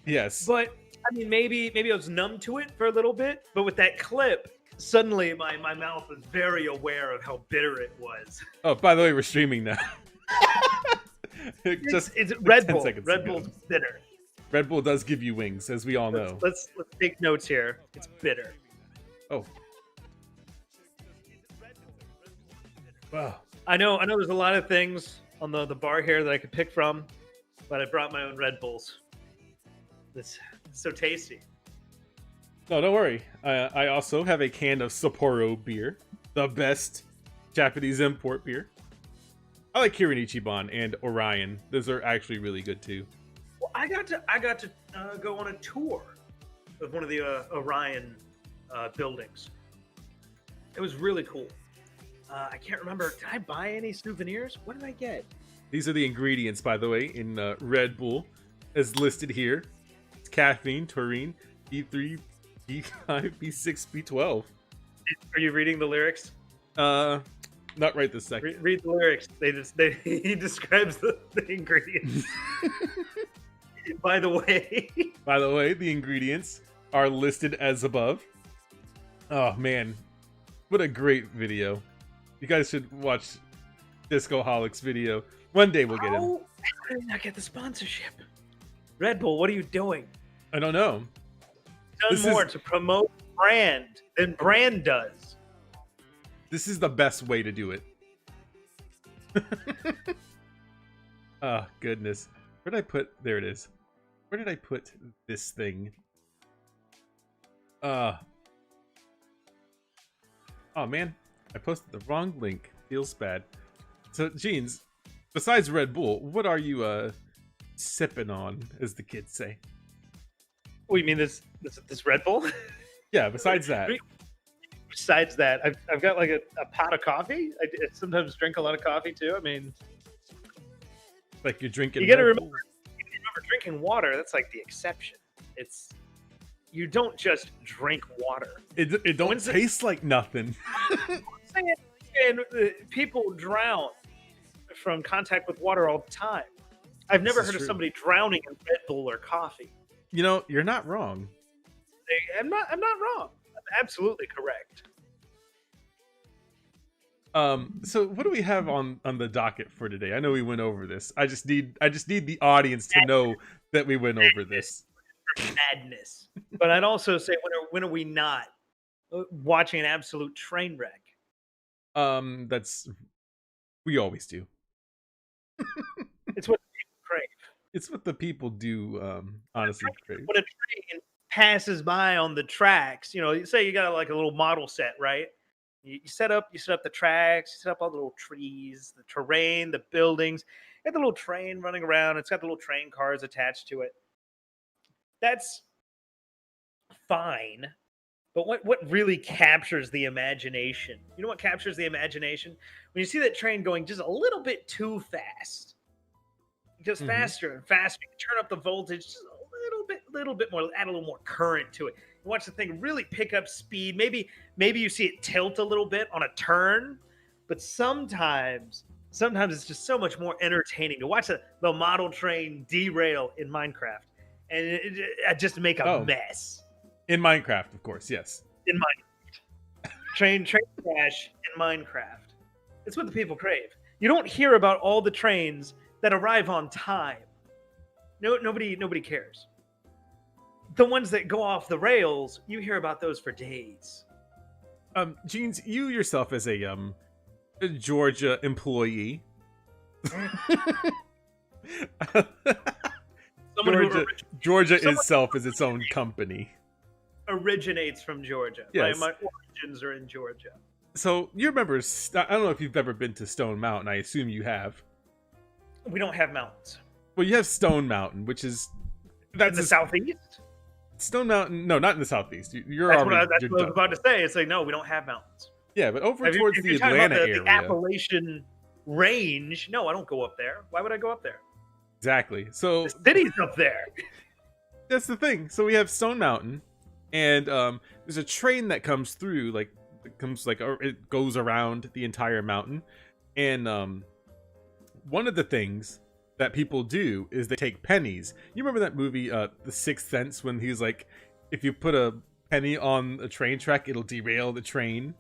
Yes. But I mean, maybe I was numb to it for a little bit. But with that clip, suddenly my mouth was very aware of how bitter it was. Oh, by the way, we're streaming now. It's Red 10 Bull. seconds Red ago. Bull's bitter. Red Bull does give you wings, as we all know. Let's take notes here. It's bitter. Oh. Wow. I know. There's a lot of things on the bar here that I could pick from, but I brought my own Red Bulls. It's so tasty. No, don't worry. I also have a can of Sapporo beer, the best Japanese import beer. I like Kirin Ichiban and Orion. Those are actually really good too. Well, I got to go on a tour of one of the Orion buildings. It was really cool. I can't remember. Did I buy any souvenirs? What did I get? These are the ingredients, by the way, in Red Bull, as listed here. It's caffeine, taurine, B3, B5, B6, B12. Are you reading the lyrics? Not right this second. Read the lyrics. He describes the ingredients. By the way, the ingredients are listed as above. Oh man, what a great video! You guys should watch Discoholic's video. One day we'll get him. How did I not get the sponsorship? Red Bull, what are you doing? I don't know. Done more to promote brand than brand does. This is the best way to do it. Oh, goodness. Where did I put... There it is. Where did I put this thing? Oh, man. I posted the wrong link. Feels bad. So, Jeans, besides Red Bull, what are you sipping on, as the kids say? Oh, you mean this Red Bull? Yeah, besides that. Besides that, I've got like a pot of coffee. I sometimes drink a lot of coffee too. I mean, like you're drinking. You got to remember, drinking water. That's like the exception. You don't just drink water. It don't taste like nothing. And people drown from contact with water all the time. I've never heard of somebody drowning in Red Bull or coffee. You know, you're not wrong. I'm not wrong. Absolutely correct. So what do we have on the docket for today? I know we went over this. I just need the audience to know that we went over this. Madness. But I'd also say, when are we not watching an absolute train wreck? We always do. It's what the people crave. It's what the people do. Honestly, crave. When a train passes by on the tracks, you say you got like a little model set, right? You set up the tracks, you set up all the little trees, the terrain, the buildings. You got the little train running around. It's got the little train cars attached to it. That's fine. But what really captures the imagination? You know what captures the imagination? When you see that train going just a little bit too fast. Just faster and faster. You turn up the voltage just a little bit more, add a little more current to it. You watch the thing really pick up speed. Maybe you see it tilt a little bit on a turn, but sometimes it's just so much more entertaining to watch the model train derail in Minecraft and it just make a mess. In Minecraft, of course, yes. In Minecraft. Train crash in Minecraft. It's what the people crave. You don't hear about all the trains that arrive on time. Nobody cares. The ones that go off the rails, you hear about those for days. Jeans, you yourself as a Georgia employee. Georgia itself is its own company. Originates from Georgia. Yes. My origins are in Georgia. So you remember? I don't know if you've ever been to Stone Mountain. I assume you have. We don't have mountains. Well, you have Stone Mountain, which is in the southeast. Stone Mountain, no, not in the southeast. That's what I was about to say. It's like, no, we don't have mountains. Yeah, but over towards the Atlanta area, the Appalachian Range. No, I don't go up there. Why would I go up there? Exactly. So the city's up there. That's the thing. So we have Stone Mountain, and there's a train that comes through, it goes around the entire mountain, and one of the things that people do is they take pennies. You remember that movie, The Sixth Sense, when he's like, if you put a penny on a train track, it'll derail the train.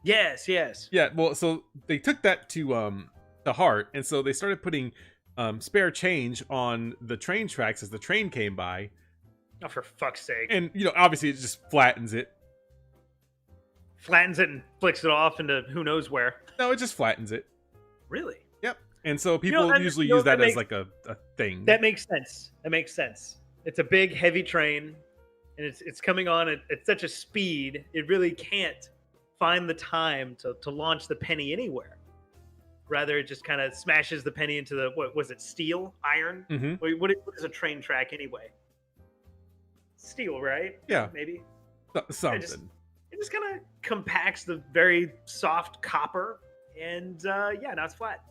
Yes, yes. Yeah, well, so they took that to heart, and so they started putting spare change on the train tracks as the train came by. Oh, for fuck's sake. And, obviously it just flattens it. Flattens it and flicks it off into who knows where. No, it just flattens it. Really? Yep. And so people usually use that as like a thing. That makes sense. That makes sense. It's a big, heavy train, and it's coming on at such a speed, it really can't find the time to launch the penny anywhere. Rather, it just kind of smashes the penny into the, what was it, steel? Iron? Mm-hmm. What is a train track anyway? Steel, right? Yeah. Maybe. Something. It just kind of compacts the very soft copper, and now it's flat.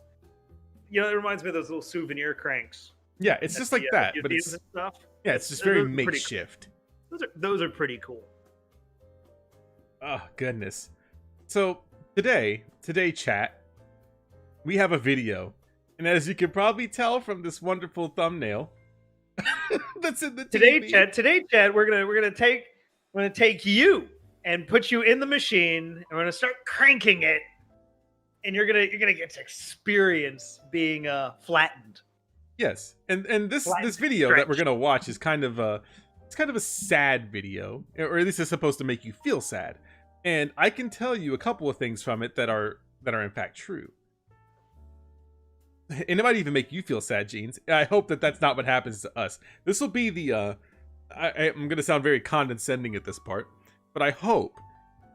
It reminds me of those little souvenir cranks. Yeah, it's just like that, but it's stuff. Yeah, it's just very makeshift. Cool. Those are pretty cool. Oh goodness! So today, chat, we have a video, and as you can probably tell from this wonderful thumbnail that's in the TV. Today, chat, we're gonna take you and put you in the machine, and we're gonna start cranking it, and you're gonna get to experience being flattened. Yes, and this video that we're gonna watch is kind of a sad video, or at least it's supposed to make you feel sad. And I can tell you a couple of things from it that are in fact true. And it might even make you feel sad, Jeans. I hope that that's not what happens to us. This will be the I'm gonna sound very condescending at this part, but I hope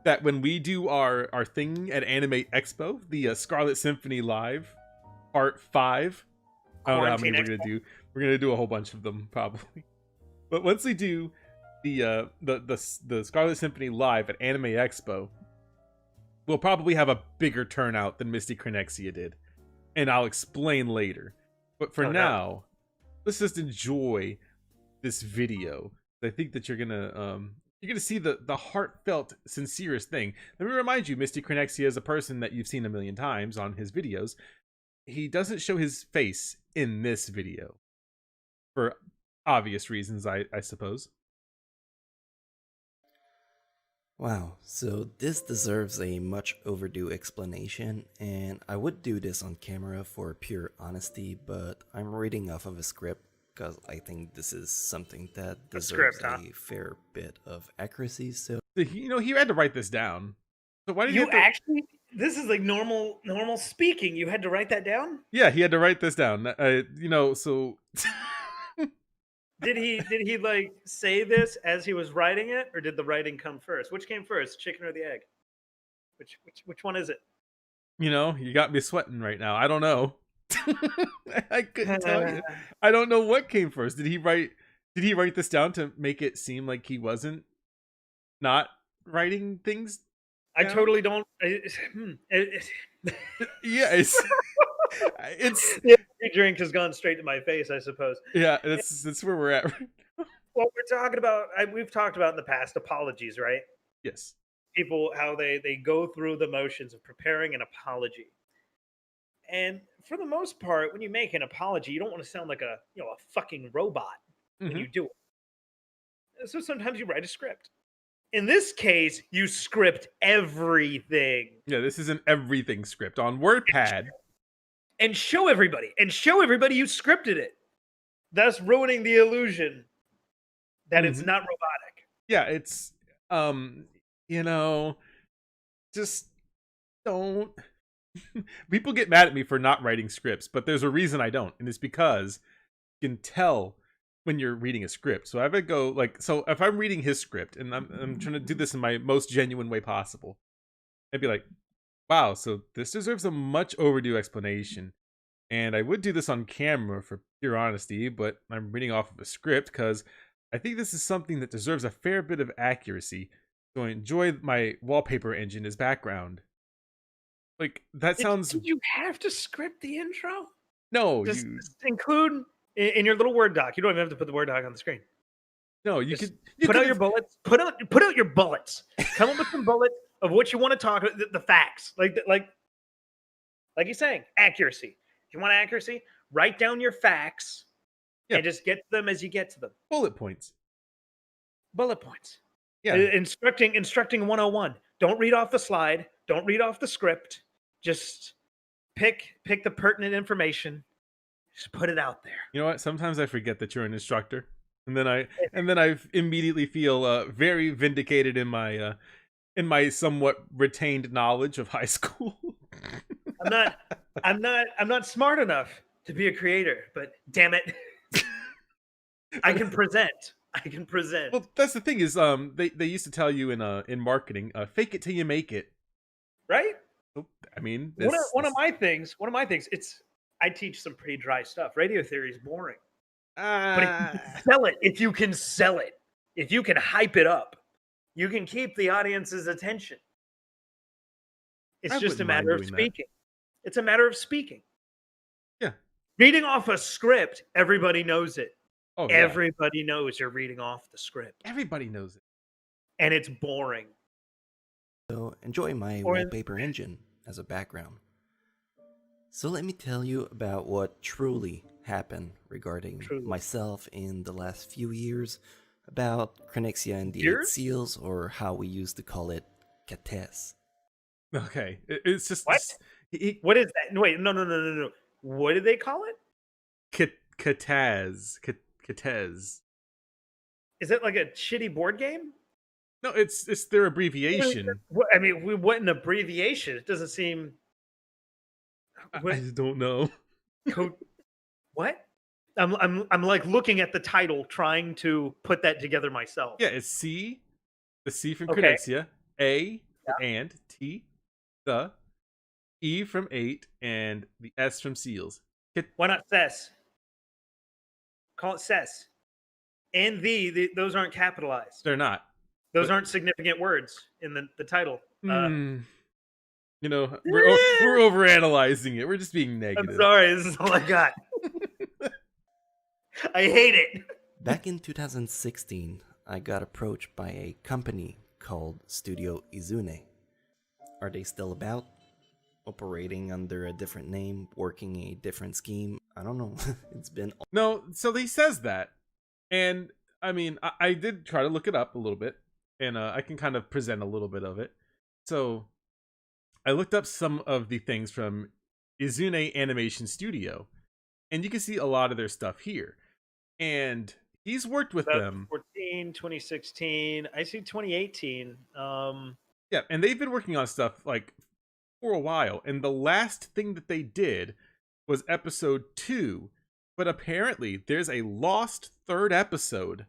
that when we do our thing at Anime Expo, the Scarlet Symphony Live Part 5, I don't know how many we're gonna do. We're gonna do a whole bunch of them probably. But once we do the Scarlet Symphony Live at Anime Expo, we'll probably have a bigger turnout than Misty Cronexia did, and I'll explain later. But for now, let's just enjoy this video. I think that you're gonna see the heartfelt, sincerest thing. Let me remind you, Misty Cronexia is a person that you've seen a million times on his videos. He doesn't show his face in this video for obvious reasons, I suppose. Wow, so this deserves a much overdue explanation, and I would do this on camera for pure honesty, but I'm reading off of a script because I think this is something that deserves a fair bit of accuracy. So he had to write this down. So why did you actually? This is like normal speaking. You had to write that down? Yeah, he had to write this down. So Did he like say this as he was writing it, or did the writing come first? Which came first, chicken or the egg? Which one is it? You got me sweating right now. I don't know. I couldn't tell you. I don't know what came first. Did he write this down to make it seem like he wasn't not writing things down? I totally don't. Yeah, it's the drink has gone straight to my face, I suppose. Yeah, that's where we're at. What we're talking about, we've talked about in the past, apologies, right? Yes. People, how they go through the motions of preparing an apology. And for the most part, when you make an apology, you don't want to sound like a fucking robot when you do it. So sometimes you write a script. In this case, you script everything. Yeah, this is an everything script on WordPad. And show everybody you scripted it. Thus ruining the illusion that it's not robotic. Yeah, it's just don't. People get mad at me for not writing scripts, but there's a reason I don't, and it's because you can tell when you're reading a script. So if I'm reading his script and I'm trying to do this in my most genuine way possible, I'd be like, wow, so this deserves a much overdue explanation. And I would do this on camera for pure honesty, but I'm reading off of a script because I think this is something that deserves a fair bit of accuracy. So I enjoy my wallpaper engine as background. Like, that sounds... Did you have to script the intro? No. Just include in your little Word doc. You don't even have to put the Word doc on the screen. No, you put out your bullets. Put out your bullets. Come up with some bullets of what you want to talk about, the facts. Like you're saying, accuracy. If you want accuracy, Write down your facts Yeah. and just get to them as you get to them. Bullet points. Bullet points. Yeah. Instructing 101. Don't read off the slide. Don't read off the script. Just pick the pertinent information. Just put it out there. You know what? Sometimes I forget that you're an instructor, and then I immediately feel very vindicated in my somewhat retained knowledge of high school. I'm not smart enough to be a creator, but damn it, I can present. Well, that's the thing is, they used to tell you in marketing, fake it till you make it. Right? I mean, one of my things. I teach some pretty dry stuff. Radio theory is boring. But if you can sell it, if you can hype it up, you can keep the audience's attention. It's just a matter of speaking. It's a matter of speaking. Yeah. Reading off a script, everybody knows it. Oh, yeah. Everybody knows you're reading off the script. Everybody knows it. And it's boring. So enjoy my wallpaper engine as a background. So let me tell you about what truly happened regarding myself in the last few years about Crenexia and the 8 Seals, or how we used to call it, Cates. Okay, it's just what? What is that? Wait, no. What did they call it? Cates. Is it like a shitty board game? No, it's their abbreviation. I mean, what an abbreviation! It doesn't seem. I don't know. What? I'm like looking at the title, trying to put that together myself. Yeah, it's C, the C from Crenexia, A and T, the E from 8, and the S from Seals. Why not Cess? Call it Cess. And those aren't capitalized. They're not. Those aren't significant words in the title. You know, we're overanalyzing it. We're just being negative. I'm sorry, this is all I got. I hate it. Back in 2016, I got approached by a company called Studio Izune. Are they still about? Operating under a different name, working a different scheme? I don't know. It's been... No, so he says that. And, I mean, I did try to look it up a little bit. And I can kind of present a little bit of it. So, I looked up some of the things from Izune Animation Studio. And you can see a lot of their stuff here. And he's worked with them. 2016. I see 2018. Yeah, and they've been working on stuff like for a while. And the last thing that they did was episode 2. But apparently there's a lost 3rd episode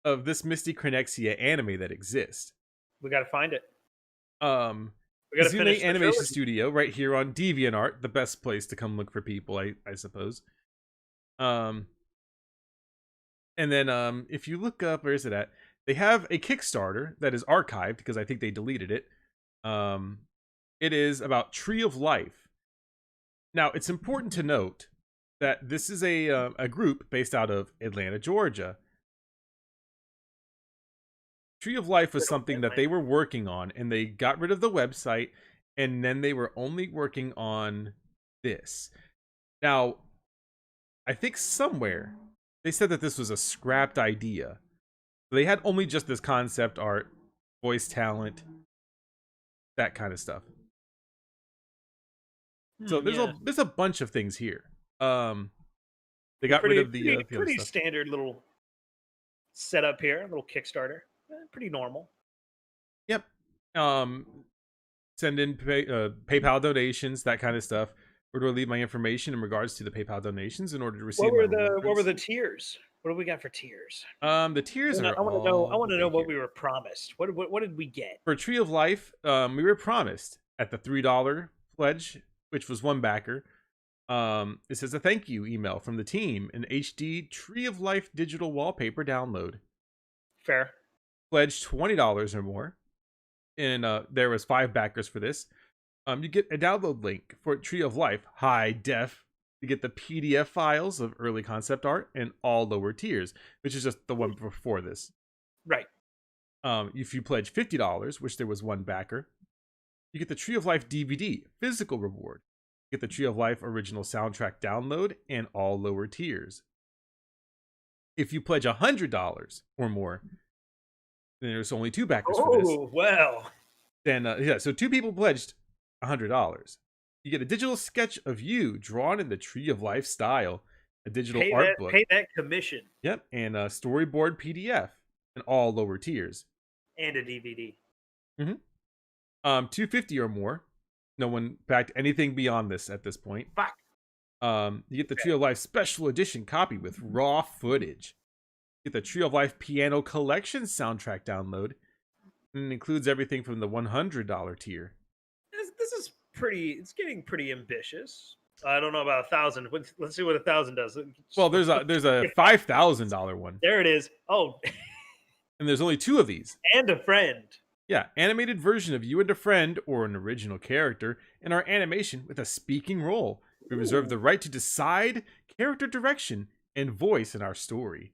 of this Misty Crenexia anime that exists. We gotta find it. We gotta finish the Animation Studio right here on DeviantArt, the best place to come look for people, I suppose. And then if you look up, where is it at? They have a Kickstarter that is archived because I think they deleted it. It is about Tree of Life. Now, it's important to note that this is a group based out of Atlanta, Georgia. Tree of Life was something that they were working on, and they got rid of the website, and then they were only working on this. Now, I think somewhere they said that this was a scrapped idea. They had only just this concept art, voice talent, that kind of stuff. So there's a bunch of things here. They got rid of the pretty standard little setup here, a little Kickstarter. Pretty normal. Yep. Send in PayPal donations, that kind of stuff. Where do I leave my information in regards to the PayPal donations in order to receive? What were the tiers? What do we got for tiers? The tiers are. I want to know what we were promised. What did we get for Tree of Life? We were promised at the $3 pledge, which was one backer. It says a thank you email from the team, an HD Tree of Life digital wallpaper download. Fair. Pledged $20 or more, and there was 5 backers for this. You get a download link for Tree of Life high def. You get the PDF files of early concept art and all lower tiers, which is just the one before this. Right. If you pledge $50, which there was one backer, you get the Tree of Life DVD physical reward. Get the Tree of Life original soundtrack download and all lower tiers. If you pledge $100 or more, then there's only 2 backers for this. Oh, well. Then yeah, so 2 people pledged $100. You get a digital sketch of you drawn in the Tree of Life style, a digital art book. Pay that commission. Yep, and a storyboard PDF, and all lower tiers. And a DVD. $250 or more. No one backed anything beyond this at this point. Fuck. You get the Tree of Life special edition copy with raw footage. You get the Tree of Life piano collection soundtrack download, and it includes everything from the $100 tier. This is pretty. It's getting pretty ambitious. I don't know about 1,000. Let's see what 1,000 does. Well, there's a $5,000 one. There it is. Oh, And there's only 2 of these. and a friend. Yeah, animated version of you and a friend or an original character in our animation with a speaking role. We reserve the right to decide character direction and voice in our story.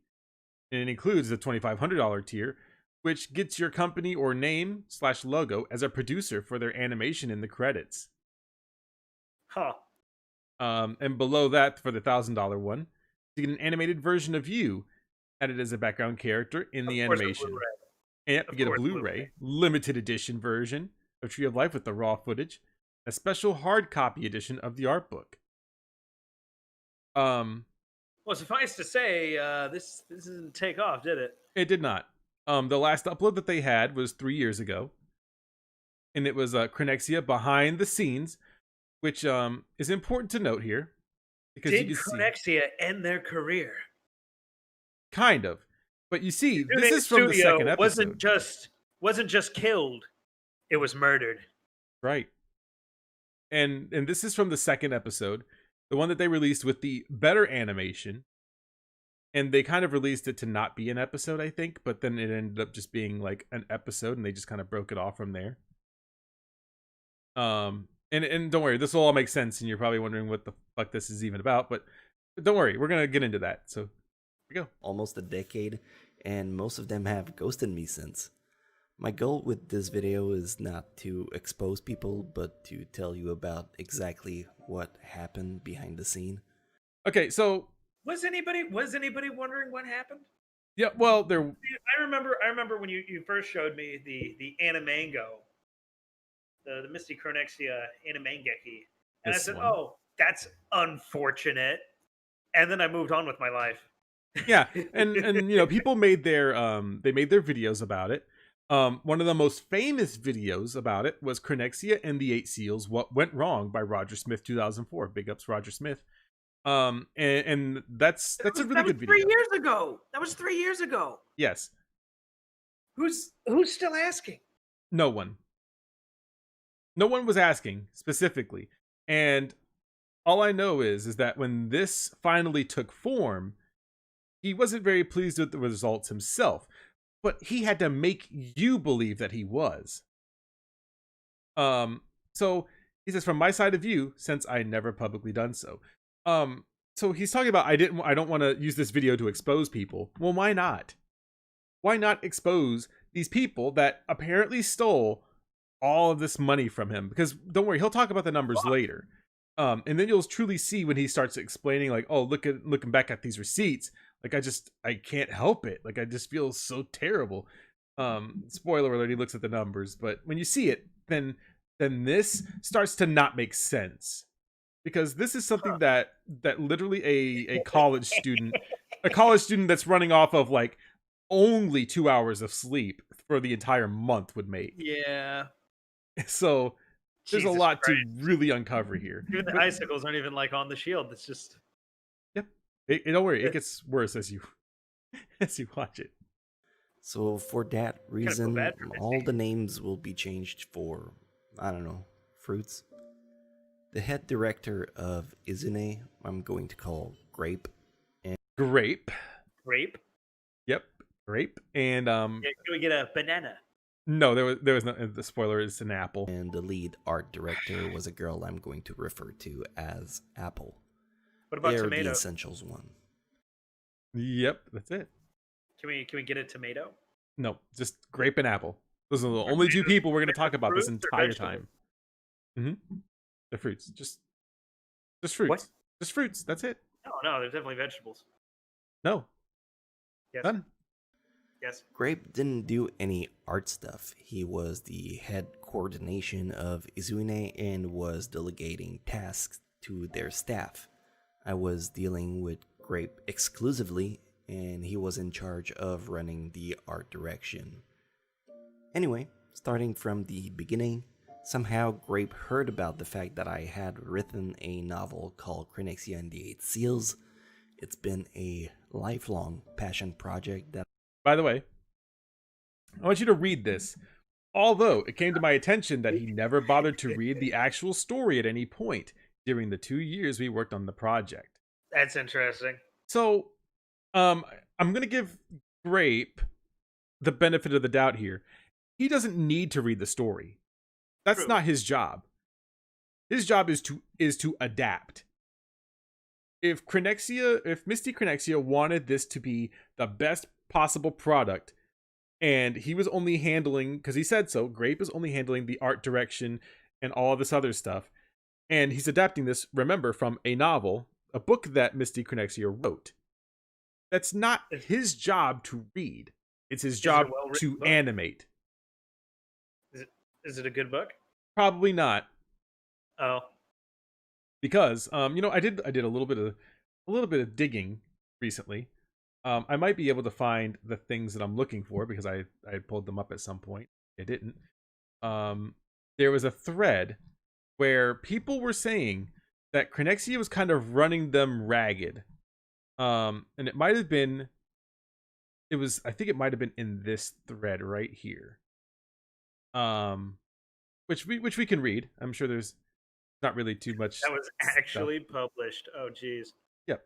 And it includes the $2,500 tier, which gets your company or name/logo as a producer for their animation in the credits. Huh. And below that, for the $1,000 one, you get an animated version of you added as a background character in the Of course, a animation. Blu-ray. And Of you get a course, Blu-ray, Blu-ray. limited edition version of Tree of Life with the raw footage, a special hard copy edition of the art book. Well, suffice to say, this didn't take off, did it? It did not. The last upload that they had was 3 years ago, and it was Cronexia behind the scenes, which is important to note here because Did you can see Cronexia end their career? kind of, but you see this Toon is from the Studio second episode, wasn't just killed; it was murdered. right? And this is from the second episode, the one that they released with the better animation. And they kind of released it to not be an episode, I think, but then it ended up just being like an episode, and they just kind of broke it off from there. And don't worry, this will all make sense, and you're probably wondering what the fuck this is even about, but don't worry, we're gonna get into that. So here we go. Almost a decade, and most of them have ghosted me since. My goal with this video is not to expose people, but to tell you about exactly what happened behind the scene. Okay, so Was anybody wondering what happened? yeah, well, there. I remember when you first showed me the Animango, the Misty Cronexia Animangeki, and I This said, one. "Oh, that's unfortunate." And then I moved on with my life. Yeah, and you know, people made their videos about it. One of the most famous videos about it was Cronexia and the 8 Seals: What Went Wrong by Roger Smith, 2004. Big ups, Roger Smith. And that's a really good video. 3 years ago. That was 3 years ago. Yes, Who's still asking? no one was asking specifically, and all I know is that when this finally took form, he wasn't very pleased with the results himself, but he had to make you believe that he was. So he says, from my side of view, since I never publicly done so. So he's talking about I don't want to use this video to expose people. Well, why not? Why not expose these people that apparently stole all of this money from him? Because don't worry, he'll talk about the numbers later. And then you'll truly see when he starts explaining, like, oh, looking back at these receipts, like I can't help it. Like I just feel so terrible. Spoiler alert, he looks at the numbers, but when you see it, then this starts to not make sense. Because this is something that literally a college student that's running off of like only 2 hours of sleep for the entire month would make. Yeah. So there's Jesus a lot Christ. to really uncover here. Even the icicles aren't even like on the shield. It's just Don't worry, it gets worse as you watch it. So for that reason, bad for all Misty. the names will be changed for, I don't know, fruits. The head director of Izune, I'm going to call Grape. Grape. grape. Yep, grape. And Yeah, can we get a banana? no, there was no. The spoiler is an apple. And the lead art director was a girl I'm going to refer to as Apple. What about They're tomato? the essentials one. Yep, that's it. Can we get a tomato? No, just grape and apple. Those are the only 2 people we're going to talk about this Fruits or entire vegetables? time. The fruits. Just Just What? fruits. Just fruits. That's it. No, there's definitely vegetables. No, Yes. none. Yes. Grape didn't do any art stuff. He was the head coordination of Izune and was delegating tasks to their staff. I was dealing with Grape exclusively, and he was in charge of running the art direction. Anyway, starting from the beginning, somehow Grape heard about the fact that I had written a novel called Crenexia and the Eight Seals. It's been a lifelong passion project that By the way, I want you to read this. Although it came to my attention that he never bothered to read the actual story at any point during the 2 years we worked on the project. That's interesting. So, I'm gonna give Grape the benefit of the doubt here. He doesn't need to read the story. That's True. not his job. His job is to adapt. If Misty Crenexia wanted this to be the best possible product, and he was only handling, because he said so, Grape is only handling the art direction and all this other stuff, and he's adapting this, remember, from a novel, a book that Misty Crenexia wrote. That's not his job to read. It's his job to book? animate. Is it a good book? Probably not, Oh, because I did a little bit of digging recently. I might be able to find the things that I'm looking for because I pulled them up at some point. I didn't. There was a thread where people were saying that Crenexia was kind of running them ragged. And it might have been. I think it might have been in this thread right here. Which we can read. I'm sure there's not really too much. that was actually published. Oh, geez. Yep.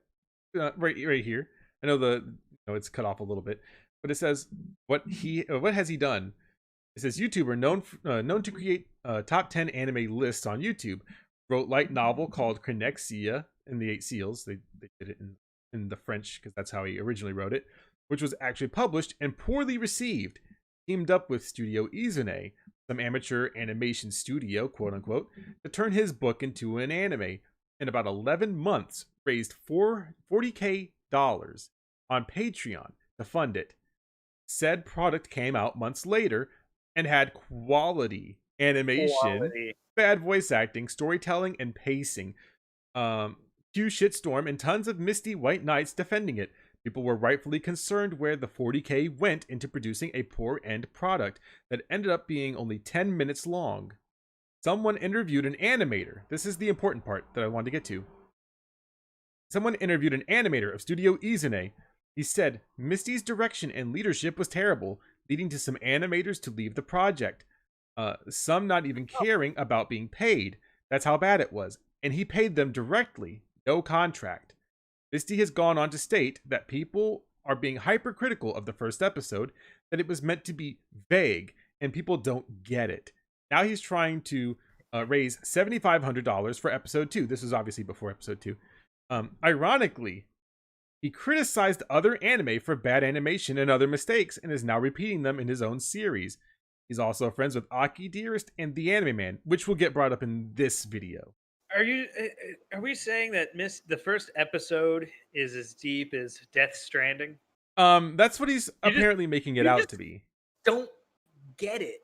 Right here. I know it's cut off a little bit, but it says what has he done? It says YouTuber known to create top 10 anime lists on YouTube. Wrote light novel called Crenexia and the Eight Seals. They did it in the French because that's how he originally wrote it, which was actually published and poorly received. Teamed up with Studio Izune, some amateur animation studio, quote unquote, to turn his book into an anime. In about 11 months, raised $40K on Patreon to fund it. Said product came out months later and had quality animation, bad voice acting, storytelling, and pacing. Huge shitstorm and tons of misty white knights defending it. People were rightfully concerned where the $40K went into producing a poor end product that ended up being only 10 minutes long. Someone interviewed an animator. This is the important part that I wanted to get to. Someone interviewed an animator of Studio Izune. He said Misty's direction and leadership was terrible, leading to some animators to leave the project. Some not even caring about being paid. That's how bad it was. And he paid them directly, no contract. Misty has gone on to state that people are being hypercritical of the first episode, that it was meant to be vague, and people don't get it. Now he's trying to raise $7,500 for episode 2. This was obviously before episode 2. Ironically, he criticized other anime for bad animation and other mistakes, and is now repeating them in his own series. He's also friends with Aki Dearest and the Anime Man, which will get brought up in this video. Are we saying that the first episode is as deep as Death Stranding? That's what he's apparently making it out to be. Don't get it.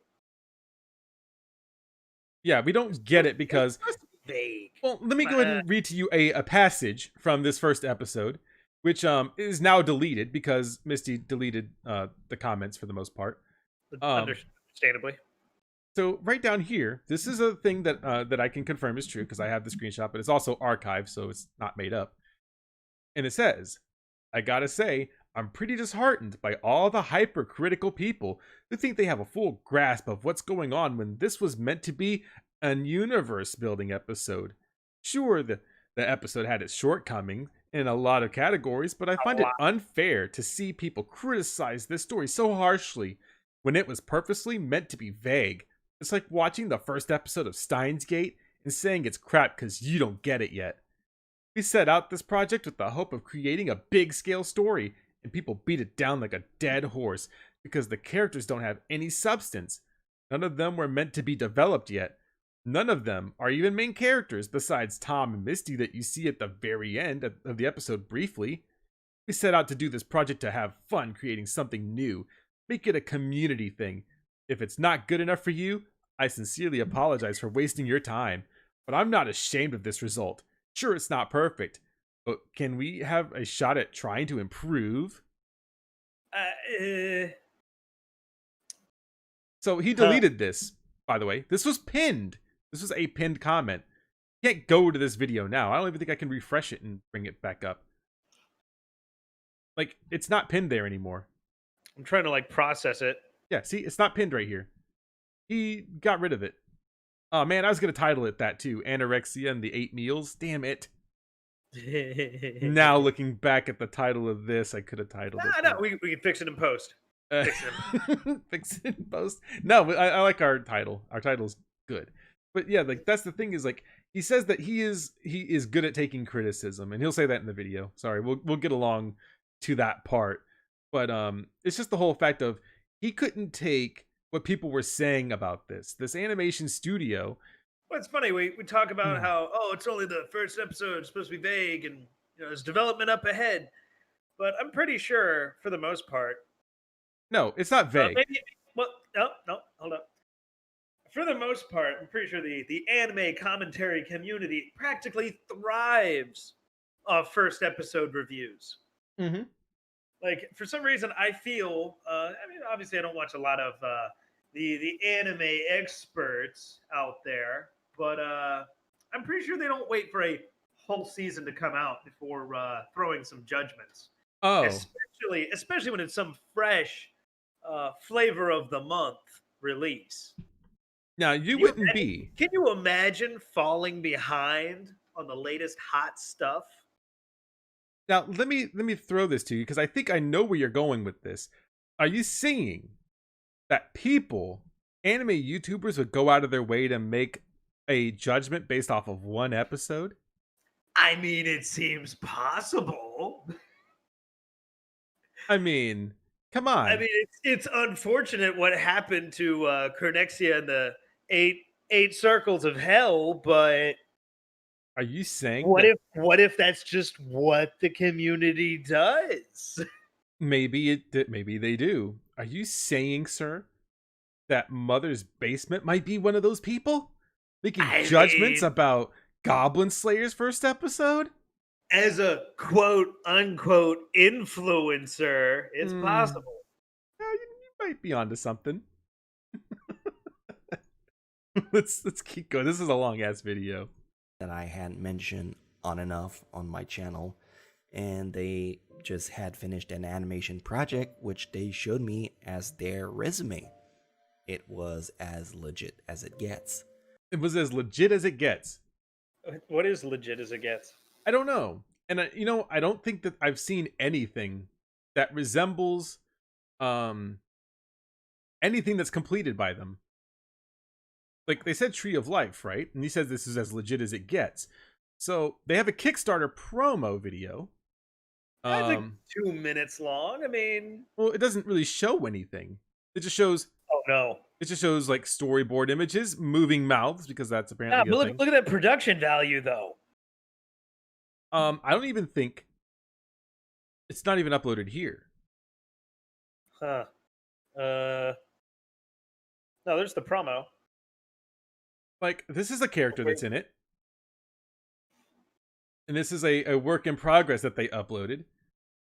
Yeah, we don't get it because It's vague. Well, let me go ahead and read to you a passage from this first episode, which is now deleted because Misty deleted the comments for the most part. Understandably. So right down here, this is a thing that that I can confirm is true because I have the screenshot, but it's also archived, so it's not made up. And it says, I gotta say, I'm pretty disheartened by all the hypercritical people who think they have a full grasp of what's going on when this was meant to be a universe-building episode. Sure, the episode had its shortcomings in a lot of categories, but I find it unfair to see people criticize this story so harshly when it was purposely meant to be vague. It's like watching the first episode of Steins Gate and saying it's crap because you don't get it yet. We set out this project with the hope of creating a big-scale story, and people beat it down like a dead horse because the characters don't have any substance. None of them were meant to be developed yet. None of them are even main characters besides Tom and Misty that you see at the very end of the episode briefly. We set out to do this project to have fun creating something new, make it a community thing. If it's not good enough for you, I sincerely apologize for wasting your time, but I'm not ashamed of this result. Sure, it's not perfect, but can we have a shot at trying to improve? So he deleted this, by the way. This was pinned. This was a pinned comment. Can't go to this video now. I don't even think I can refresh it and bring it back up. Like, it's not pinned there anymore. I'm trying to like process it. Yeah, see, it's not pinned right here. He got rid of it. Oh man, I was gonna title it that too. Anorexia and the 8 meals. Damn it. Now looking back at the title of this, I could have titled it. No, we can fix it in post. Fix it in post. No, but I like our title. Our title's good. But yeah, like that's the thing is like he says that he is good at taking criticism, and he'll say that in the video. Sorry, we'll get along to that part. But it's just the whole fact of he couldn't take what people were saying about this animation studio. Well, it's funny. We talk about how, it's only the first episode, it's supposed to be vague, and there's development up ahead. But I'm pretty sure, for the most part, no, it's not vague. No, hold up. For the most part, I'm pretty sure the anime commentary community practically thrives off first episode reviews. Mm-hmm. Like, for some reason, I feel, obviously I don't watch a lot of the anime experts out there, but I'm pretty sure they don't wait for a whole season to come out before throwing some judgments. Oh. Especially when it's some fresh flavor of the month release. Now, Can you imagine falling behind on the latest hot stuff? Now, let me throw this to you because I think I know where you're going with this. Are you saying that anime YouTubers would go out of their way to make a judgment based off of one episode? I mean, it seems possible. I mean, come on. I mean, it's unfortunate what happened to Cernexia and the eight circles of hell, but are you saying what if that's just what the community does? Maybe they do. Are you saying, sir, that Mother's Basement might be one of those people making judgments about Goblin Slayer's first episode? As a quote unquote influencer, it's possible. Yeah, you might be onto something. Let's keep going. This is a long ass video that I hadn't mentioned on enough on my channel, and they just had finished an animation project which they showed me as their resume. It was as legit as it gets. It was as legit as it gets. What is legit as it gets? I don't know. And I don't think that I've seen anything that resembles anything that's completed by them. Like they said Tree of Life, right? And he says this is as legit as it gets. So they have a Kickstarter promo video. That's like 2 minutes long. I mean, well, it doesn't really show anything. It just shows. Oh no! It just shows like storyboard images, moving mouths, because that's apparently. But look at that production value, though. I don't even think it's not even uploaded here. Huh. No, there's the promo. Like, this is a character that's in it. And this is a work in progress that they uploaded.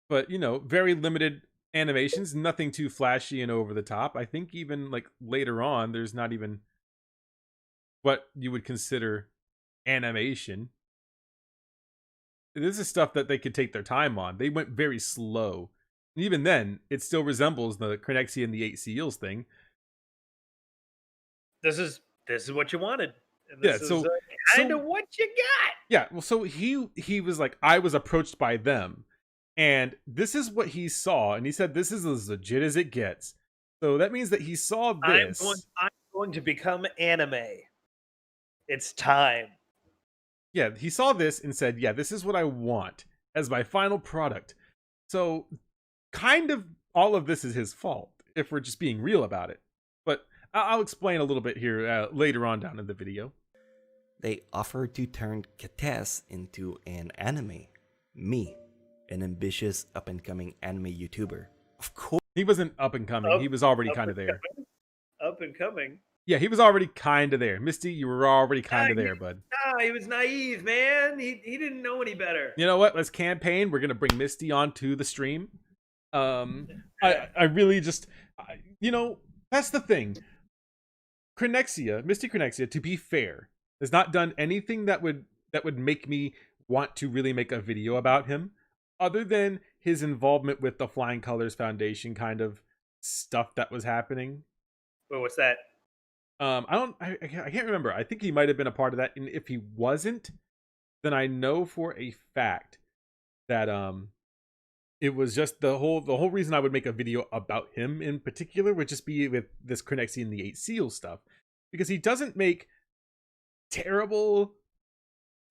But, very limited animations, nothing too flashy and over the top. I think even, like, later on, there's not even what you would consider animation. This is stuff that they could take their time on. They went very slow. And even then, it still resembles the Cernexia and the 8 Seals thing. This is what you wanted. And this is kind of what you got. Yeah, well, so he was like, I was approached by them, and this is what he saw, and he said this is as legit as it gets. So that means that he saw this. I'm going to become anime. It's time. Yeah, he saw this and said, yeah, this is what I want as my final product. So kind of all of this is his fault, if we're just being real about it. But I'll explain a little bit here later on down in the video. They offered to turn Kates into an anime. Me, an ambitious up-and-coming anime YouTuber. Of course. He wasn't up and coming. Up- He was already up kind of and there. Up and coming. Yeah, he was already kind of there. Misty, you were already kind of he- there, bud. Nah, he was naive, man. He didn't know any better. You know what? Let's campaign. We're gonna bring Misty onto the stream. I really just, that's the thing. Misty Cronexia, to be fair, has not done anything that would make me want to really make a video about him, other than his involvement with the Flying Colors Foundation kind of stuff that was happening. Wait, what's that? I can't remember. I think he might have been a part of that, and if he wasn't, then I know for a fact that it was just the whole reason I would make a video about him in particular would just be with this Cronexia and the 8 Seals stuff, because he doesn't make terrible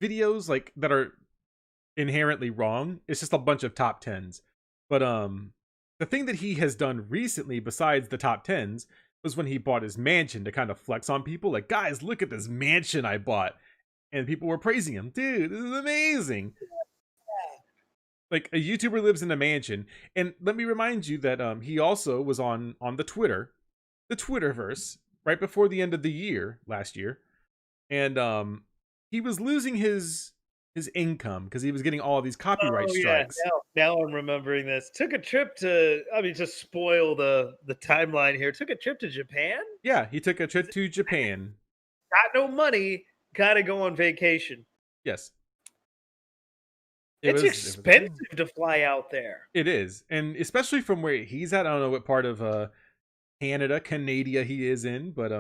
videos like that are inherently wrong. It's just a bunch of top 10s. But the thing that he has done recently besides the top 10s was when he bought his mansion to kind of flex on people, like, guys, look at this mansion I bought, and people were praising him. Dude, this is amazing. Like, a YouTuber lives in a mansion. And let me remind you that he also was on the Twitterverse right before the end of the year last year, and he was losing his income because he was getting all of these copyright strikes. Now I'm remembering this. Took a trip to, to spoil the timeline here. Took a trip to Japan. Yeah, he took a trip to Japan. Got no money. Gotta go on vacation. Yes. It's expensive to fly out there. It is, and especially from where he's at. I don't know what part of Canada he is in, but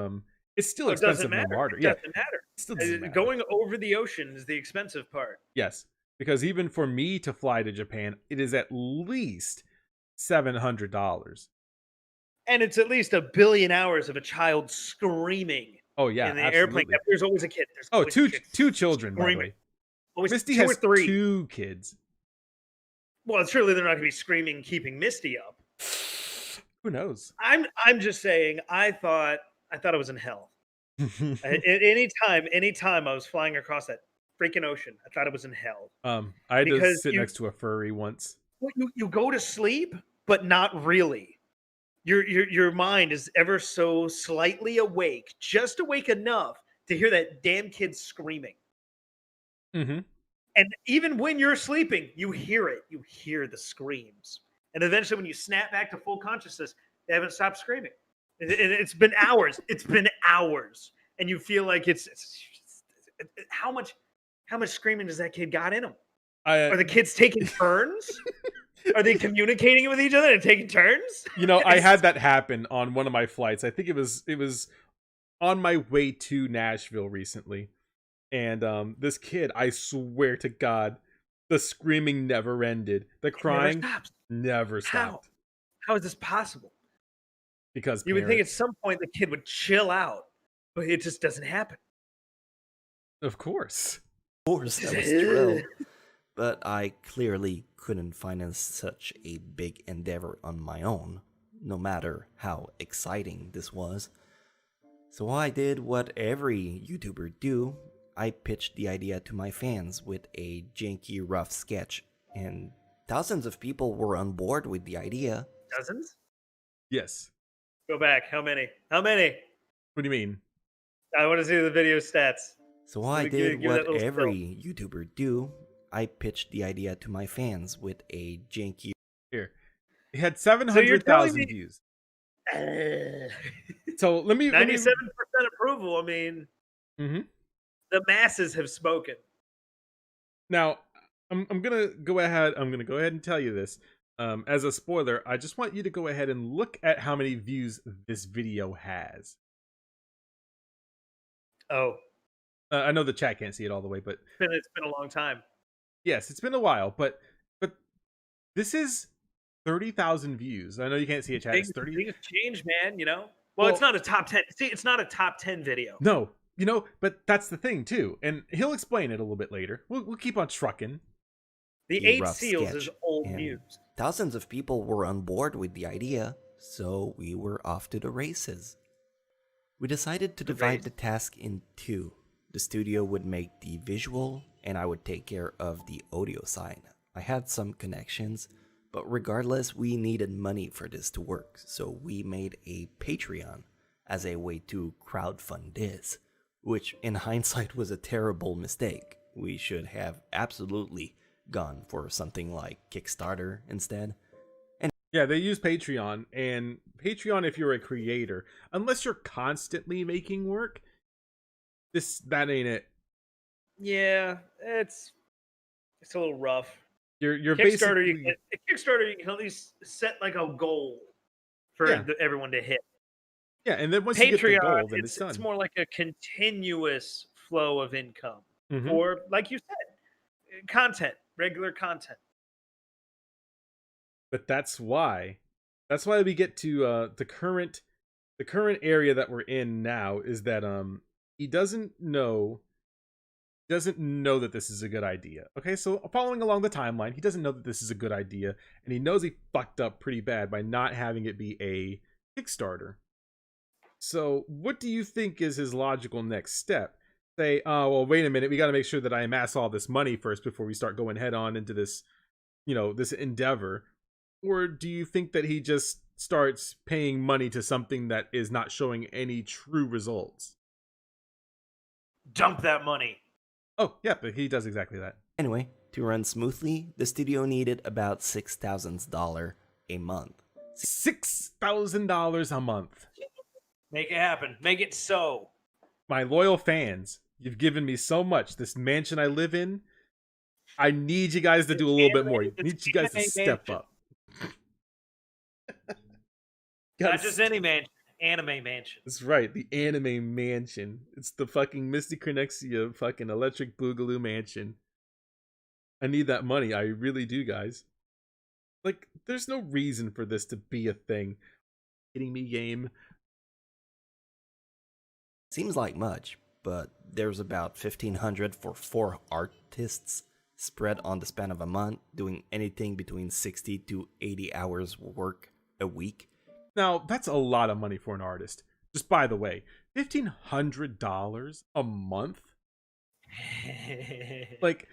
it's still expensive no matter. It doesn't matter. It still doesn't matter. Going over the ocean is the expensive part. Yes, because even for me to fly to Japan, it is at least $700. And it's at least 1 billion hours of a child screaming. Oh yeah, in the absolutely. airplane. There's always a kid. There's always two children, by the way. Always Misty 2 has or 3. 2 kids. Well, surely they're not going to be screaming, keeping Misty up. Who knows? I'm just saying. I thought I was in hell. Anytime I was flying across that freaking ocean, I thought it was in hell. I had to sit next to a furry once. You go to sleep, but not really. Your mind is ever so slightly awake, just awake enough to hear that damn kid screaming. Mm-hmm. And even when you're sleeping, you hear it. You hear the screams. And eventually, when you snap back to full consciousness, they haven't stopped screaming. It's been hours. It's been hours. And you feel like it's how much screaming does that kid got in him? Are the kids taking turns? Are they communicating with each other and taking turns? I had that happen on one of my flights. I think it was on my way to Nashville recently. And this kid, I swear to God, the screaming never ended. The crying never stopped. How is this possible? Because you would think at some point the kid would chill out, but it just doesn't happen. Of course. Of course, I was thrilled. But I clearly couldn't finance such a big endeavor on my own, no matter how exciting this was. So I did what every YouTuber do. I pitched the idea to my fans with a janky, rough sketch, and thousands of people were on board with the idea. Dozens? Yes. Go back. How many? What do you mean? I want to see the video stats. So I did what every YouTuber do. I pitched the idea to my fans with a janky... Here. It had 700,000 views. So let me... 97% approval, Mm-hmm. The masses have spoken. Now, I'm gonna go ahead and tell you this. As a spoiler, I just want you to go ahead and look at how many views this video has. Oh. I know the chat can't see it all the way, but it's been a long time. Yes, it's been a while, but this is 30,000 views. I know you can't see it, chat. It's 30. Things change, man. Well, it's not a top 10. See, it's not a top 10 video. No. But that's the thing too, and he'll explain it a little bit later. We'll keep on trucking. The 8 Seals is old news. Thousands of people were on board with the idea, so we were off to the races. We decided to divide the task in 2. The studio would make the visual, and I would take care of the audio side. I had some connections, but regardless, we needed money for this to work, so we made a Patreon as a way to crowdfund this, which in hindsight was a terrible mistake. We should have absolutely gone for something like Kickstarter instead. Yeah, they use Patreon, and Patreon, if you're a creator, unless you're constantly making work, that ain't it. Yeah, it's a little rough. You're Kickstarter, basically Kickstarter, you can at least set like a goal for Yeah. everyone to hit. yeah, and then once you get the Patreon, goal, then it's it's done. more like a continuous flow of income, Mhm. or like you said, content, regular content. But that's why we get to the current area that we're in now is that he doesn't know that this is a good idea. Okay, so following along the timeline, he doesn't know that this is a good idea, and he knows he fucked up pretty bad by not having it be a Kickstarter. So what do you think is his logical next step? Say, oh well, wait a minute, we got to make sure that I amass all this money first before we start going head on into this, this endeavor. Or do you think that he just starts paying money to something that is not showing any true results? Dump that money. Oh, yeah, but he does exactly that. Anyway, to run smoothly, the studio needed about $6,000 a month. $6,000 a month. Make it happen. Make it so. My loyal fans, you've given me so much. This mansion I live in, I need you guys to do a little bit more. I need you guys to step up. Not just any mansion, anime mansion. That's right, the anime mansion. It's the fucking Mystic Connexia fucking Electric Boogaloo mansion. I need that money. I really do, guys. Like, there's no reason for this to be a thing. Kidding me, game? Seems like much, but there's about $1,500 for 4 artists spread on the span of a month, doing anything between 60 to 80 hours work a week. Now, that's a lot of money for an artist. Just by the way, $1,500 a month? Like,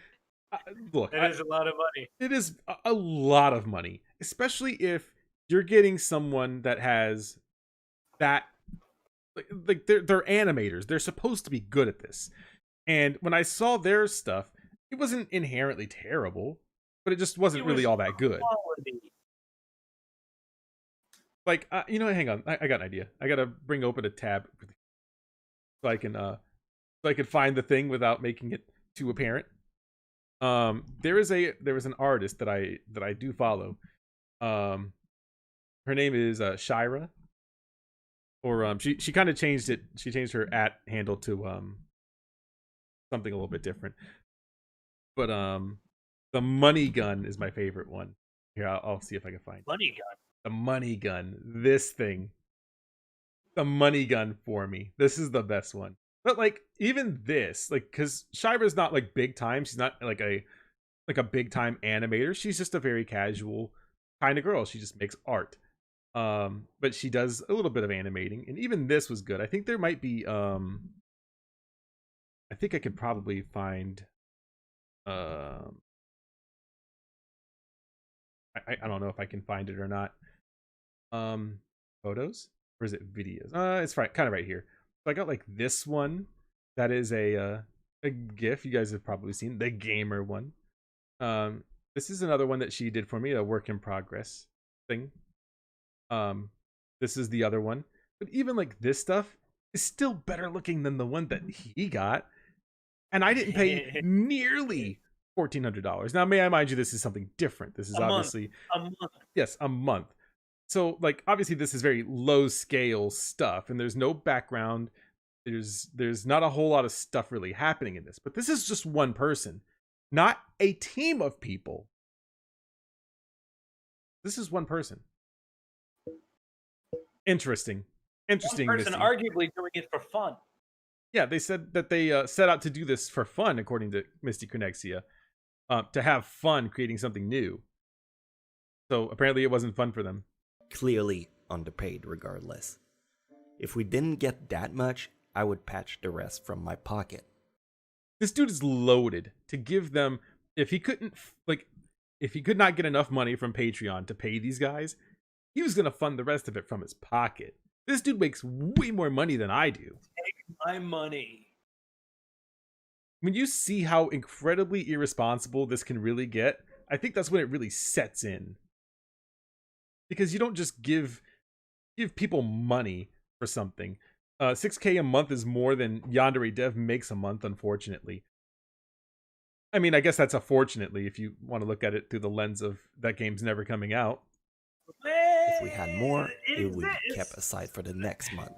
look. That is a lot of money. It is a lot of money, especially if you're getting someone that has that, like they're animators. They're supposed to be good at this. And when I saw their stuff, it wasn't inherently terrible, but it just wasn't really all that good. Quality. Like, hang on. I got an idea. I gotta bring open a tab so I can find the thing without making it too apparent. There was an artist that I do follow. Her name is Shira. Or she kind of changed it. She changed her handle to something a little bit different. But the Money Gun is my favorite one. Here, I'll see if I can find it. Money Gun. The Money Gun. This thing. The Money Gun for me. This is the best one. But like even this, like, because Shira's not like big time. She's not like a big time animator. She's just a very casual kind of girl. She just makes art. But she does a little bit of animating, and even this was good. I think there might be I think I could probably find I don't know if I can find it or not. Photos, or is it videos? It's right, kind of right here. So I got like this one that is a GIF you guys have probably seen, the gamer one. This is another one that she did for me, a work in progress thing. This is the other one, but even like this stuff is still better looking than the one that he got, and I didn't pay nearly $1,400. Now, may I mind you, this is something different. This is obviously a month. Yes, a month. So, like, obviously, this is very low scale stuff, and there's no background. There's not a whole lot of stuff really happening in this, but this is just one person, not a team of people. This is one person. Interesting. One person Missy. arguably doing it for fun. Yeah, they said that they set out to do this for fun, according to Mystic Connexia, to have fun creating something new. So apparently it wasn't fun for them. Clearly underpaid regardless. If we didn't get that much, I would patch the rest from my pocket. This dude is loaded to give them. If he couldn't if he could not get enough money from Patreon to pay these guys, he was gonna fund the rest of it from his pocket. This dude makes way more money than I do. Take my money. When you see how incredibly irresponsible this can really get, I think that's when it really sets in. Because you don't just give people money for something. 6K a month is more than Yandere Dev makes a month, unfortunately. I mean, I guess that's a fortunately if you want to look at it through the lens of that game's never coming out. If we had more, it would be kept aside for the next month.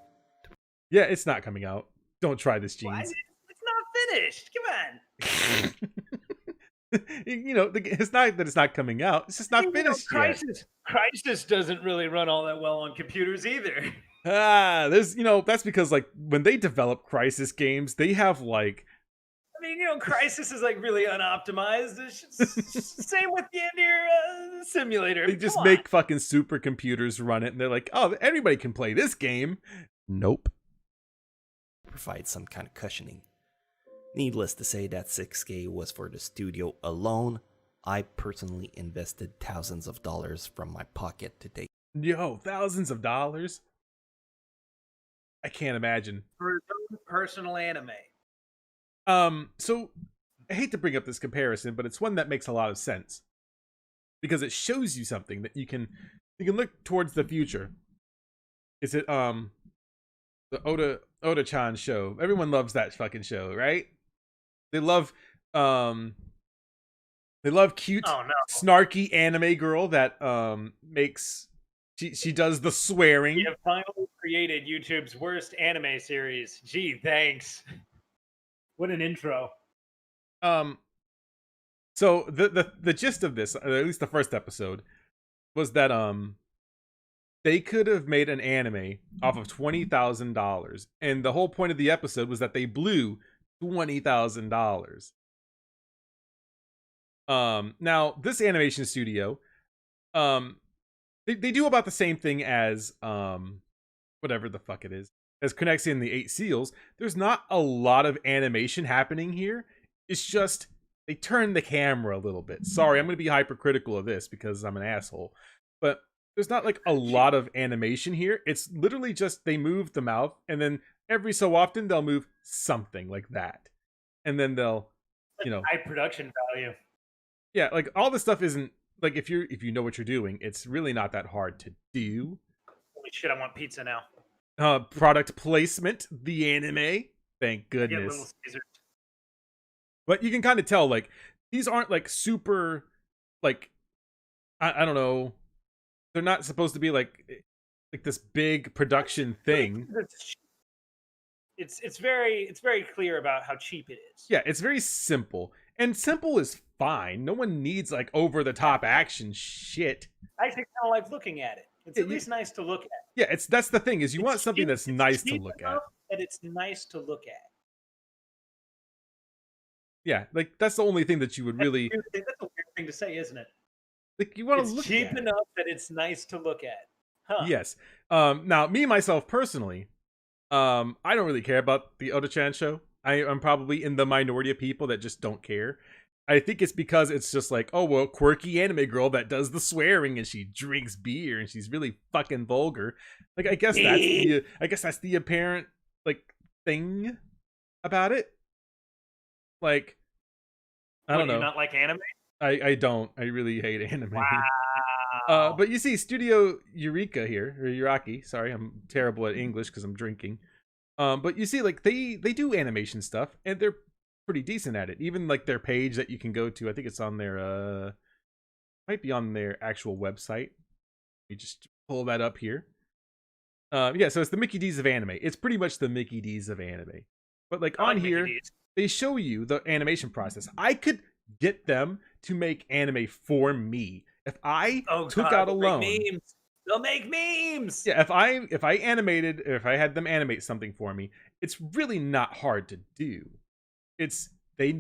Yeah, it's not coming out. Don't try this, Jeans. It's not finished. Come on. You know, it's not that it's not coming out. It's just not finished yet. Crisis doesn't really run all that well on computers either. That's because like when they develop Crisis games, they have like. I mean, Crisis is like really unoptimized. Same with the Endier simulator. They just make fucking supercomputers run it, and they're like, oh, everybody can play this game. Nope. Provide some kind of cushioning. Needless to say, that 6K was for the studio alone. I personally invested thousands of dollars from my pocket to date. Yo, thousands of dollars? I can't imagine. For his own personal anime. So I hate to bring up this comparison, but it's one that makes a lot of sense. Because it shows you something that you can look towards the future. Is it the Oda-chan show? Everyone loves that fucking show, right? They love cute, snarky anime girl that makes she does the swearing. You have finally created YouTube's worst anime series. Gee, thanks. What an intro. So the gist of this, at least the first episode, was that they could have made an anime off of $20,000, and the whole point of the episode was that they blew $20,000. Now this animation studio, they do about the same thing as whatever the fuck it is, as Connexia and the Eight Seals. There's not a lot of animation happening here. It's just they turn the camera a little bit. Sorry, I'm gonna be hypercritical of this because I'm an asshole, but there's not like a lot of animation here. It's literally just they move the mouth, and then every so often they'll move something like that, and then they'll, high production value. Yeah, like all this stuff isn't like if you know what you're doing, it's really not that hard to do. Holy shit, I want pizza now. Product placement, the anime. Thank goodness. Little Caesars. But you can kind of tell, like, these aren't like super, like, I don't know. They're not supposed to be like this big production thing. It's very clear about how cheap it is. Yeah, it's very simple. And simple is fine. No one needs like over the top action shit. I actually kind of like looking at it. It's at least nice to look at. Yeah, that's the thing, is you want something that's nice to look at. That it's nice to look at. Yeah, like that's the only thing that you would really. That's a weird thing to say, isn't it? Like you want to look at. It's cheap enough that it's nice to look at. Huh. Yes. Now, me myself personally, I don't really care about the Oda-chan show. I'm probably in the minority of people that just don't care. I think it's because it's just like, oh well, quirky anime girl that does the swearing and she drinks beer and she's really fucking vulgar. Like I guess that's the apparent like thing about it. Like I don't know. Do you not like anime? I don't. I really hate anime. Wow. But you see, Studio Eureka here, or Uraki. Sorry, I'm terrible at English because I'm drinking. But you see, like they do animation stuff, and they're pretty decent at it. Even like their page that you can go to, I think it's on their might be on their actual website. You just pull that up here. Yeah, so it's the Mickey D's of anime. It's pretty much the Mickey D's of anime. But like on here, they show you the animation process. I could get them to make anime for me if I took out a loan. They'll make memes. Yeah, if I had them animate something for me, it's really not hard to do. It's they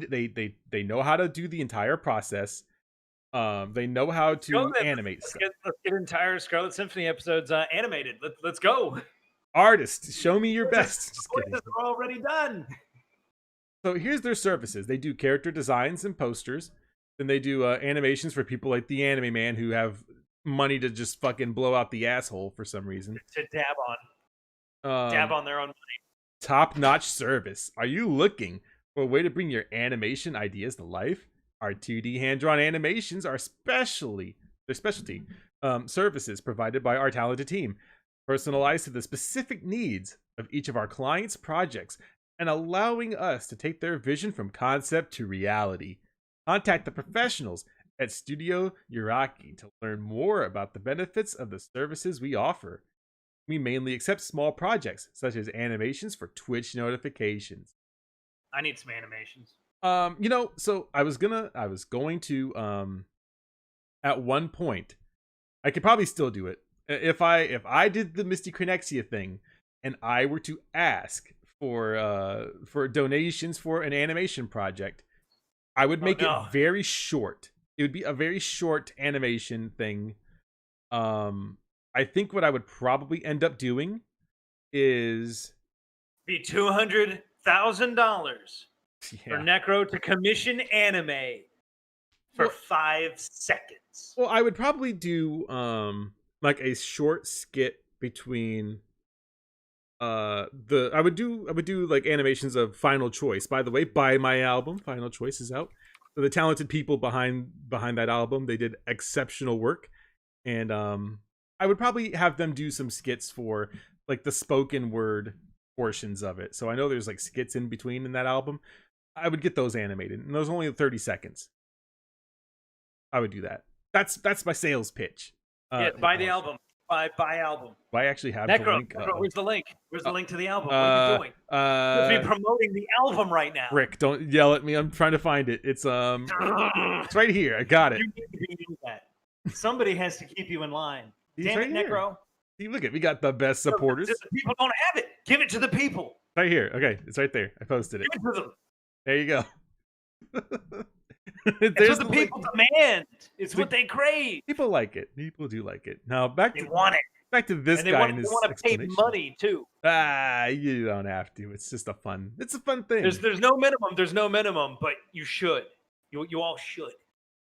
know how to do the entire process. They know how to animate stuff. Let's get entire Scarlet Symphony episodes animated. Let's go. Artists, show me your best. Just kidding. We're already done. So here's their services. They do character designs and posters. Then they do animations for people like the Anime Man who have money to just fucking blow out the asshole for some reason. To dab on their own money. Top-notch service. Are you looking for a way to bring your animation ideas to life? Our 2D hand-drawn animations are their specialty services provided by our talented team, personalized to the specific needs of each of our clients' projects, and allowing us to take their vision from concept to reality. Contact the professionals at Studio Yuraki to learn more about the benefits of the services we offer. We mainly accept small projects, such as animations for Twitch notifications. I need some animations. So I was going to at one point, I could probably still do it. If I did the Misty Crenexia thing and I were to ask for donations for an animation project, I would make it very short. It would be a very short animation thing. I think what I would probably end up doing is be $200,000 for Necro to commission anime for 5 seconds. Well, I would probably do like a short skit between I would do like animations of Final Choice. By the way, buy my album. Final Choice is out. So the talented people behind that album, they did exceptional work. And I would probably have them do some skits for like the spoken word portions of it. So I know there's like skits in between in that album. I would get those animated, and those are only 30 seconds. I would do that. That's my sales pitch. Buy the album. Buy album. I actually have Necro, the link. Necro, where's the link? Where's the link to the album? What are you doing? You'll be promoting the album right now. Rick, don't yell at me. I'm trying to find it. It's right here. I got it. You need to be doing that. Somebody has to keep you in line. Damn right it, here. Necro. See, look at we got the best supporters. The people don't have it. Give it to the people. Right here. Okay, it's right there. I posted it. Give it to them. There you go. It's what the people demand. It's what they crave. People like it. People do like it. Now back to this and guy and his they want to pay money too. You don't have to. It's just a fun thing. There's no minimum. There's no minimum, but you should. You all should.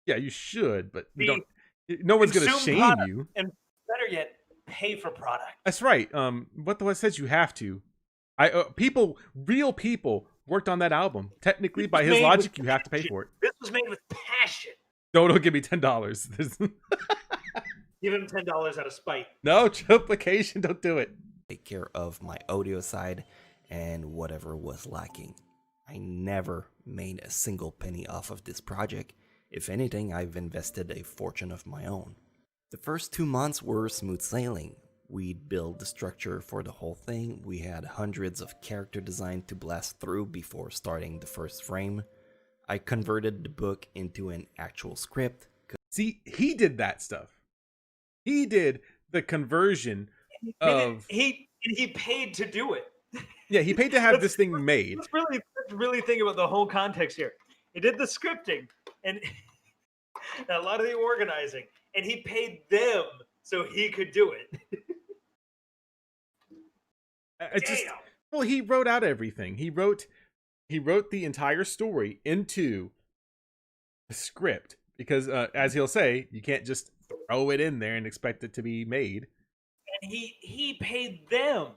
Yeah, you should, but you don't. No one's gonna shame you. And better yet, pay for product. That's right. What the one says you have to. Real people worked on that album. Technically, by his logic, you have to pay for it. This was made with passion. Don't give me $10. Give him $10 out of spite. No duplication. Don't do it. Take care of my audio side and whatever was lacking. I never made a single penny off of this project. If anything, I've invested a fortune of my own. The first 2 months were smooth sailing. We'd build the structure for the whole thing. We had hundreds of character design to blast through before starting the first frame. I converted the book into an actual script. See, he did that stuff. He did the conversion of... He paid to do it. Yeah, he paid to have this thing made. Let's really think about the whole context here. He did the scripting and a lot of the organizing, and he paid them so he could do it. He wrote out everything. He wrote the entire story into a script because, as he'll say, you can't just throw it in there and expect it to be made. And he paid them.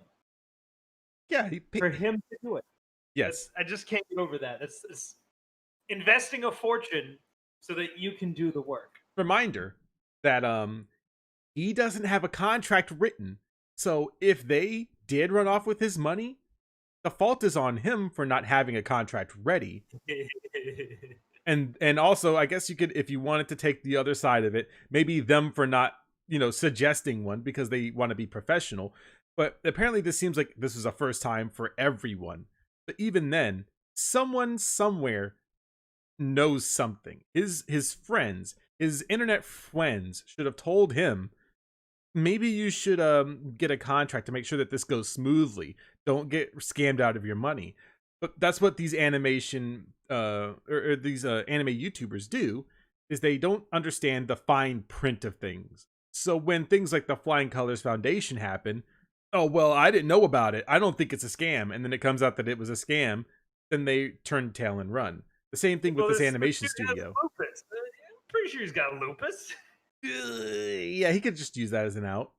Yeah, he paid for him to do it. Yes, I just can't get over that. It's investing a fortune so that you can do the work. Reminder that he doesn't have a contract written, so if they did run off with his money, the fault is on him for not having a contract ready. and also, I guess you could, if you wanted to take the other side of it, maybe them for not, suggesting one because they want to be professional. But apparently this seems like this was a first time for everyone. But even then, someone somewhere knows something. His friends, his internet friends should have told him, maybe you should get a contract to make sure that this goes smoothly. Don't get scammed out of your money. But that's what these animation or these anime YouTubers do, is they don't understand the fine print of things. So when things like the Flying Colors Foundation happen, oh, well, I didn't know about it. I don't think it's a scam. And then it comes out that it was a scam. then they turn tail and run. The same thing with this animation dude has studio. lupus. I'm pretty sure he's got lupus. Yeah, he could just use that as an out.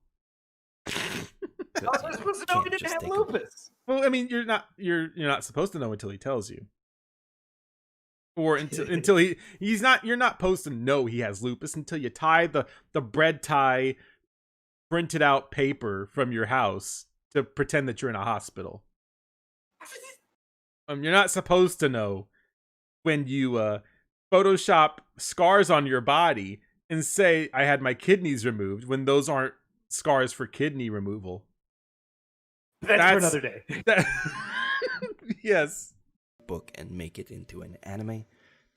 How was I supposed to know he didn't have lupus? Well, I mean, you're not supposed to know until he tells you, or until he's not. You're not supposed to know he has lupus until you tie the bread tie printed out paper from your house to pretend that you're in a hospital. You're not supposed to know when you Photoshop scars on your body and say I had my kidneys removed when those aren't scars for kidney removal. That's for another day. Yes. Book and make it into an anime.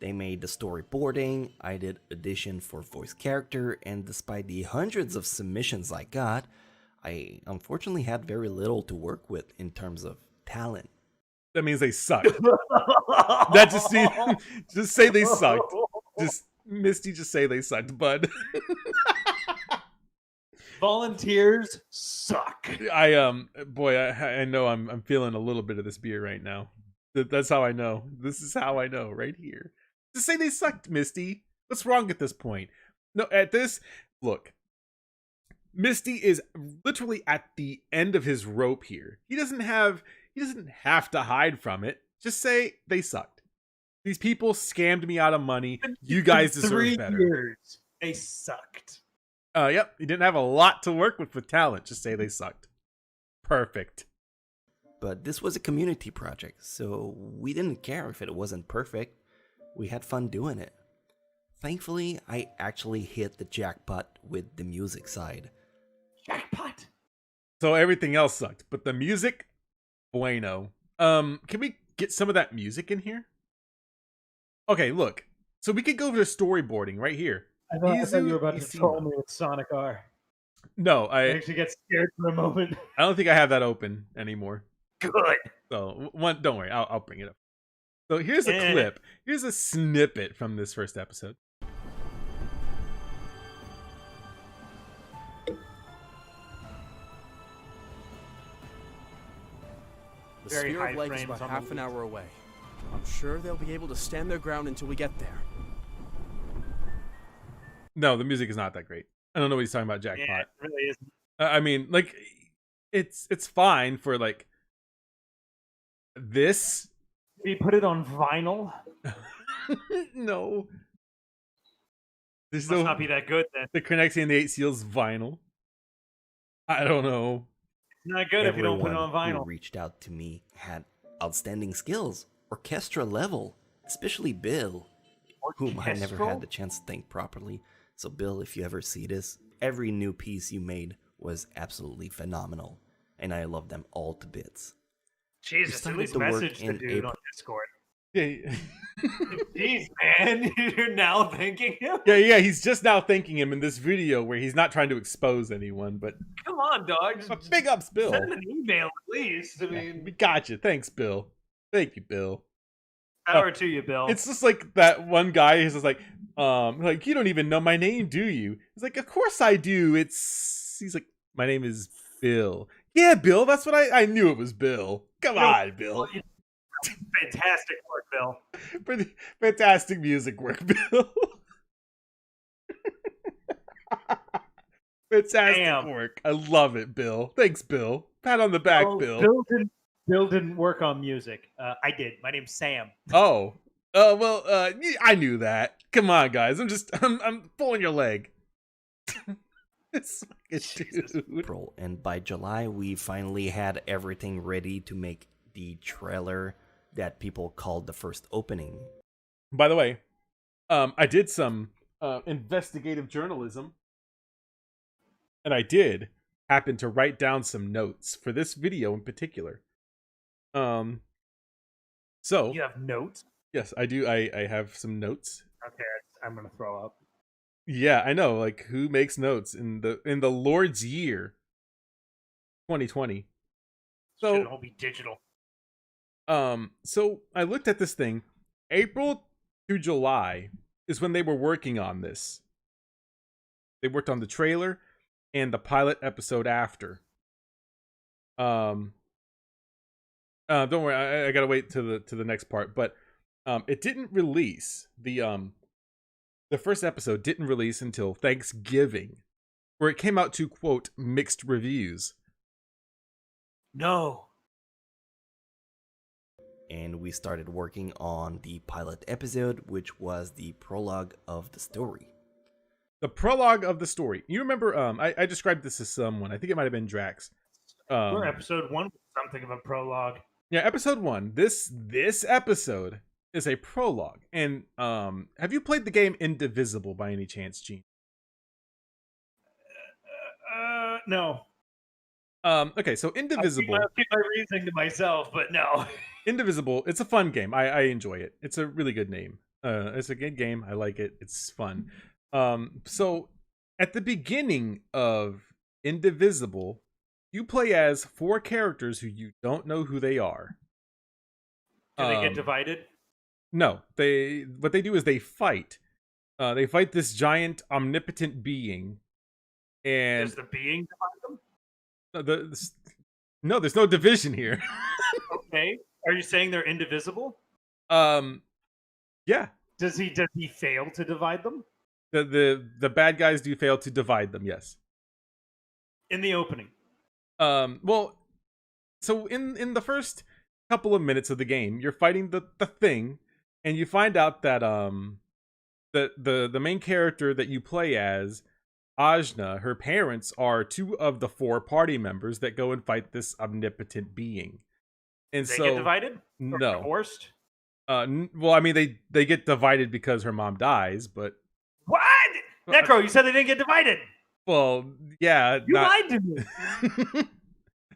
They made the storyboarding, I did audition for voice character, and despite the hundreds of submissions I got, I unfortunately had very little to work with in terms of talent. That means they sucked. That just say they sucked. Just Misty, just say they sucked, bud. Volunteers suck. I know I'm feeling a little bit of this beer right now. That's how I know. This is how I know right here. Just say they sucked, Misty. What's wrong at this point? No, look. Misty is literally at the end of his rope here. He doesn't have to hide from it. Just say they sucked. These people scammed me out of money. You guys deserve 3 better. years, they sucked. Yep, he didn't have a lot to work with talent. Just say they sucked. Perfect. But this was a community project, so we didn't care if it wasn't perfect. We had fun doing it. Thankfully, I actually hit the jackpot with the music side. Jackpot. So everything else sucked, but the music, bueno. Can we get some of that music in here? Okay, look. So we could go to storyboarding right here. I thought you were about to troll me with Sonic R. No, I actually get scared for a moment. I don't think I have that open anymore. Good. So don't worry, I'll bring it up. So here's a clip. Here's a snippet from this first episode. The Sphere of Light is about half an hour away. I'm sure they'll be able to stand their ground until we get there. No, the music is not that great. I don't know what he's talking about, Jackpot. Yeah, it really isn't. I mean, like, it's fine for, like, this. Did he put it on vinyl? No. There's Must not be that good then. The Connecting and the 8 Seals vinyl. I don't know. It's not good if you don't put it on Everyone vinyl. who reached out to me had outstanding skills, orchestra level, especially Bill, whom I never had the chance to thank properly. So Bill, if you ever see this, every new piece you made was absolutely phenomenal, and I love them all to bits. Jesus, at least message the dude on Discord. Yeah. Jeez, man, you're now thanking him? Yeah, he's just now thanking him in this video where he's not trying to expose anyone, but... Come on, dog. Just big ups, Bill. send an email, at least. I mean... We got you. Thanks, Bill. Thank you, Bill. Power to you, Bill. It's just like that one guy who's just like, you don't even know my name, do you? He's like, of course I do. He's like, my name is Bill. Yeah, Bill, that's what I knew it was Bill. Come on, Bill. Fantastic work, Bill. Pretty fantastic music work, Bill. Fantastic work. I love it, Bill. Thanks, Bill. Pat on the back, Bill. Bill didn't work on music. I did. My name's Sam. Oh. Well, I knew that. Come on, guys. I'm pulling your leg. This fucking dude. And by July, we finally had everything ready to make the trailer that people called the first opening. By the way, I did some investigative journalism, and I did happen to write down some notes for this video in particular. So you have notes? Yes, I do. I have some notes. Okay, I'm gonna throw up. Yeah, I know. Like, who makes notes in the Lord's year, 2020? So should all be digital. So I looked at this thing. April to July is when they were working on this. They worked on the trailer and the pilot episode after. Don't worry, I gotta wait to the next part. But it didn't release the first episode didn't release until Thanksgiving, where it came out to quote mixed reviews. No. And we started working on the pilot episode, which was the prologue of the story. The prologue of the story. You remember? I described this to someone. I think it might have been Drax. We're episode 1 with something of a prologue. Yeah, episode 1. This episode is a prologue. And have you played the game Indivisible by any chance, Gene? No. Okay, so Indivisible. I'll keep my reasoning to myself, but no. Indivisible, it's a fun game. I enjoy it. It's a really good name. It's a good game. I like it. It's fun. So at the beginning of Indivisible, you play as 4 characters who you don't know who they are. Do they get divided? No. What they do is they fight. They fight this giant omnipotent being. And does the being divide them? No, there's no division here. Okay. Are you saying they're indivisible? Yeah. Does he fail to divide them? The bad guys do fail to divide them, yes. In the opening. Well, so in the first couple of minutes of the game, you're fighting the thing, and you find out that the main character that you play as, Ajna, her parents are 2 of the 4 party members that go and fight this omnipotent being. And they get divided? Or no. Divorced? Well, I mean, they get divided because her mom dies, but what? Necro, you said they didn't get divided. Well, yeah. You lied to me.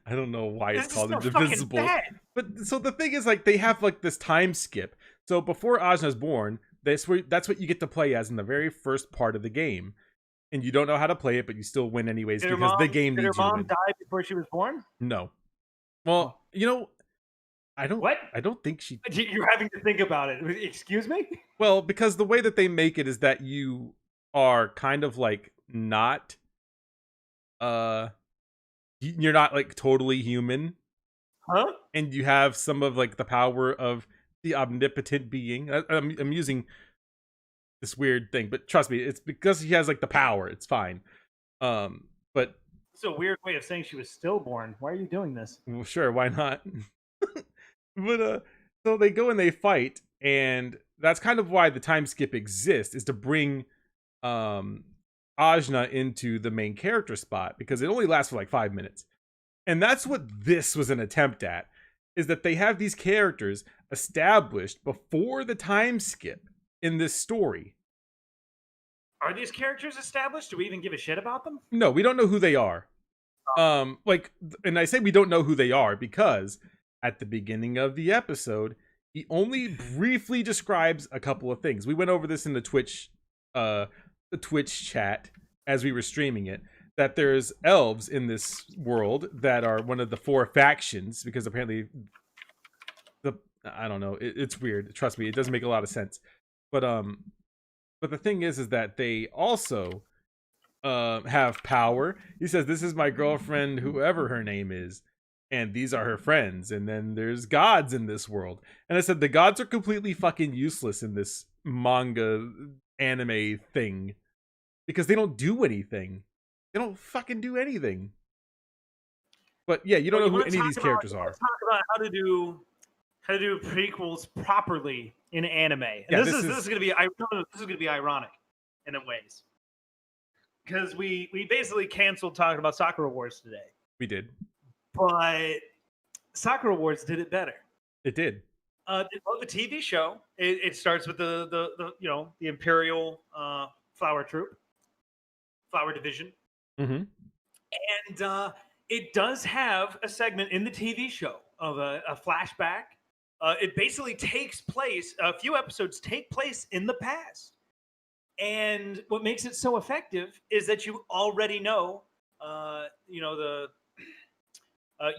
I don't know why it's This called is so Indivisible. fucking bad. But so the thing is, like, they have like this time skip. So before Ajna's born, that's what you get to play as in the very first part of the game. And you don't know how to play it, but you still win anyways because the game needs you to win. Did her mom die before she was born? No. Well, you know, I don't. What? I don't think she. You're having to think about it. Excuse me? Well, because the way that they make it is that you are kind of like not. You're not like totally human. Huh? And you have some of like the power of the omnipotent being. I'm using this weird thing, but trust me, it's because he has like the power. It's fine. But it's a weird way of saying she was stillborn. Why are you doing this? Well, sure, why not? But so they go and they fight, and that's kind of why the time skip exists, is to bring Ajna into the main character spot, because it only lasts for like 5 minutes. And that's what this was an attempt at, is that they have these characters established before the time skip in this story. Are these characters established? Do we even give a shit about them? No, we don't know who they are. And I say we don't know who they are because at the beginning of the episode, he only briefly describes a couple of things. We went over this in the Twitch chat as we were streaming it, that there's elves in this world that are one of the 4 factions, because apparently I don't know, it's weird. Trust me, it doesn't make a lot of sense. But the thing is that they also have power. He says, "This is my girlfriend, whoever her name is, and these are her friends. And then there's gods in this world." And I said, the gods are completely fucking useless in this manga anime thing, because they don't do anything. They don't fucking do anything. But yeah, you don't know who any of these characters are. Let's talk about how to do prequels properly in anime. And yeah, this is going to be ironic in ways, because we basically canceled talking about Sakura Wars today. We did, but Sakura Wars did it better. It did. The TV show, it starts with the Imperial Flower Division, mm-hmm. and it does have a segment in the TV show of a flashback. It basically takes place. A few episodes take place in the past, and what makes it so effective is that you already know, the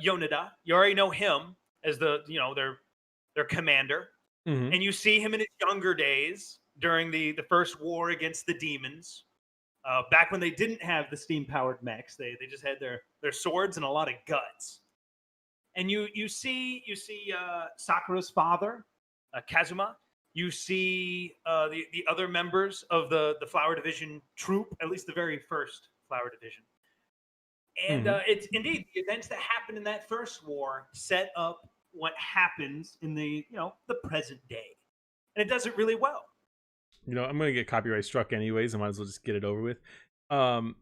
Yoneda. You already know him as their commander, mm-hmm. and you see him in his younger days during the first war against the demons. Back when they didn't have the steam-powered mechs, they just had their swords and a lot of guts. and you see Sakura's father, Kazuma. You see the other members of the Flower Division troop, at least the very first Flower Division. And it's indeed the events that happened in that first war set up what happens in the the present day, and it does it really well. I'm gonna get copyright struck anyways. I might as well just get it over with. No,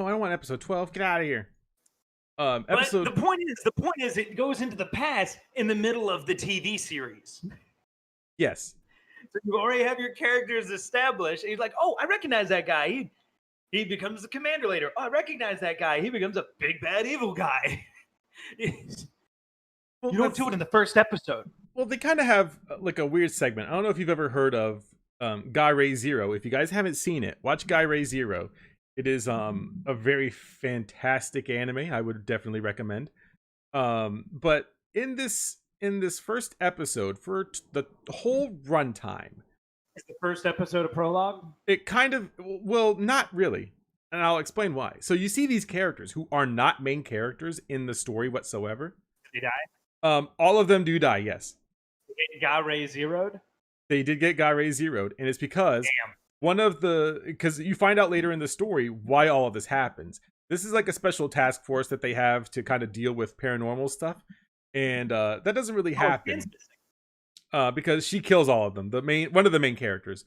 I don't want episode 12. Get out of here. Episode. But the point is, it goes into the past in the middle of the TV series. Yes. So you already have your characters established. And he's like, oh, I recognize that guy. He becomes the commander later. Oh, I recognize that guy. He becomes a big bad evil guy. Well, you don't do it in the first episode. Well, they kind of have like a weird segment. I don't know if you've ever heard of Guy Ray Zero. If you guys haven't seen it, watch Guy Ray Zero. It is a very fantastic anime. I would definitely recommend. But in this first episode, for the whole runtime, is the first episode a prologue? It kind of, well, not really, and I'll explain why. So you see these characters who are not main characters in the story whatsoever. Did they die? All of them do die. Yes. Did they get Guy Ray Zero'd? They did get Guy Ray Zero'd, and it's because because you find out later in the story why all of this happens. This is like a special task force that they have to kind of deal with paranormal stuff, and that doesn't really happen because she kills all of them. One of the main characters,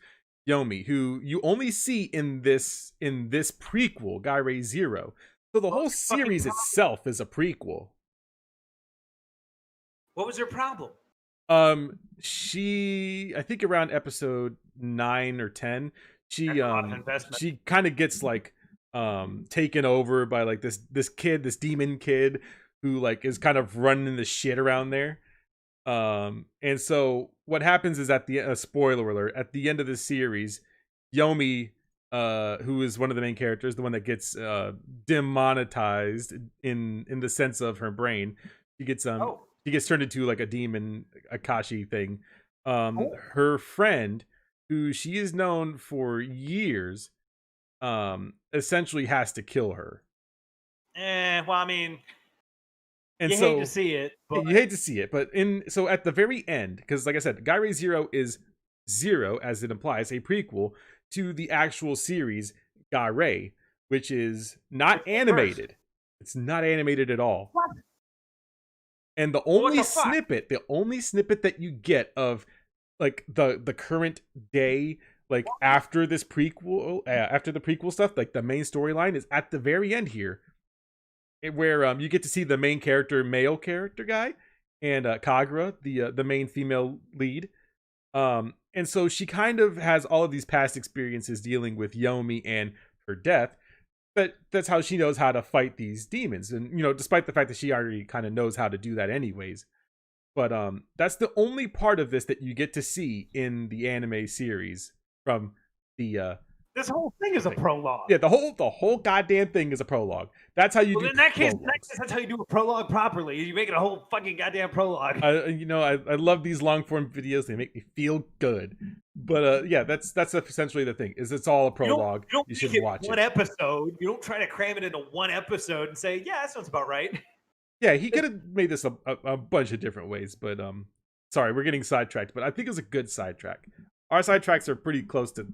Yomi, who you only see in this prequel, Guy Ray Zero. So the whole series itself is a prequel. What was her problem? I think around episode 9 or 10, she kind of gets like taken over by like this demon kid who like is kind of running the shit around there. And so what happens is at the spoiler alert, at the end of the series, Yomi, who is one of the main characters, the one that gets demonetized in the sense of her brain, she gets she gets turned into like a demon Akashi thing. Her friend, who she is known for years, essentially has to kill her. Well, I mean, and you hate to see it. But... You hate to see it, but so at the very end, because like I said, Guy Ray Zero is zero, as it implies, a prequel to the actual series Guy Ray, which is not animated. It's not animated at all. What? And the only snippet that you get of like the current day, like after this prequel, after the prequel stuff, like the main storyline is at the very end here, where you get to see the main character, male character guy, and Kagura, the main female lead. And so she kind of has all of these past experiences dealing with Yomi and her death. But that's how she knows how to fight these demons. And, despite the fact that she already kind of knows how to do that anyways. But that's the only part of this that you get to see in the anime series from the... This whole thing is a prologue. Yeah, the whole goddamn thing is a prologue. That's how you do. In that case, that's how you do a prologue properly. You make it a whole fucking goddamn prologue. I love these long form videos. They make me feel good. But yeah, that's essentially the thing. Is it's all a prologue. You should watch one episode. You don't try to cram it into one episode and say, yeah, that sounds about right. Yeah, he could have made this a bunch of different ways. But sorry, we're getting sidetracked. But I think it was a good sidetrack. Our sidetracks are pretty close to.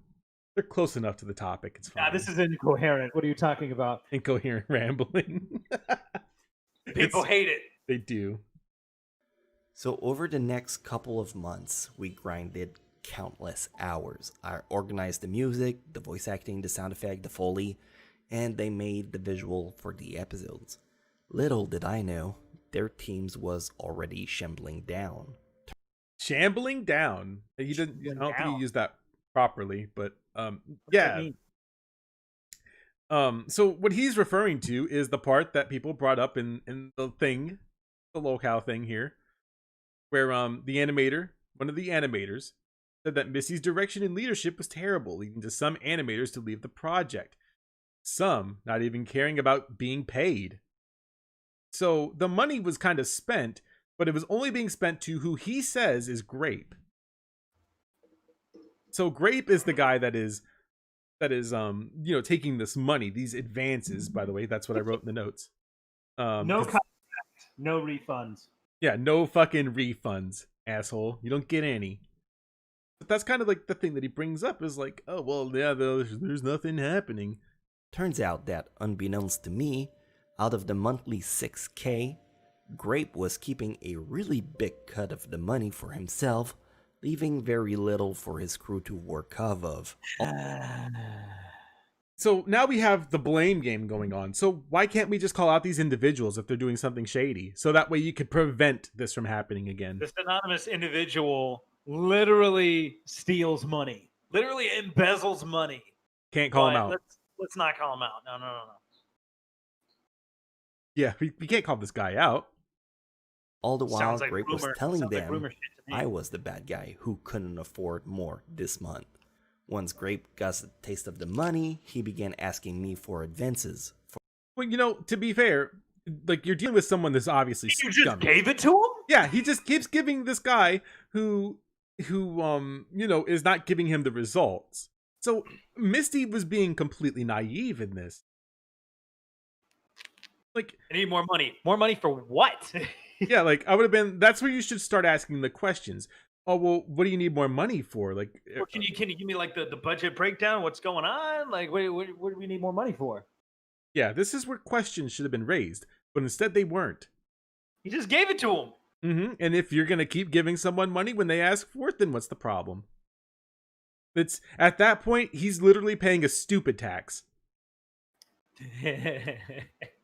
They're close enough to the topic. It's fine. This is incoherent. What are you talking about? Incoherent rambling. People hate it. They do. So over the next couple of months, we grinded countless hours. I organized the music, the voice acting, the sound effect, the Foley, and they made the visual for the episodes. Little did I know, their teams was already shambling down. Shambling down? I don't think you used that properly, but yeah. So what he's referring to is the part that people brought up in the locale thing here, where the animator, one of the animators, said that Missy's direction and leadership was terrible, leading to some animators to leave the project. Some not even caring about being paid. So the money was kind of spent, but it was only being spent to who he says is Grape. So Grape is the guy that is taking this money, these advances, by the way. That's what I wrote in the notes. No contract. No refunds. Yeah, no fucking refunds, asshole. You don't get any. But that's kind of like the thing that he brings up is like, oh, well, yeah, there's nothing happening. Turns out that, unbeknownst to me, out of the monthly 6K, Grape was keeping a really big cut of the money for himself, leaving very little for his crew to work off of. So now we have the blame game going on. So why can't we just call out these individuals if they're doing something shady? So that way you could prevent this from happening again. This anonymous individual literally steals money, literally embezzles money. Can't call him out. Let's not call him out. No. Yeah, we can't call this guy out. All the while, like Grape was telling them like I was the bad guy who couldn't afford more this month. Once Grape got a taste of the money, he began asking me for advances. Well, you know, to be fair, like, you're dealing with someone that's obviously You just scummy. gave it to him? Yeah, he just keeps giving this guy who you know, is not giving him the results. So Misty was being completely naive in this. Like, I need more money. More money for what? yeah, like, I would have been, that's where you should start asking the questions. Oh, well, what do you need more money for? Like, Or can you give me like the budget breakdown? What's going on? Like, what do we need more money for? yeah, this is where questions should have been raised, but instead they weren't. He just gave it to him. And if you're going to keep giving someone money when they ask for it, then what's the problem? It's at that point, he's literally paying a stupid tax.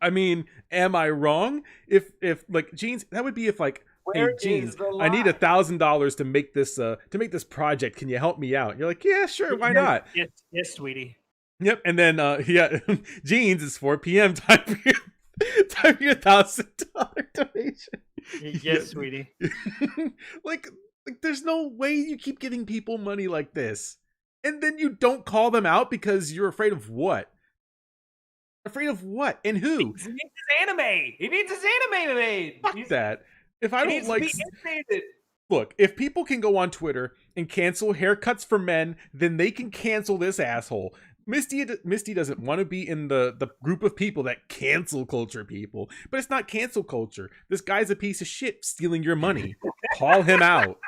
I mean, am I wrong? If like, Jeans, that would be if like, hey, Jeans, I need $1,000 to make this project. Can you help me out? And you're like, yeah, sure, why not? Yes, sweetie. Yep, and then yeah, Jeans, it's 4 p.m. Time for your $1,000 donation. Yes, sweetie. like there's no way you keep giving people money like this, and then you don't call them out because you're afraid of what? Afraid of what? And who? He needs his anime. He needs his anime made. Fuck that. If I don't like, animated. Look, if people can go on Twitter and cancel haircuts for men, then they can cancel this asshole. Misty doesn't want to be in the group of people that cancel culture people, but it's not cancel culture. This guy's a piece of shit stealing your money. Call him out.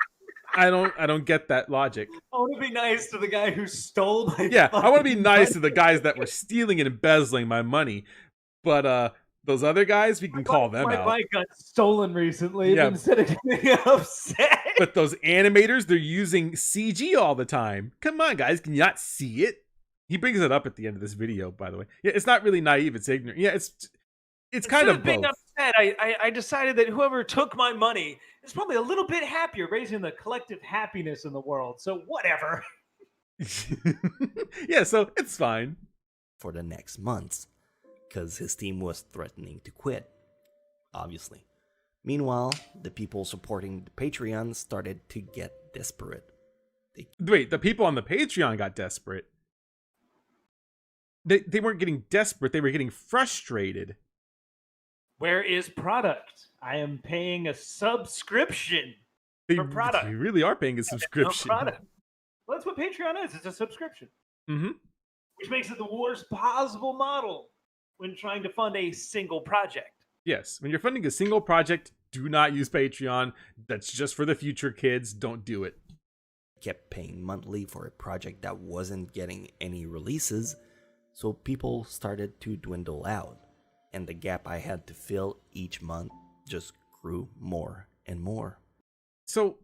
I don't get that logic. I want to be nice to the guy who stole my Yeah, I want to be nice money. to the guys that were stealing and embezzling my money, but those other guys, we can call them out. My bike got stolen recently. Yeah. Instead of getting upset. But those animators, they're using CG all the time. Come on, guys, can you not see it? He brings it up at the end of this video, by the way. Yeah, it's not really naive, it's ignorant. Yeah, it's kind of being both. upset, I decided that whoever took my money is probably a little bit happier, raising the collective happiness in the world. So whatever. Yeah, so it's fine. For the next months, because his team was threatening to quit, obviously. Meanwhile, the people supporting the Patreon started to get desperate. Wait, the people on the Patreon got desperate. They weren't getting desperate, they were getting frustrated. Where is product? I am paying a subscription for product. You really are paying a subscription. No product. Well, that's what Patreon is. It's a subscription. Mm-hmm. Which makes it the worst possible model when trying to fund a single project. Yes, when you're funding a single project, do not use Patreon. That's just for the future kids. Don't do it. Kept paying monthly for a project that wasn't getting any releases, so people started to dwindle out, and the gap I had to fill each month just grew more and more. So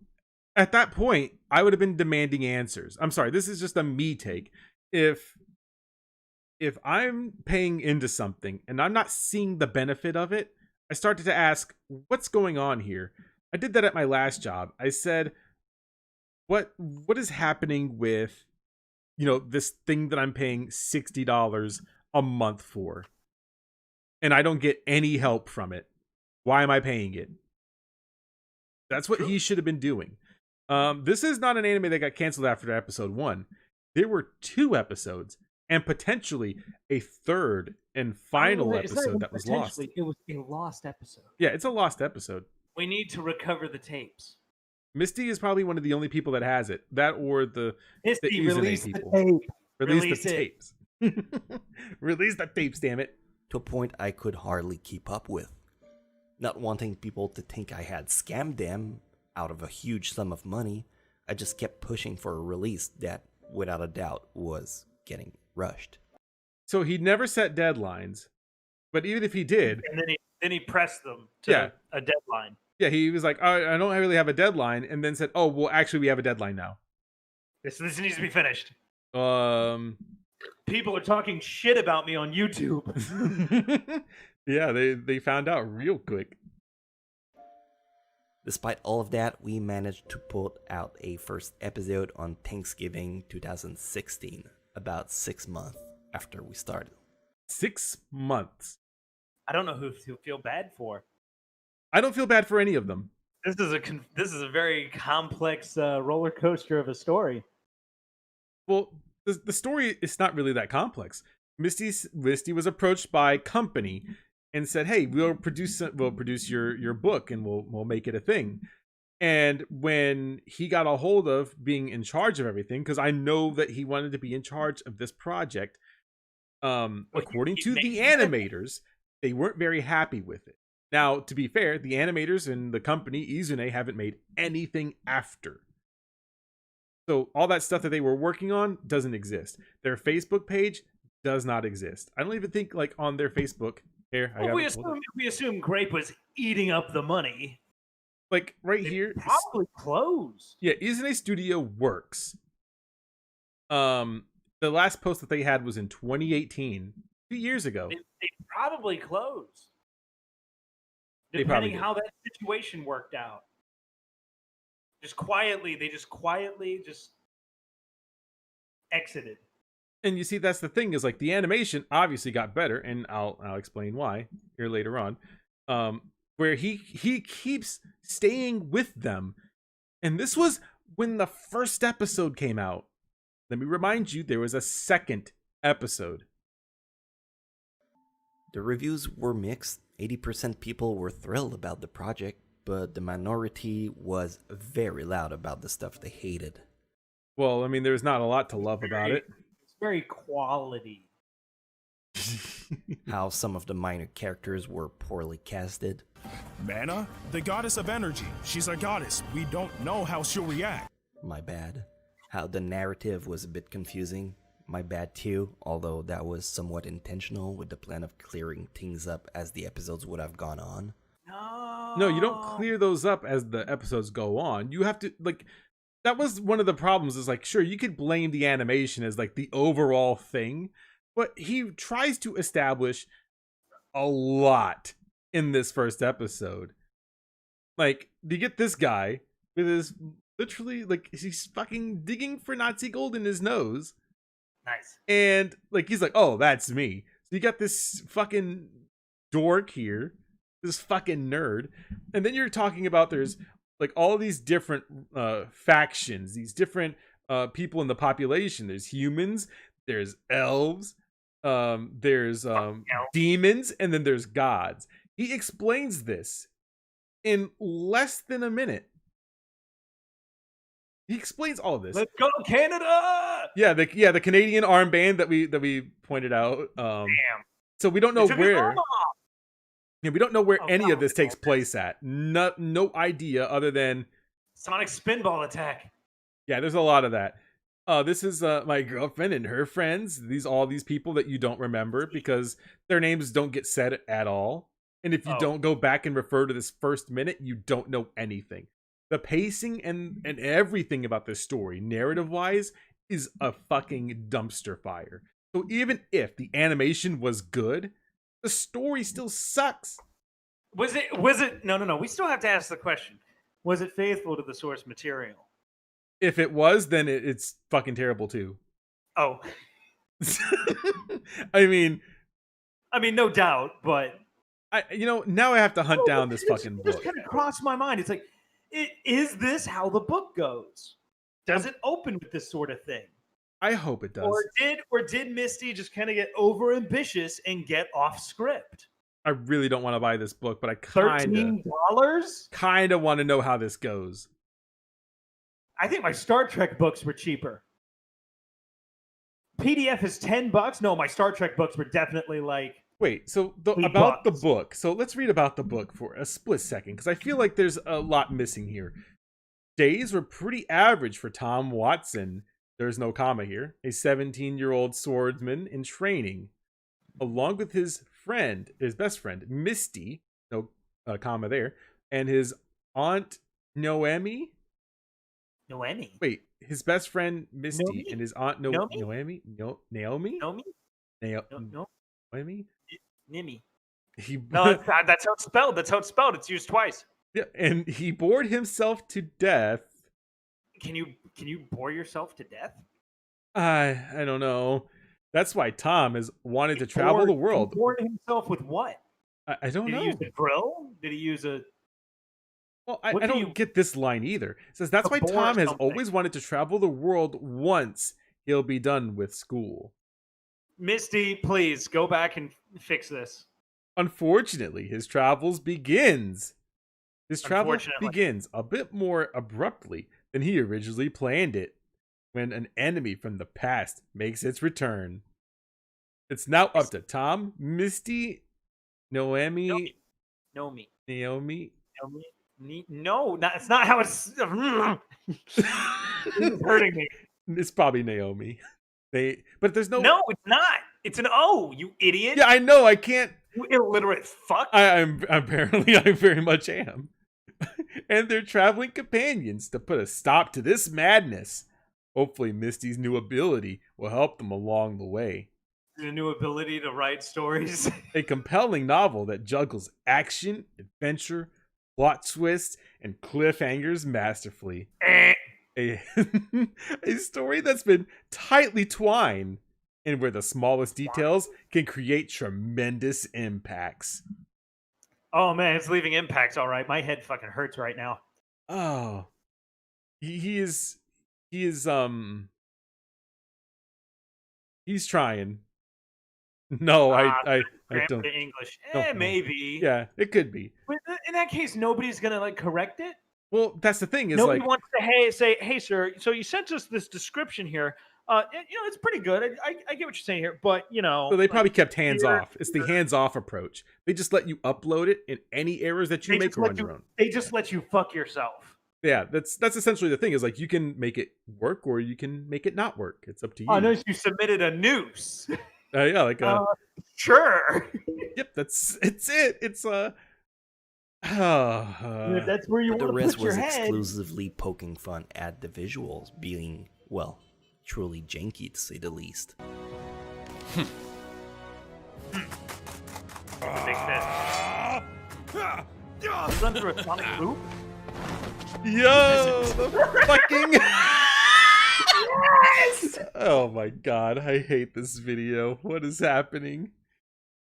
at that point, I would have been demanding answers. I'm sorry, this is just a me take. If I'm paying into something and I'm not seeing the benefit of it, I started to ask, what's going on here? I did that at my last job. I said, what is happening with, you know, this thing that I'm paying $60 a month for, and I don't get any help from it? Why am I paying it? That's what he should have been doing. This is not an anime that got canceled after episode 1. There were 2 episodes and potentially a third and final episode that was lost. It was a lost episode. Yeah, it's a lost episode. We need to recover the tapes. Misty is probably one of the only people that has it. That or the Misty, release the people. tape. Release the tapes. Release the tapes, damn it. To a point I could hardly keep up with. Not wanting people to think I had scammed them out of a huge sum of money, I just kept pushing for a release that, without a doubt, was getting rushed. So he never set deadlines, but even if he did, and then he pressed them to a deadline. Yeah, he was like, I don't really have a deadline, and then said, oh, well, actually, we have a deadline now. This needs to be finished. People are talking shit about me on YouTube. Yeah, they found out real quick. Despite all of that, we managed to put out a first episode on Thanksgiving 2016, about 6 months after we started. 6 months. I don't know who to feel bad for. I don't feel bad for any of them. This is a very complex roller coaster of a story. Well, the story is not really that complex. Misty was approached by company and said, "Hey, we'll produce your book and we'll make it a thing." And when he got a hold of being in charge of everything, because I know that he wanted to be in charge of this project, according to the animators, they weren't very happy with it. Now, to be fair, the animators and the company, Izune, haven't made anything after. So all that stuff that they were working on doesn't exist. Their Facebook page does not exist. I don't even think like on their Facebook. Here, we assume Grape was eating up the money. Like right here, probably closed. Yeah, Izune Studio works. The last post that they had was in 2018, 2 years ago. They probably closed. Depending how that situation worked out. They just quietly exited. And you see, that's the thing, is like the animation obviously got better, and I'll explain why here later on. Where he keeps staying with them. And this was when the first episode came out. Let me remind you, there was a second episode. The reviews were mixed. 80% people were thrilled about the project, but the minority was very loud about the stuff they hated. Well, I mean, there's not a lot to love about it. It's very quality. How some of the minor characters were poorly casted. Mana, the goddess of energy. She's a goddess. We don't know how she'll react. My bad. How the narrative was a bit confusing. My bad too, although that was somewhat intentional with the plan of clearing things up as the episodes would have gone on. No, you don't clear those up as the episodes go on. You have to, like, that was one of the problems, is like, sure, you could blame the animation as like the overall thing, but he tries to establish a lot in this first episode. Like, you get this guy with his, literally, like, he's fucking digging for Nazi gold in his nose. Nice. And like he's like, oh, that's me. So you got this fucking dork here, this fucking nerd, and then you're talking about there's like all these different factions, these different people in the population. There's humans, there's elves, there's demons, and then there's gods. He explains this in less than a minute. He explains all of this. Let's go, Canada! Yeah, the Canadian armband that we pointed out. Damn. So we don't know where. Yeah, we don't know where any of this takes place at. No idea other than Sonic Spinball Attack. Yeah, there's a lot of that. This is my girlfriend and her friends. All these people that you don't remember because their names don't get said at all. And if you don't go back and refer to this first minute, you don't know anything. The pacing and everything about this story, narrative-wise, is a fucking dumpster fire. So even if the animation was good, the story still sucks. Was it? No. We still have to ask the question. Was it faithful to the source material? If it was, then it's fucking terrible too. Oh. I mean, no doubt, but now I have to hunt down this fucking book. It just kind of crossed my mind. It's like, is this how the book goes? Does it open with this sort of thing? I hope it does. Or did Misty just kind of get over ambitious and get off script? I really don't want to buy this book, but I $13 want to know how this goes. I think my Star Trek books were cheaper. PDF is $10. No, my Star Trek books were definitely like Wait, so He about the bucks. book. So let's read about the book for a split second, because I feel like there's a lot missing here. Days were pretty average for Tom Watson. There's no comma here. A 17-year-old swordsman in training, along with his best friend, Misty, no comma there, and his aunt Noemi. Noemi. Wait, his best friend Misty Noemi? and his aunt Noemi? Naomi? Naomi? Noemi? Naomi? No. Noemi? Nimi. He No, that's how it's spelled. That's how it's spelled. It's used twice. yeah, and he bored himself to death. Can you bore yourself to death? I don't know. That's why Tom has wanted to travel the world. He bored himself with what? I don't Did know. he use a drill? Did he use a... Well, I What do don't you- get this line either. It says that's A why bore Tom has something. always wanted to travel the world once he'll be done with school. Misty, please go back and fix this. Unfortunately, his travels begins Unfortunately. a bit more abruptly than he originally planned it, when an enemy from the past makes its return. It's now up to Tom, Misty, Naomi. Nomi. Naomi. No, it's not how it's... This is hurting me. It's probably Naomi. But there's no. No, it's not. It's an O, you idiot. Yeah, I know. I can't. You illiterate fuck. I'm apparently I very much am. And they're traveling companions to put a stop to this madness. Hopefully, Misty's new ability will help them along the way. The new ability to write stories. A compelling novel that juggles action, adventure, plot twists, and cliffhangers masterfully. A story that's been tightly twined, and where the smallest details can create tremendous impacts. Oh man, it's leaving impacts. All right, my head fucking hurts right now. Oh, he's trying. No, I Grammar don't. to English. No. Maybe. Yeah, it could be. But in that case, nobody's gonna like correct it. Well, that's the thing is Nobody like wants to say, hey, sir. So you sent us this description here. It's pretty good. I get what you're saying here, but so they probably kept hands here- off. It's the hands off approach. They just let you upload it, and any errors that you they make just are let on you- your own. They just let you fuck yourself. Yeah, that's essentially the thing is like you can make it work or you can make it not work. It's up to you. I noticed you submitted a noose. Yeah, like Sure. yep, it's it. It's If that's where you The want to rest put your was head. exclusively poking fun at the visuals being, well, truly janky to say the least. Big fist. Run through a sonic loop. yo, the fucking oh my god, I hate this video. What is happening?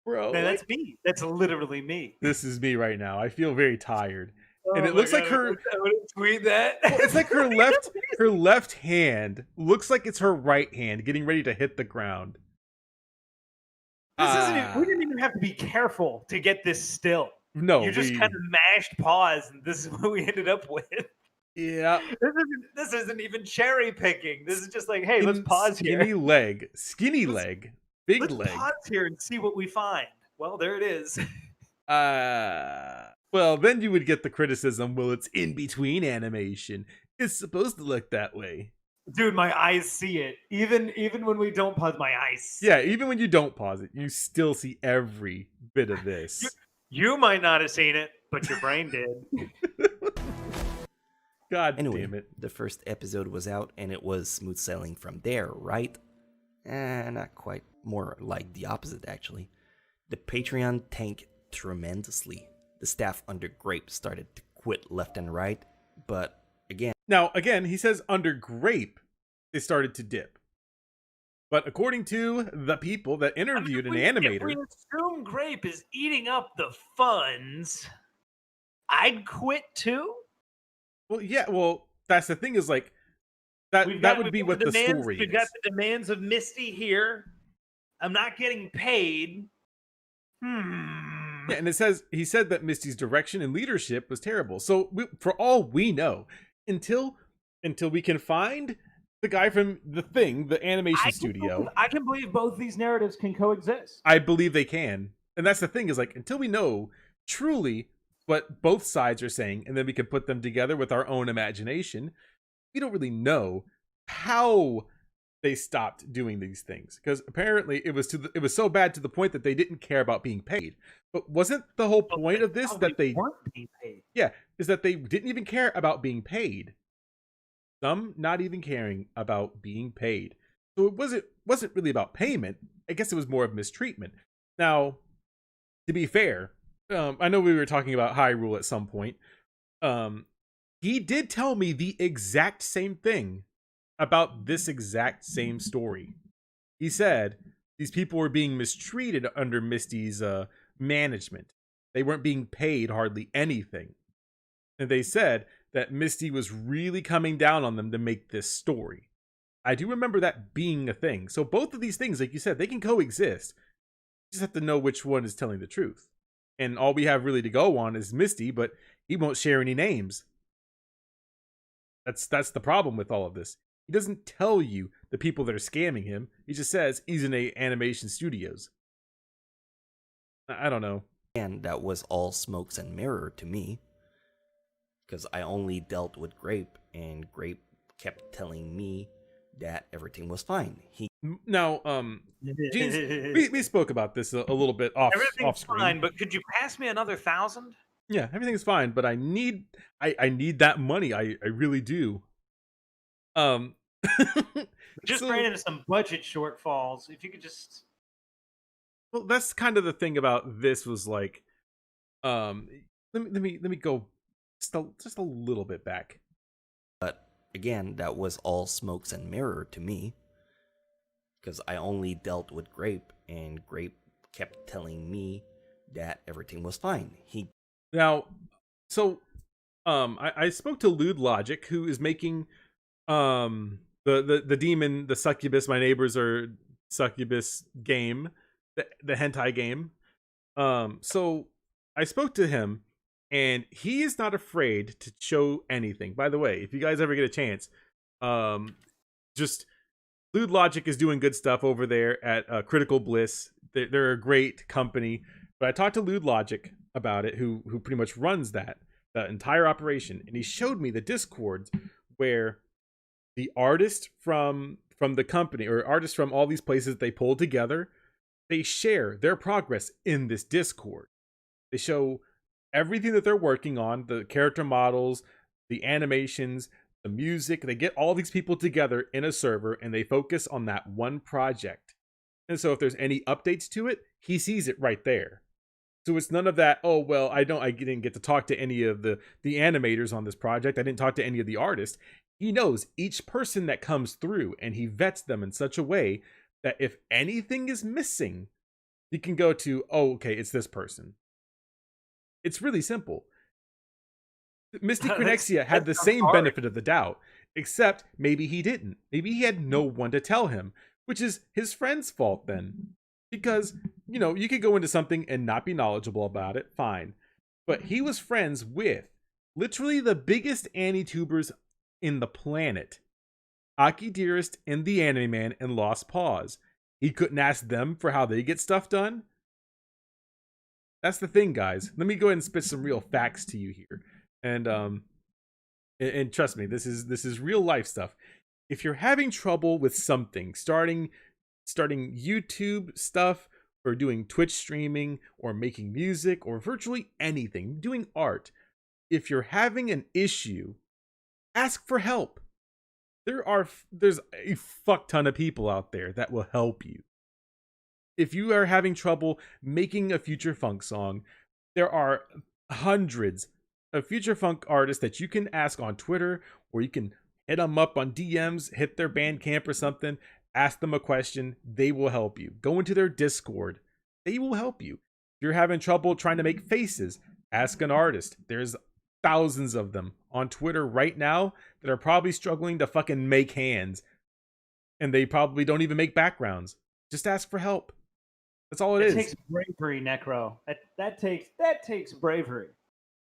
Bro, Man, that's me. That's literally me. this is me right now. I feel very tired. And it Oh my looks like God, her I would tweet that. well, it's like her left hand looks like it's her right hand getting ready to hit the ground. This isn't even, we didn't even have to be careful to get this still. No, You just we- kind of mashed pause, and this is what we ended up with. yeah. This isn't even cherry picking. This is just like, hey, let's pause skinny here. skinny leg, big Let's leg. pause here and see what we find. Well, there it is. Well, then you would get the criticism, well, it's in between animation. It's supposed to look that way. Dude, my eyes see it. Even when we don't pause, my eyes see Yeah, even when you don't pause it, you still see every bit of this. You might not have seen it, but your brain did. God Anyway, damn it. the first episode was out and it was smooth sailing from there, right? Not quite. More like the opposite, actually. The Patreon tanked tremendously. The staff under Grape started to quit left and right, but again, Now, again, he says under Grape, they started to dip. But according to the people that interviewed an If animator, we assume Grape is eating up the funds, I'd quit too. well, that's the thing is like, that would be we've got what the demands, story We've is. got the demands of Misty here. I'm not getting paid. Yeah, and he said that Misty's direction and leadership was terrible. So for all we know, until we can find the guy from the animation studio, I can believe both these narratives can coexist. I believe they can. And that's the thing, is like, until we know truly what both sides are saying, and then we can put them together with our own imagination, we don't really know how they stopped doing these things, because apparently it was so bad to the point that they didn't care about being paid. But wasn't the whole point of this that they weren't being paid? Yeah, is that they didn't even care about being paid. Some not even caring about being paid. So it wasn't really about payment. I guess it was more of mistreatment. Now, to be fair, I know we were talking about Hyrule at some point. He did tell me the exact same thing about this exact same story. He said these people were being mistreated under Misty's management. They weren't being paid hardly anything. And they said that Misty was really coming down on them to make this story. I do remember that being a thing. So both of these things, like you said, they can coexist. You just have to know which one is telling the truth. And all we have really to go on is Misty, but he won't share any names. That's the problem with all of this. He doesn't tell you the people that are scamming him. He just says he's in a animation studios. I don't know. And that was all smokes and mirror to me. Because I only dealt with Grape, and Grape kept telling me that everything was fine. Now, Jeans, we spoke about this a little bit off screen. Fine, but could you pass me another 1,000? Yeah, everything's fine, but I need that money. I really do. Just ran into some budget shortfalls. If you could just... Well, that's kind of the thing about this, was like, let me go just a little bit back. But again, that was all smokes and mirror to me. Because I only dealt with Grape, and Grape kept telling me that everything was fine. I spoke to Lewd Logic, who is making the demon, the succubus, my neighbors are succubus game, the hentai game. So I spoke to him, and he is not afraid to show anything. By the way, if you guys ever get a chance, just Lewd Logic is doing good stuff over there at Critical Bliss. They're a great company. But I talked to Lewd Logic about it, who pretty much runs that entire operation, and he showed me the Discords where the artist from the company, or artists from all these places they pulled together, they share their progress in this Discord. They show everything that they're working on, the character models, the animations, the music. They get all these people together in a server, and they focus on that one project. And so if there's any updates to it, he sees it right there. So it's none of that, oh, well, I didn't get to talk to any of the animators on this project. I didn't talk to any of the artists. He knows each person that comes through, and he vets them in such a way that if anything is missing, he can go to, oh, okay, it's this person. It's really simple. Misty Crenexia had the same benefit of the doubt, except maybe he didn't. Maybe he had no one to tell him, which is his friend's fault then. Because, you could go into something and not be knowledgeable about it, fine. But he was friends with literally the biggest Anitubers in the planet. Aki Dearest and the Anime Man and Lost Paws. He couldn't ask them for how they get stuff done. That's the thing, guys. Let me go ahead and spit some real facts to you here. And trust me, this is real life stuff. If you're having trouble with something, starting YouTube stuff, or doing Twitch streaming, or making music, or virtually anything, doing art, if you're having an issue, ask for help. There's a fuck ton of people out there that will help you. If you are having trouble making a future funk song, there are hundreds of future funk artists that you can ask on Twitter, or you can hit them up on DMs, hit their Bandcamp or something, ask them a question. They will help you. Go into their Discord. They will help you. If you're having trouble trying to make faces, ask an artist. There's thousands of them on Twitter right now that are probably struggling to fucking make hands, and they probably don't even make backgrounds. Just ask for help. That's all it is. It takes bravery, Necro. That takes bravery.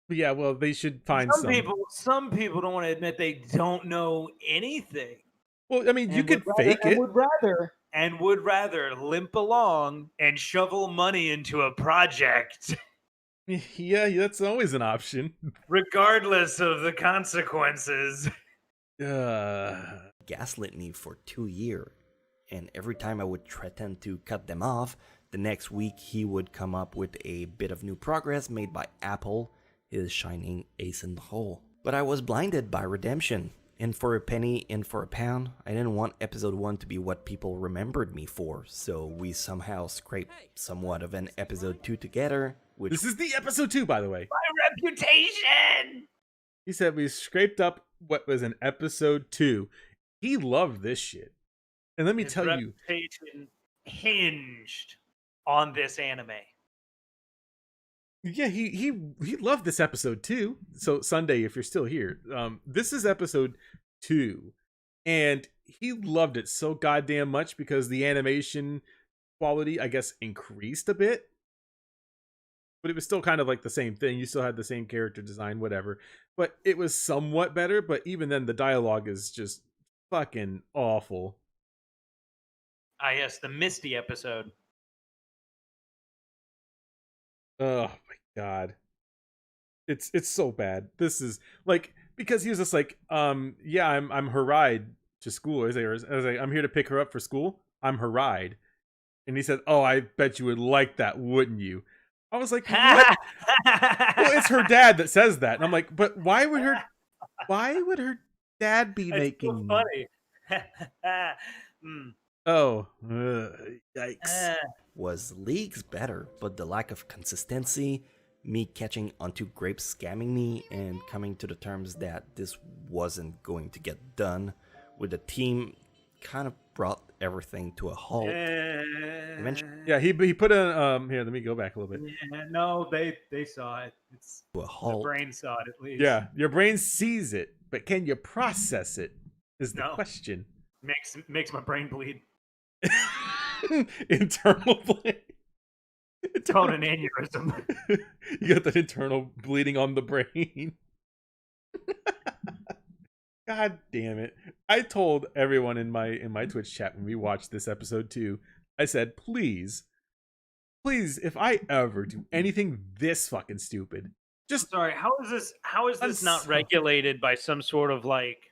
But yeah, well, they should find some people don't want to admit they don't know anything. Well, I mean, you could fake it. and would rather limp along and shovel money into a project, Yeah, that's always an option. regardless of the consequences. Gaslit me for 2 years, and every time I would threaten to cut them off, the next week he would come up with a bit of new progress made by Apple, his shining ace in the hole. But I was blinded by redemption. In for a penny, in for a pound. I didn't want episode 1 to be what people remembered me for, so we somehow scraped somewhat of an episode 2 together, which... This is the episode 2, by the way. My reputation! He said we scraped up what was an episode 2. He loved this shit. And let me tell you... reputation hinged on this anime. Yeah, he loved this episode too. So Sunday, if you're still here, this is episode 2, and he loved it so goddamn much because the animation quality, I guess, increased a bit, but it was still kind of like the same thing. You still had the same character design, whatever, but it was somewhat better. But even then, the dialogue is just fucking awful. Ah, yes, the Misty episode. Oh my god. It's so bad. This is like, because he was just like, yeah, I'm her ride to school. I was like, I'm here to pick her up for school. I'm her ride. And he said, oh, I bet you would like that, wouldn't you? I was like, what? Well, it's her dad that says that. And I'm like, but why would her dad be That's making so funny. Oh, yikes. Was leagues better, but the lack of consistency, me catching onto Grape scamming me, and coming to the terms that this wasn't going to get done with the team kind of brought everything to a halt. Yeah, he put a here, let me go back a little bit. Yeah, no, they saw it. It's To a halt. the brain saw it at least. Yeah, your brain sees it, but can you process it is the No. question. Makes my brain bleed. Internal bleed. It's called an aneurysm. You got that internal bleeding on the brain. God damn it. I told everyone in my Twitch chat when we watched this episode 2, I said, please, if I ever do anything this fucking stupid, just Sorry, how is this not regulated by some sort of like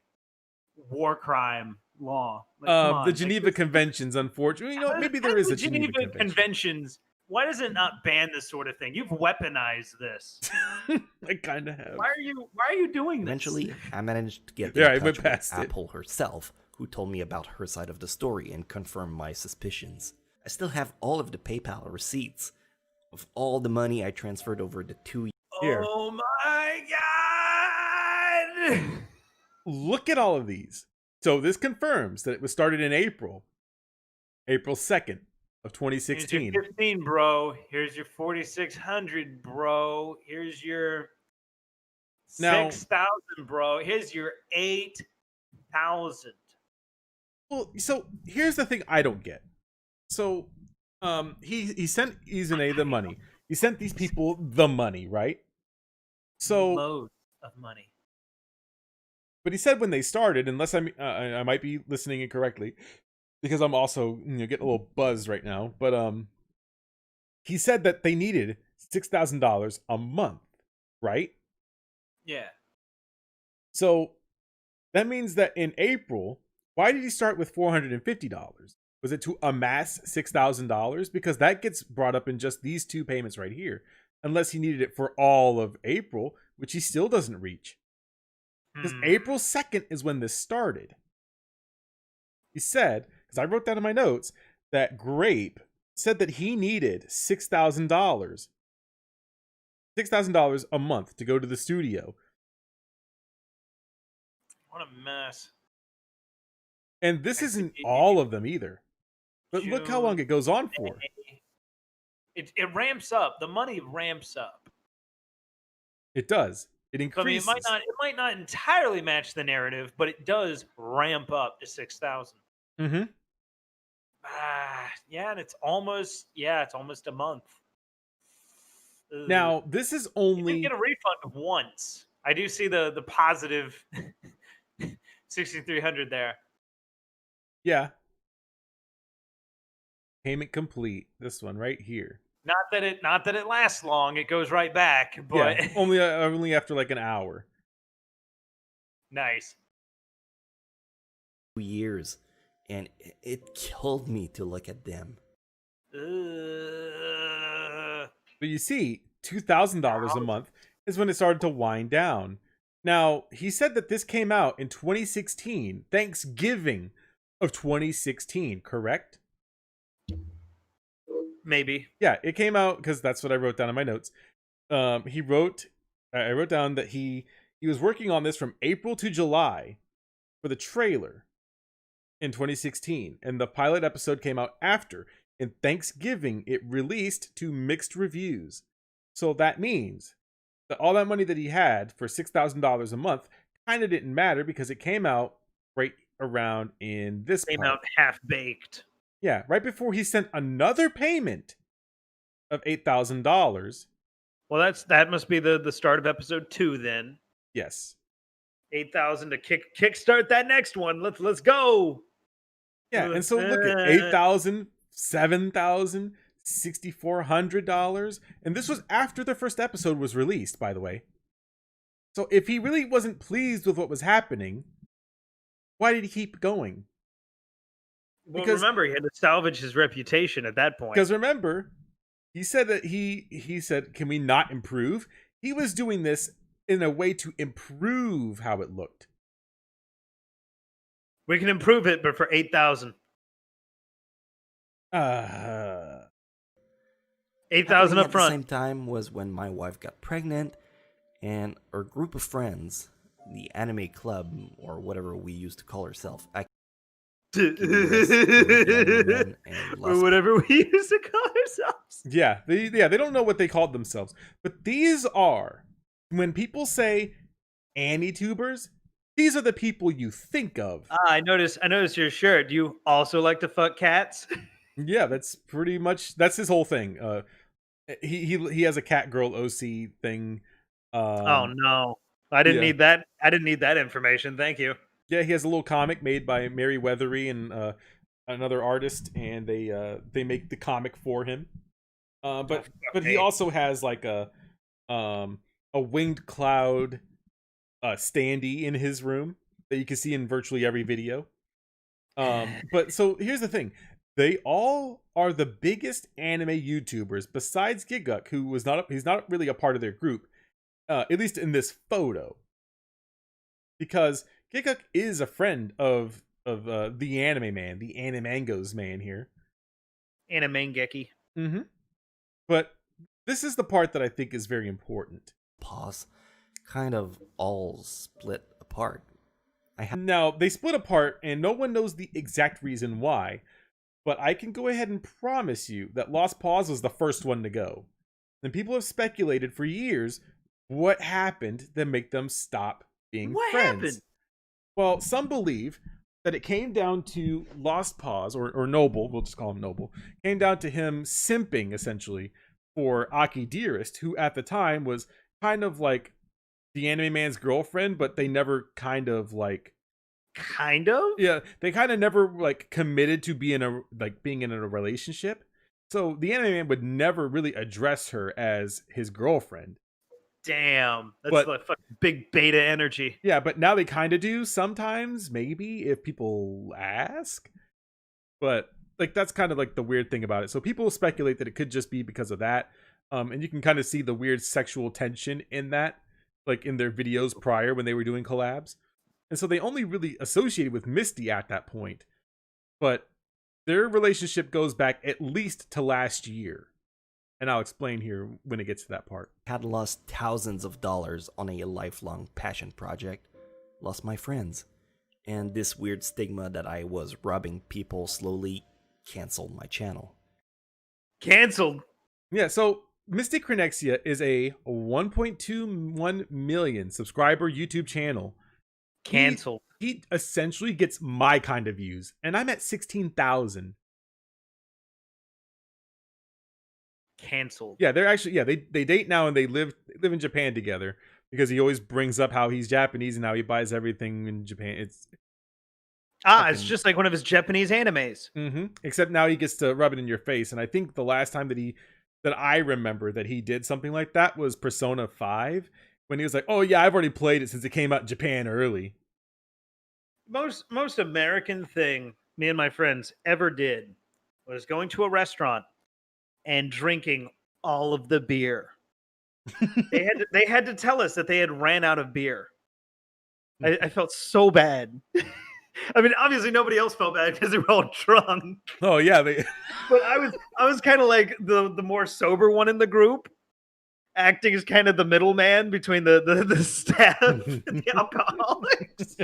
war crime law? Like, come on, the Geneva Conventions, unfortunately. You know, maybe there is a Geneva Convention. Conventions. Why does it not ban this sort of thing? You've weaponized this. I kind of have. Why are you doing this? Eventually, I managed to get Yeah, I in went touch past with it. Apple herself, who told me about her side of the story and confirmed my suspicions. I still have all of the PayPal receipts of all the money I transferred over the 2 years. Here. Oh my god! Look at all of these. So this confirms that it was started in April 2nd of 2016. Here's your 15, bro. Here's your 4,600, bro. Here's your Now- 6,000, bro. Here's your 8,000. Well, so here's the thing I don't get. So, he sent Izune the money. He sent these people the money, right? So, Loads of money. but he said when they started, unless I might be listening incorrectly, because I'm also getting a little buzzed right now. But he said that they needed $6,000 a month, right? Yeah. So that means that in April, why did he start with $450? Was it to amass $6,000? Because that gets brought up in just these 2 payments right here. Unless he needed it for all of April, which he still doesn't reach. Because April 2nd is when this started. He said, because I wrote down in my notes, that Grape said that he needed $6,000. $6,000 a month to go to the studio. What a mess. And this isn't all of them either. But look how long it goes on for. It ramps up. The money ramps up. It does. It So, I mean, increases. it might not entirely match the narrative, but it does ramp up to 6,000. Mm-hmm. Yeah, and it's almost a month. Ugh. Now, this is you only... did get a refund once. I do see the positive 6,300 there. Yeah. Payment complete. This one right here. Not that it lasts long. It goes right back. But Yeah, only after like an hour. Nice. 2 years, and it killed me to look at them. But you see, $2,000 a month is when it started to wind down. Now, he said that this came out in 2016, Thanksgiving of 2016, correct? Maybe. Yeah, it came out because that's what I wrote down in my notes. I wrote down that he was working on this from April to July for the trailer in 2016, and the pilot episode came out after. In Thanksgiving, it released to mixed reviews. So that means that all that money that he had for $6,000 a month kind of didn't matter because it came out right around in this Came part. out half-baked. Yeah, right before he sent another payment of $8,000. Well, that must be the start of episode 2 then. Yes. 8,000 to kickstart that next one. Let's go. Yeah, and so look at $8,000, $7,000, $6,400, and this was after the first episode was released, by the way. So if he really wasn't pleased with what was happening, why did he keep going? Well, remember, he had to salvage his reputation at that point. Because remember, he said that he said, "Can we not improve?" He was doing this in a way to improve how it looked. We can improve it, but for 8,000. 8,000 up front. At the same time was when my wife got pregnant, and our group of friends, the anime club or whatever we used to call ourselves, Or whatever we used to call ourselves. Yeah, they don't know what they called themselves, but these are, when people say Annie-tubers, these are the people you think of. I noticed your shirt. Do you also like to fuck cats? Yeah, that's pretty much, that's his whole thing. He has a cat girl OC thing. Oh no, I didn't need that. I didn't need that information. Thank you. Yeah, he has a little comic made by Mary Weathery and another artist, and they make the comic for him. But he also has like a winged cloud standee in his room that you can see in virtually every video. But so here's the thing. They all are the biggest anime YouTubers besides Giguk, who he's not really a part of their group, at least in this photo. Because Giguk is a friend of the anime man, the Animangos man here. Animangeki. Mm-hmm. But this is the part that I think is very important. Pause. Kind of all split apart. Now, they split apart, and no one knows the exact reason why. But I can go ahead and promise you that Lost Pause was the first one to go. And people have speculated for years what happened to make them stop being What friends. happened? Well, some believe that it came down to Lost Pause, or Noble, we'll just call him Noble, came down to him simping, essentially, for Aki Dearest, who at the time was kind of like the anime man's girlfriend, but they never kind of like... Kind of? Yeah, they kind of never like committed to being in a relationship. So the anime man would never really address her as his girlfriend. Damn, that's like fucking big beta energy. Yeah, but now they kind of do sometimes, maybe if people ask. But like that's kind of like the weird thing about it. So people speculate that it could just be because of that. And you can kind of see the weird sexual tension in that, like in their videos prior when they were doing collabs. And so they only really associated with Misty at that point. But their relationship goes back at least to last year. And I'll explain here when it gets to that part. Had lost thousands of dollars on a lifelong passion project. Lost my friends. And this weird stigma that I was robbing people slowly canceled my channel. Canceled? Yeah, so Mystic Chronexia is a 1.21 million subscriber YouTube channel. Canceled. He essentially gets my kind of views, and I'm at 16,000. Canceled. Yeah, they're actually they date now, and they live in Japan together because he always brings up how he's Japanese and how he buys everything in Japan. It's It's just like one of his Japanese animes. Except now he gets to rub it in your face. And I think the last time that I remember that he did something like that was Persona 5, when he was like, "Oh yeah, I've already played it since it came out in Japan early." Most American thing me and my friends ever did was going to a restaurant and drinking all of the beer. They had to tell us that they had ran out of beer. I felt so bad. I mean, obviously nobody else felt bad because they were all drunk. Oh yeah, But I was kind of like the more sober one in the group, acting as kind of the middleman between the staff and the alcoholics.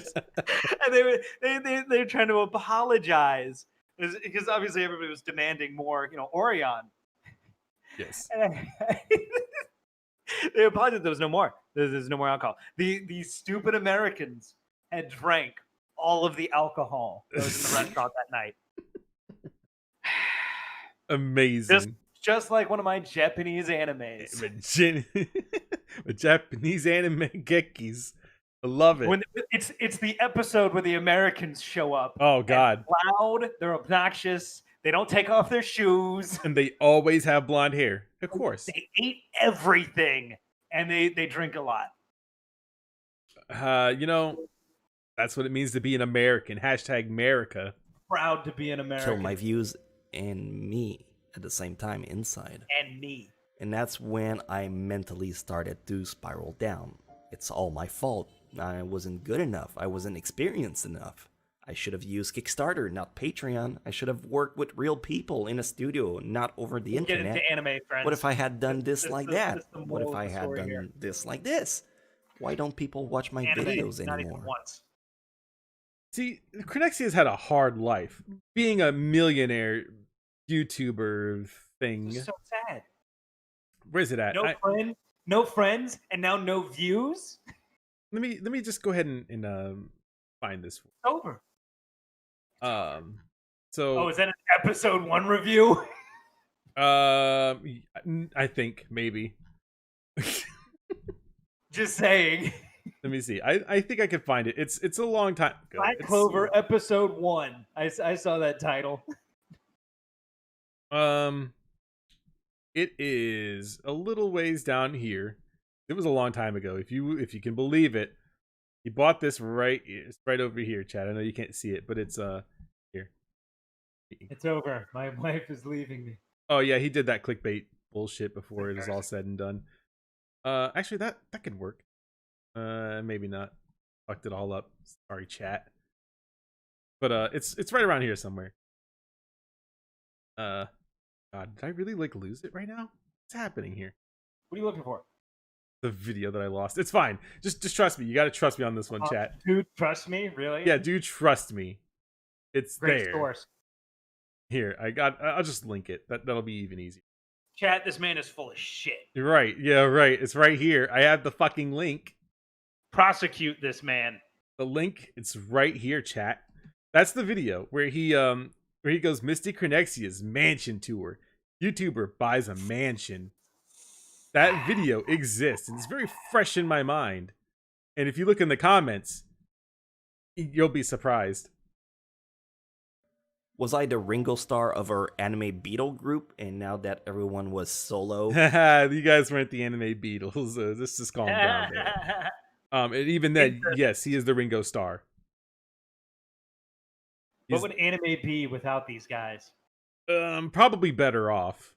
And they were trying to apologize because obviously everybody was demanding more, Orion. Yes. And they apologized. There was no more. There's no more alcohol. These stupid Americans had drank all of the alcohol that was in the restaurant that night. Amazing. Just like one of my Japanese animes. With Japanese anime gekkis. I love it. When it's the episode where the Americans show up. Oh God. They're loud, they're obnoxious, they don't take off their shoes. And they always have blonde hair. Of course. They eat everything and they drink a lot. That's what it means to be an American. Hashtag America. Proud to be an American. Kill my views and me at the same time inside. And me. And that's when I mentally started to spiral down. It's all my fault. I wasn't good enough. I wasn't experienced enough. I should have used Kickstarter, not Patreon. I should have worked with real people in a studio, not over the internet. Get into anime, friends. What if I had done this like that? What if I had done here. this like this? Why don't people watch my videos not anymore? Even once. See, Crinexia's had a hard life. Being a millionaire YouTuber thing. It's so sad. Where's it at? No friends, and now no views. Let me just go ahead and find this. Over. So. Is that an episode 1 review? I think maybe. Just saying. Let me see. I think I can find it. It's a long time ago. Black Clover episode 1. I saw that title. It is a little ways down here. It was a long time ago. If you can believe it, he bought this right over here, Chad. I know you can't see it, but it's here. It's over. My wife is leaving me. Oh yeah, he did that clickbait bullshit before it is all said and done. Actually that could work. Maybe not. Fucked it all up. Sorry, chat. But it's right around here somewhere. God, did I really lose it right now? What's happening here? What are you looking for? The video that I lost. It's fine. Just trust me. You gotta trust me on this one, chat. Dude, trust me? Really? Yeah, dude, trust me. It's Great there. source. Here, I'll just link it. That'll be even easier. Chat, this man is full of shit. You're right. Yeah, right. It's right here. I have the fucking link. Prosecute this man. The link, it's right here, chat. That's the video where he goes Misty Crinexia's mansion tour. YouTuber buys a mansion. That video exists and it's very fresh in my mind. And if you look in the comments, you'll be surprised. Was I the Ringo Starr of our anime Beatle group? And now that everyone was solo, You guys weren't the anime Beatles. Let's just calm down there. And even then, yes, he is the Ringo Starr. What would anime be without these guys? Probably better off.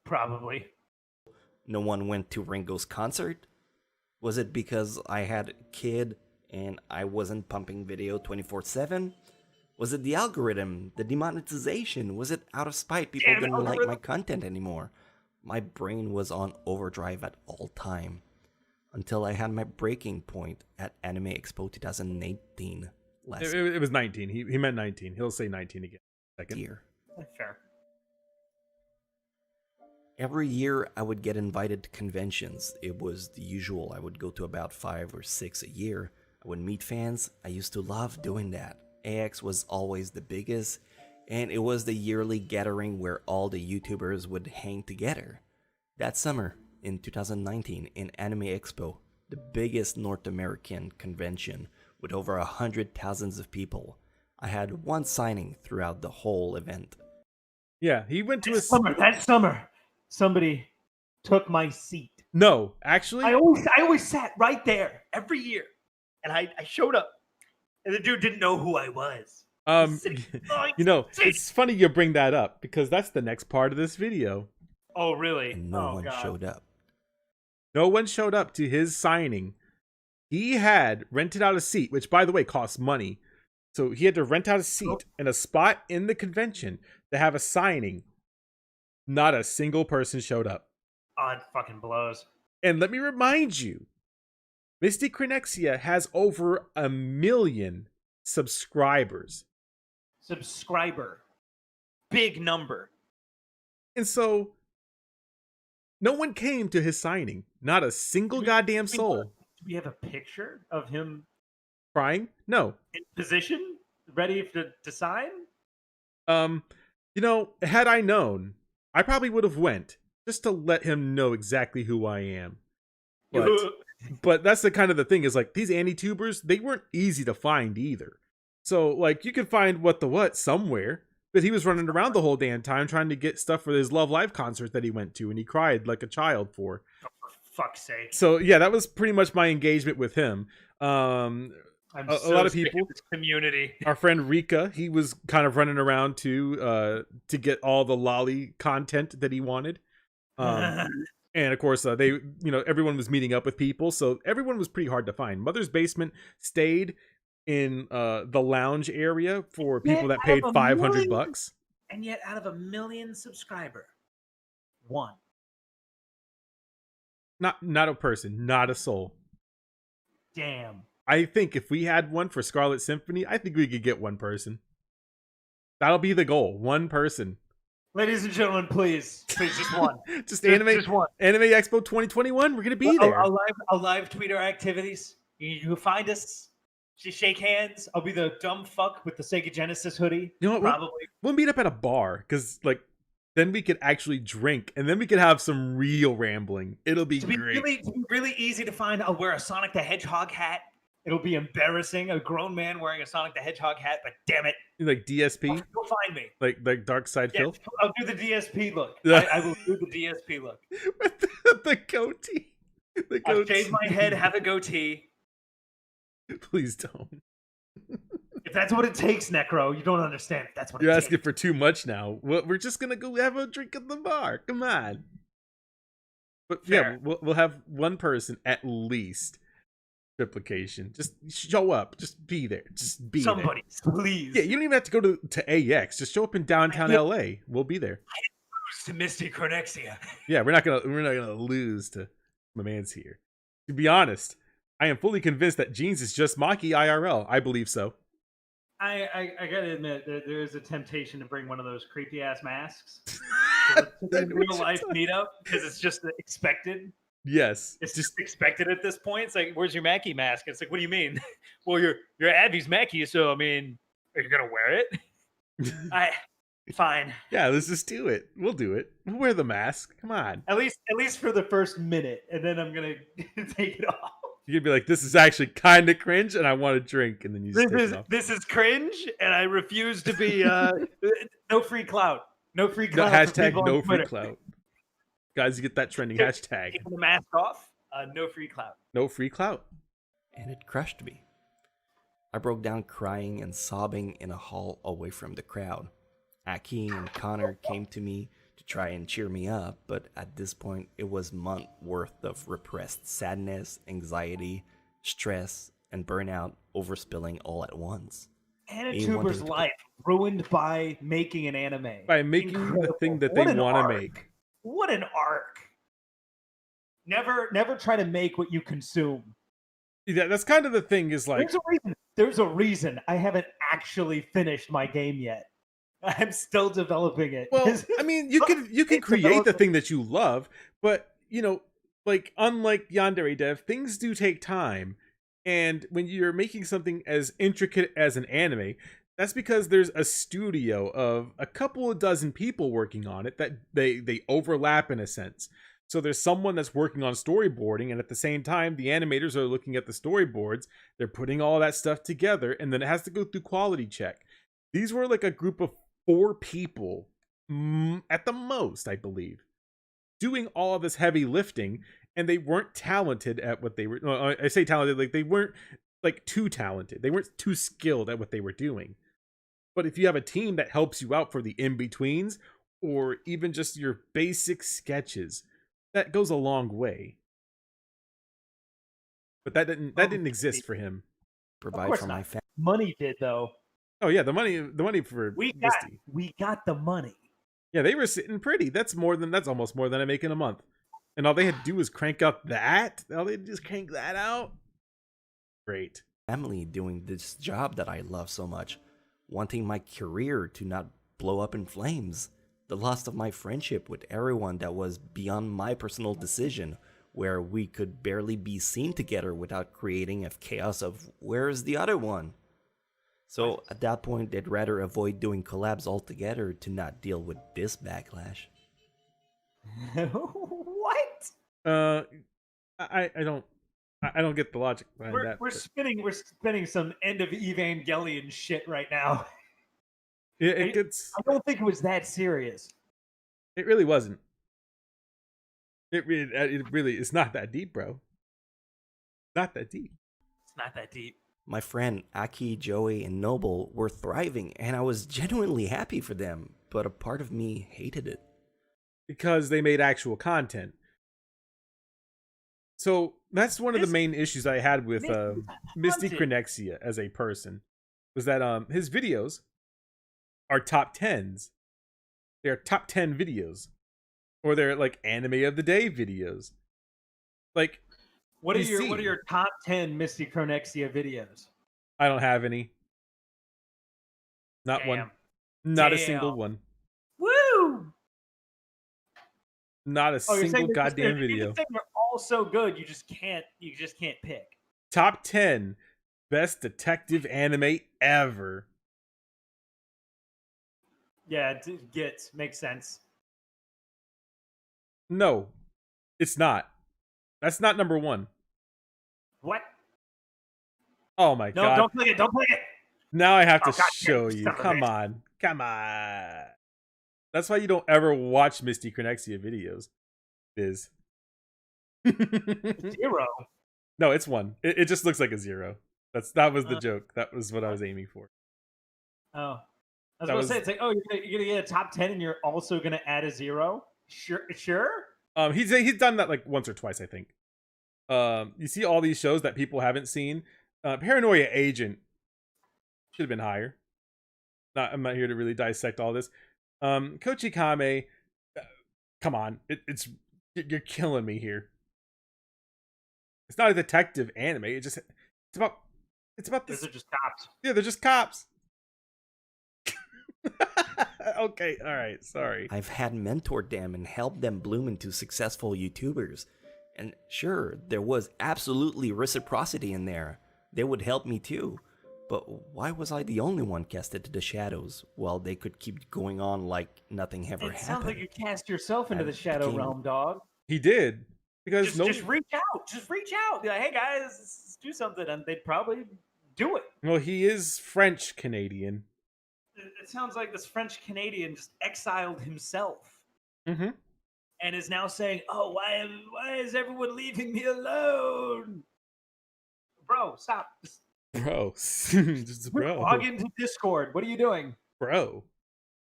Probably. no one went to Ringo's concert? Was it because I had a kid and I wasn't pumping video 24/7? Was it the algorithm, the demonetization? Was it out of spite people didn't like my content anymore? My brain was on overdrive at all time. Until I had my breaking point at Anime Expo 2018 last It was 19. He meant 19. He'll say 19 again. year. Fair. Every year I would get invited to conventions. It was the usual. I would go to about 5 or 6 a year. I would meet fans. I used to love doing that. AX was always the biggest, and it was the yearly gathering where all the YouTubers would hang together. That summer, in 2019, in Anime Expo, the biggest North American convention with over 100,000 of people. I had one signing throughout the whole event. Yeah, he went to That summer, somebody took my seat. No, actually, I always sat right there every year, and I showed up, and the dude didn't know who I was. It's funny you bring that up because that's the next part of this video. Oh, really? And no one showed up. No one showed up to his signing. He had rented out a seat, which, by the way, costs money. So he had to rent out a seat and a spot in the convention to have a signing. Not a single person showed up. Oh, it fucking blows. And let me remind you, Mystic Crenexia has over 1 million subscribers. Big number. And so, no one came to his signing. Not a single goddamn soul. Do we have a picture of him crying? No. In position? Ready to sign? Had I known, I probably would have went just to let him know exactly who I am. But that's the kind of the thing is like these anti-tubers, they weren't easy to find either. So like you could find what somewhere, but he was running around the whole damn time trying to get stuff for his Love Live concert that he went to and he cried like a child for. Oh, for fuck's sake. So yeah, that was pretty much my engagement with him. A lot of people, this community. Our friend Rika, he was kind of running around to get all the lolly content that he wanted. And of course, everyone was meeting up with people, so everyone was pretty hard to find. Mother's Basement stayed in the lounge area for people that paid $500. And yet, out of 1 million subscriber, one. Not a person, not a soul. Damn. I think if we had one for Scarlet Symphony, I think we could get one person. That'll be the goal. One person. Ladies and gentlemen, please just one. just one. Anime Expo 2021. We're gonna be there. I'll live tweet our activities. You find us. Just shake hands. I'll be the dumb fuck with the Sega Genesis hoodie. You know what? Probably. We'll meet up at a bar because then we could actually drink and then we could have some real rambling. It'll be great. Really easy to find. I'll wear a Sonic the Hedgehog hat. It'll be embarrassing. A grown man wearing a Sonic the Hedgehog hat, but damn it. Like DSP? You'll find me. Like Dark Side Phil? I'll do the DSP look. I will do the DSP look. With the goatee. I'll shave my head, have a goatee. Please don't. If that's what it takes, Necro, you don't understand. If that's what You're it asking takes. for too much now. We're just going to go have a drink at the bar. Come on. But Fair. Yeah, we'll have one person at least. Triplication. Just show up. Just be there. Just be Somebody, there. please. Yeah, you don't even have to go to AX. Just show up in downtown LA. We'll be there. I lose to Mystic Crenexia. Yeah, we're not gonna lose to my man's here. To be honest, I am fully convinced that Jeans is just Maki IRL. I believe so. I gotta admit, there is a temptation to bring one of those creepy ass masks in real life meetup because it's just expected. Yes, it's just expected at this point. It's like, where's your Mackie mask? It's like, what do you mean? Well, you're Abby's Mackie, so I mean, are you gonna wear it? Fine. Yeah, let's just do it. We'll do it. We'll wear the mask. Come on. At least for the first minute, and then I'm gonna take it off. You're gonna be like, this is actually kind of cringe, and I want to drink, and then you just take it off. This is cringe, and I refuse to be no free clout. No free clout. No, hashtag no free clout. Guys, you get that trending hashtag. Taking the mask off. No free clout. No free clout. And it crushed me. I broke down crying and sobbing in a hall away from the crowd. Aki and Connor came to me to try and cheer me up, but at this point it was months worth of repressed sadness, anxiety, stress, and burnout overspilling all at once. Anituber's life ruined by making an anime. By making the thing that they want to make. What an arc. Never try to make what you consume. Yeah, that's kind of the thing is like... There's a reason I haven't actually finished my game yet. I'm still developing it. Well, I mean, you can create the thing that you love, but, like, unlike Yandere Dev, things do take time. And when you're making something as intricate as an anime... That's because there's a studio of a couple of dozen people working on it that they overlap in a sense. So there's someone that's working on storyboarding, and at the same time, the animators are looking at the storyboards. They're putting all that stuff together, and then it has to go through quality check. These were like a group of 4 people, at the most, I believe, doing all of this heavy lifting, and they weren't talented at what they were. Well, I say talented, like they weren't like too talented. They weren't too skilled at what they were doing. But if you have a team that helps you out for the in-betweens, or even just your basic sketches, that goes a long way. But that didn't exist for him. Provide for my family. Money did though. Oh yeah, the money for Misty. We got the money. Yeah, they were sitting pretty. That's almost more than I make in a month. And all they had to do was crank up that. All they just crank that out. Great. Family doing this job that I love so much, wanting my career to not blow up in flames. The loss of my friendship with everyone that was beyond my personal decision, where we could barely be seen together without creating a chaos of where's the other one. So at that point, they'd rather avoid doing collabs altogether to not deal with this backlash. What? I don't get the logic behind that. We're spinning some end of Evangelion shit right now. It gets. I don't think it was that serious. It really wasn't. It really it's not that deep, bro. Not that deep. It's not that deep. My friend Aki, Joey, and Noble were thriving, and I was genuinely happy for them, but a part of me hated it. Because they made actual content. So that's one of the main issues I had with Misty Cronexia as a person, was that his videos are top 10s. They're top 10 videos. Or they're like anime of the day videos. Like, what are your top 10 Misty Cronexia videos? I don't have any. Not one. Not a single one. Woo! Not a single goddamn video. They're all so good, you just can't pick. Top 10 best detective anime ever. Yeah, makes sense. No, it's not. That's not number 1. What? Oh my god. No, don't click it. Now I have to show you. Come on. That's why you don't ever watch Misty Cronexia videos. Biz. 0. No, it's 1. It just looks like a 0. That was the joke. That was what I was aiming for. Oh. I was going to say, it's like, oh, you're gonna get a top 10 and you're also gonna add a 0? Sure? He's done that like once or twice, I think. You see all these shows that people haven't seen. Paranoia Agent should have been higher. I'm not here to really dissect all this. Kochi Kame, come on, you're killing me here. It's not a detective anime. It's about this. Those are just cops. Yeah, they're just cops. Okay, all right, sorry. I've had mentored them and helped them bloom into successful YouTubers. And sure, there was absolutely reciprocity in there. They would help me too. But why was I the only one casted to the shadows while they could keep going on like nothing ever happened? It sounds like you cast yourself into the shadow realm, dog. He did. Because just reach out. Just reach out. Be like, hey guys, let's do something. And they'd probably do it. Well, he is French-Canadian. It sounds like this French-Canadian just exiled himself. Mm-hmm. And is now saying, oh, why is everyone leaving me alone? Bro, stop. Bro. Just bro. Log into Discord. What are you doing? Bro.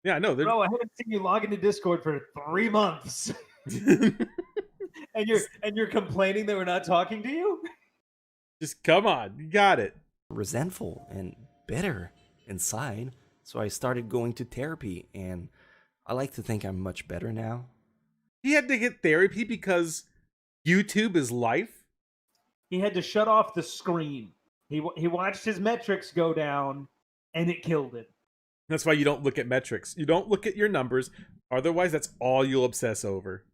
Yeah, I know. Bro, I haven't seen you log into Discord for 3 months. and you're complaining that we're not talking to you? Just come on. You got it. Resentful and bitter inside. So I started going to therapy, and I like to think I'm much better now. He had to get therapy because YouTube is life? He had to shut off the screen. He watched his metrics go down, and it killed him. That's why you don't look at metrics. You don't look at your numbers. Otherwise, that's all you'll obsess over.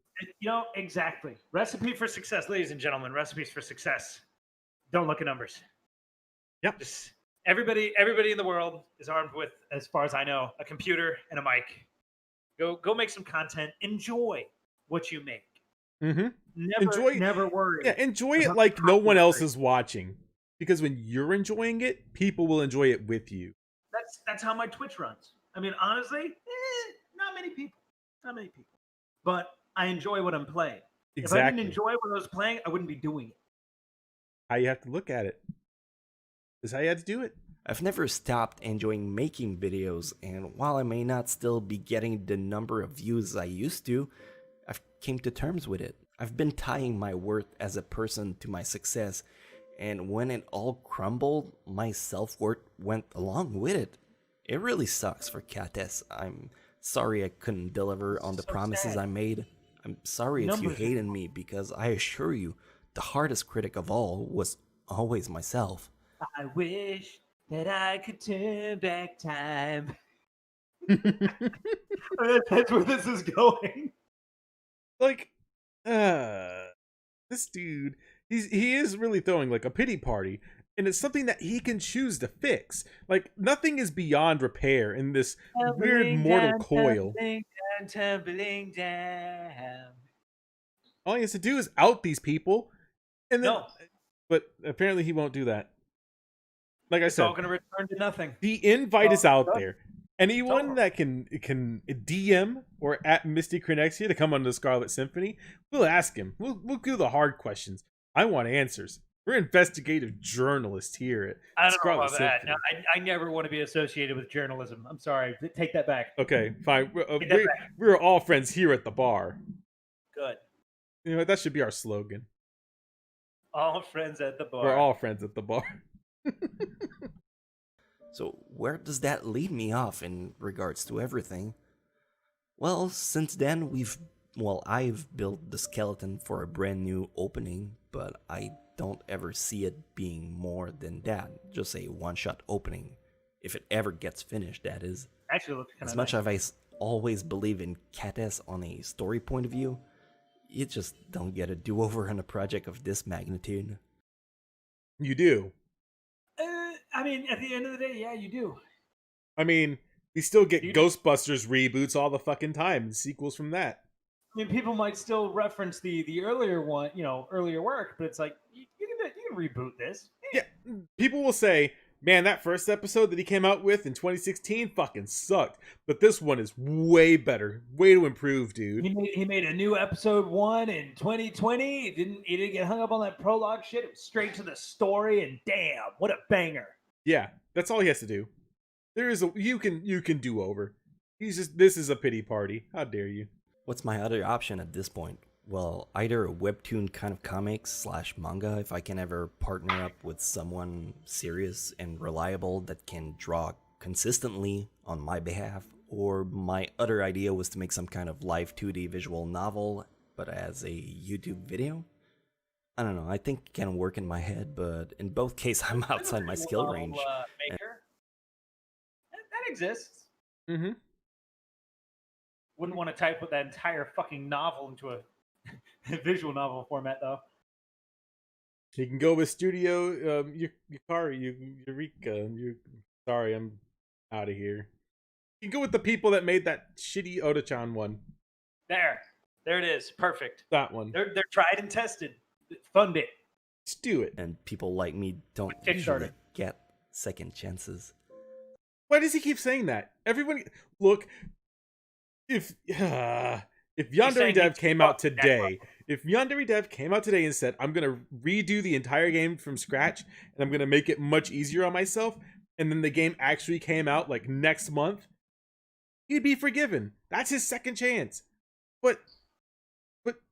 Exactly. Recipe for success, ladies and gentlemen. Recipes for success. Don't look at numbers. Yep. Just everybody in the world is armed with, as far as I know, a computer and a mic. Go make some content. Enjoy what you make. Mm-hmm. Never worry. Yeah, enjoy it about like the no one else popularity. is watching. Because when you're enjoying it, people will enjoy it with you. That's how my Twitch runs. I mean, honestly, not many people. Not many people. But I enjoy what I'm playing. If I didn't Exactly. enjoy what I was playing, I wouldn't be doing it. How you have to look at it. This is how you have to do it. I've never stopped enjoying making videos, and while I may not still be getting the number of views I used to, I've came to terms with it. I've been tying my worth as a person to my success, and when it all crumbled, my self-worth went along with it. It really sucks for Kates. I'm sorry I couldn't deliver on the So promises sad. I made. I'm sorry if you Numbers. hated me, because I assure you, the hardest critic of all was always myself. I wish that I could turn back time. That's where this is going. Like, this dude, he is really throwing like a pity party, and it's something that he can choose to fix. Like, nothing is beyond repair in this weird mortal coil. Tumbling down. All he has to do is out these people, and then, No, but apparently he won't do that. Like I it's said, all going to return to nothing. the invite is out there. Anyone over. that can DM or at Misty Crenexia to come on the Scarlet Symphony, we'll ask him. We'll do the hard questions. I want answers. We're investigative journalists here at I don't know Scarlet about that. Symphony. No, I never want to be associated with journalism. I'm sorry. Take that back. Okay, fine. Take that back. We're all friends here at the bar. Good. You know what? That should be our slogan. All friends at the bar. We're all friends at the bar. So where does that lead me off in regards to everything? Well, since then I've built the skeleton for a brand new opening, but I don't ever see it being more than that. Just a one-shot opening. If it ever gets finished, that is. Actually, looks kind As of much as I always believe in Kates on a story point of view, you just don't get a do-over on a project of this magnitude. You do. I mean, at the end of the day, yeah, you do. I mean, we still get You do. Ghostbusters reboots all the fucking time and sequels from that. I mean, people might still reference the earlier one, earlier work, but it's like you can reboot this. Yeah, people will say, man, that first episode that he came out with in 2016 fucking sucked. But this one is way better. Way to improve, dude. He made a new episode 1 in 2020. He didn't get hung up on that prologue shit. It was straight to the story, and damn, what a banger. Yeah, that's all he has to do. You can do over. This is a pity party. How dare you? What's my other option at this point? Well, either a webtoon kind of comics / manga if I can ever partner up with someone serious and reliable that can draw consistently on my behalf, or my other idea was to make some kind of live 2D visual novel, but as a YouTube video. I don't know, I think it can work in my head, but in both cases I'm outside my skill range. Maker. That exists. Mm-hmm. Wouldn't want to type with that entire fucking novel into a visual novel format, though. You can go with Studio Eureka. Sorry, I'm out of here. You can go with the people that made that shitty Oda-chan one. There it is. Perfect. That one. They're tried and tested. Fund it. Just do it. And people like me don't Kickstarter. usually get second chances. Why does he keep saying that? Everybody, look. If Yandere Dev came out today, and said, "I'm gonna redo the entire game from scratch and I'm gonna make it much easier on myself," and then the game actually came out like next month, he'd be forgiven. That's his second chance. But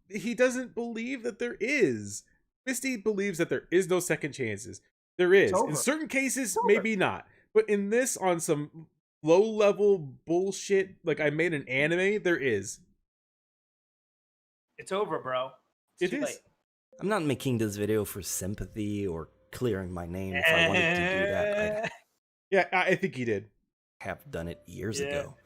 he doesn't believe that there is. Misty believes that there is no second chances. There is. In certain cases, maybe not. But in this, on some low-level bullshit, like I made an anime, there is. It's over, bro. It's It too is. late. I'm not making this video for sympathy or clearing my name. If I wanted to do that, I'd Yeah, I think he did. have done it years Yeah. ago.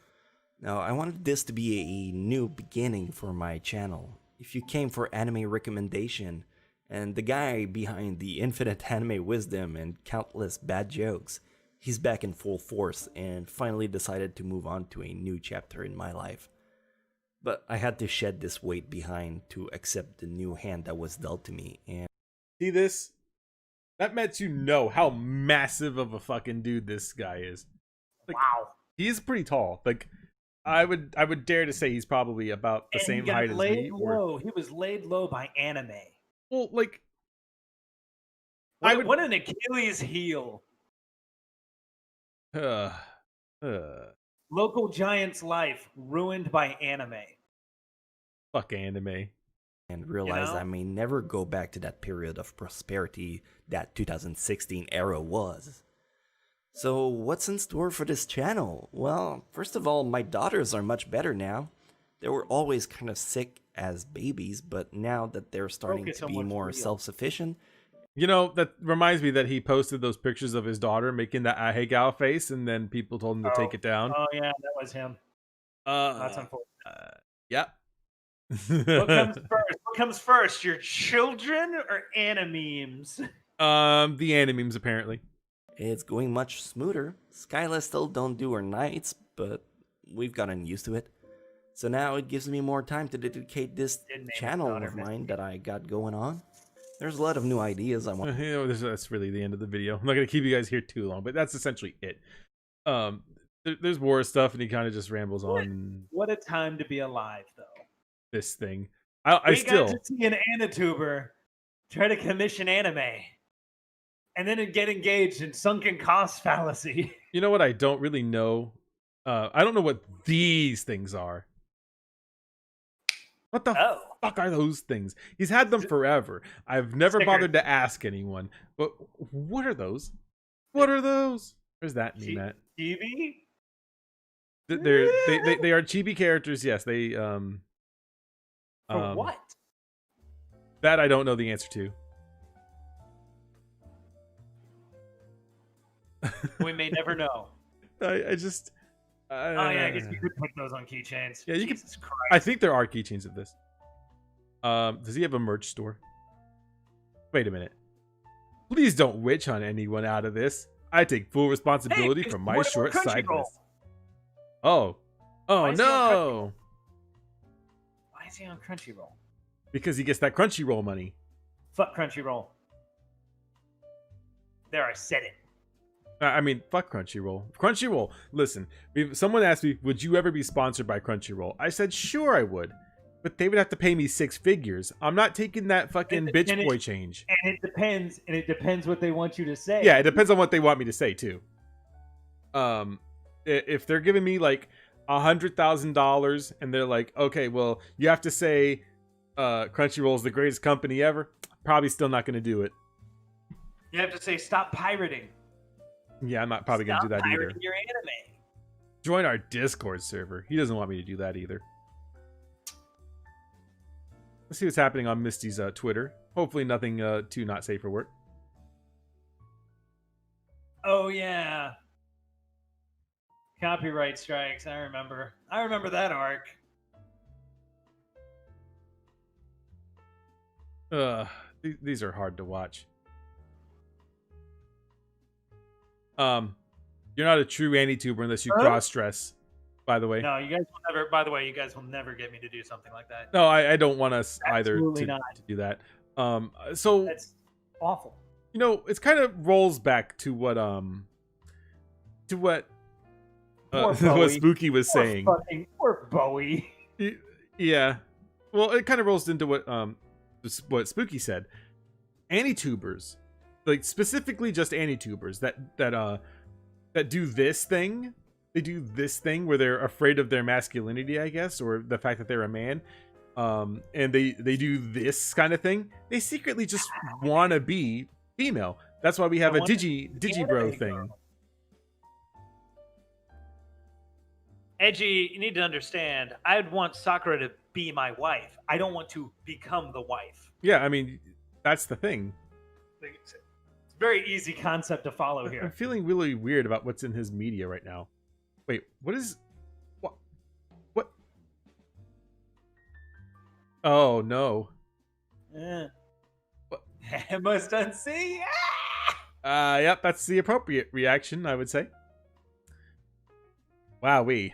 Now, I wanted this to be a new beginning for my channel. If you came for anime recommendation, and the guy behind the infinite anime wisdom and countless bad jokes, he's back in full force and finally decided to move on to a new chapter in my life. But I had to shed this weight behind to accept the new hand that was dealt to me, and See this? That lets you know how massive of a fucking dude this guy is. Like, Wow. he's pretty tall. Like, I would dare to say he's probably about the And same he got height as laid me. Or, low. He was laid low by anime. well, like, What an Achilles heel. uh, Local giant's life ruined by anime. fuck anime. realize know? I may never go back to that period of prosperity that 2016 era was. So what's in store for this channel? Well, first of all, my daughters are much better now. They were always kind of sick as babies, but now that they're starting Focus to on be what's more real. self-sufficient, You know, that reminds me that he posted those pictures of his daughter making that I hate gal face, and then people told him to take it down. Oh yeah, that was him. That's unfortunate. Yeah. What comes first? What comes first? Your children or animemes? The animemes apparently. it's going much smoother. Skyla still don't do her nights, but we've gotten used to it. So now it gives me more time to dedicate this Did name his channel daughter of mine Misty. that I got going on. There's a lot of new ideas I want. You know, that's really the end of the video. I'm not gonna keep you guys here too long, but that's essentially it. There's more stuff, and he kind of just rambles on and What a time to be alive, though. this thing. I We still, got to see an Anituber try to commission anime, and then get engaged in sunken cost fallacy. you know what? I don't really know. I don't know what these things are. What the Oh. fuck are those things? He's had them forever. I've never Stickers. bothered to ask anyone. But what are those? What are those? Where's that meme at? TV? They are chibi characters. Yes, they For what? That I don't know the answer to. We may never know. I just. Oh yeah, I guess you could put those on keychains. Yeah, you could- Jesus Christ. I think there are keychains of this. Does he have a merch store? Wait a minute. Please don't witch hunt anyone out of this. I take full responsibility Hey, for my what about short Crunchyroll? sightedness. Oh. Oh Why is he on no! Why is he on Crunchyroll? Because he gets that Crunchyroll money. Fuck Crunchyroll. There, I said it. I mean, fuck Crunchyroll. Crunchyroll, listen. Someone asked me, would you ever be sponsored by Crunchyroll? I said, sure I would. But they would have to pay me 6 figures. I'm not taking that fucking And bitch it- boy change. And it depends what they want you to say. Yeah, it depends on what they want me to say, too. If they're giving me, like, $100,000 and they're like, okay, well, you have to say Crunchyroll is the greatest company ever, probably still not going to do it. You have to say stop pirating. Yeah, I'm not probably going to do that either. Pirating your anime. Join our Discord server. He doesn't want me to do that either. Let's see what's happening on Misty's Twitter. Hopefully nothing too not safe for work. Oh yeah. Copyright strikes. I remember that arc. These are hard to watch. You're not a true AniTuber unless you cross-dress, by the way. No, you guys will never. By the way, you guys will never get me to do something like that. No, I don't want us either Absolutely to not. do that. So That's awful. you know, it's kind of rolls back to what Poor what Bowie. Spooky was saying. Poor Bowie. Yeah. Well, it kind of rolls into what Spooky said. AniTubers, like specifically just AniTubers that do this thing. They do this thing where they're afraid of their masculinity, I guess, or the fact that they're a man. And they do this kind of thing. They secretly just want to be female. That's why we have a Digibro thing. Edgy, you need to understand. I'd want Sakura to be my wife. I don't want to become the wife. Yeah, I mean, that's the thing. It's a very easy concept to follow I'm here. feeling really weird about what's in his media right now. Wait, what? Oh no. What? I must unsee. Yep, that's the appropriate reaction, I would say. Wowee.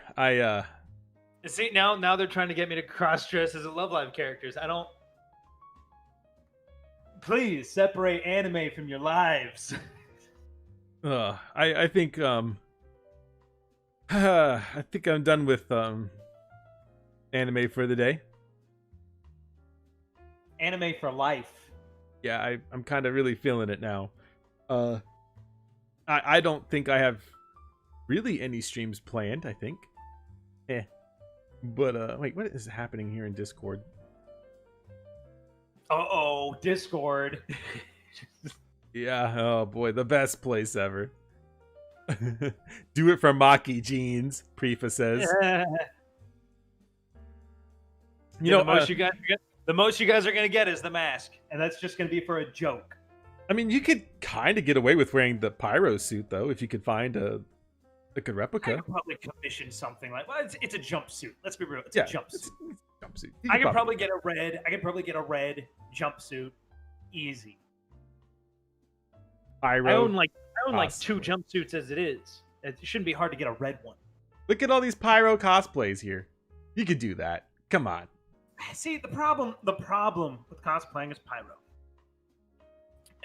See, now they're trying to get me to cross-dress as a Love Live characters. I don't... Please separate anime from your lives. I think I think I'm done with anime for the day. Anime for life. Yeah, I'm kind of really feeling it now. I don't think I have really any streams planned, I think. But wait, what is happening here in Discord? Uh-oh, Discord. Yeah, oh boy, the best place ever. Do it for Maki jeans, Prefa says. You know, the most you guys are gonna get is the mask, and that's just gonna be for a joke. I mean, you could kind of get away with wearing the pyro suit though, if you could find a good replica. I could probably commission something like, well, it's a jumpsuit. Let's be real, it's a jumpsuit. It's a jumpsuit. I could probably get a red jumpsuit, easy. Pyro. I own like 2 jumpsuits as it is. It shouldn't be hard to get a red one. Look at all these pyro cosplays here. You could do that. Come on. See, the problem with cosplaying is pyro.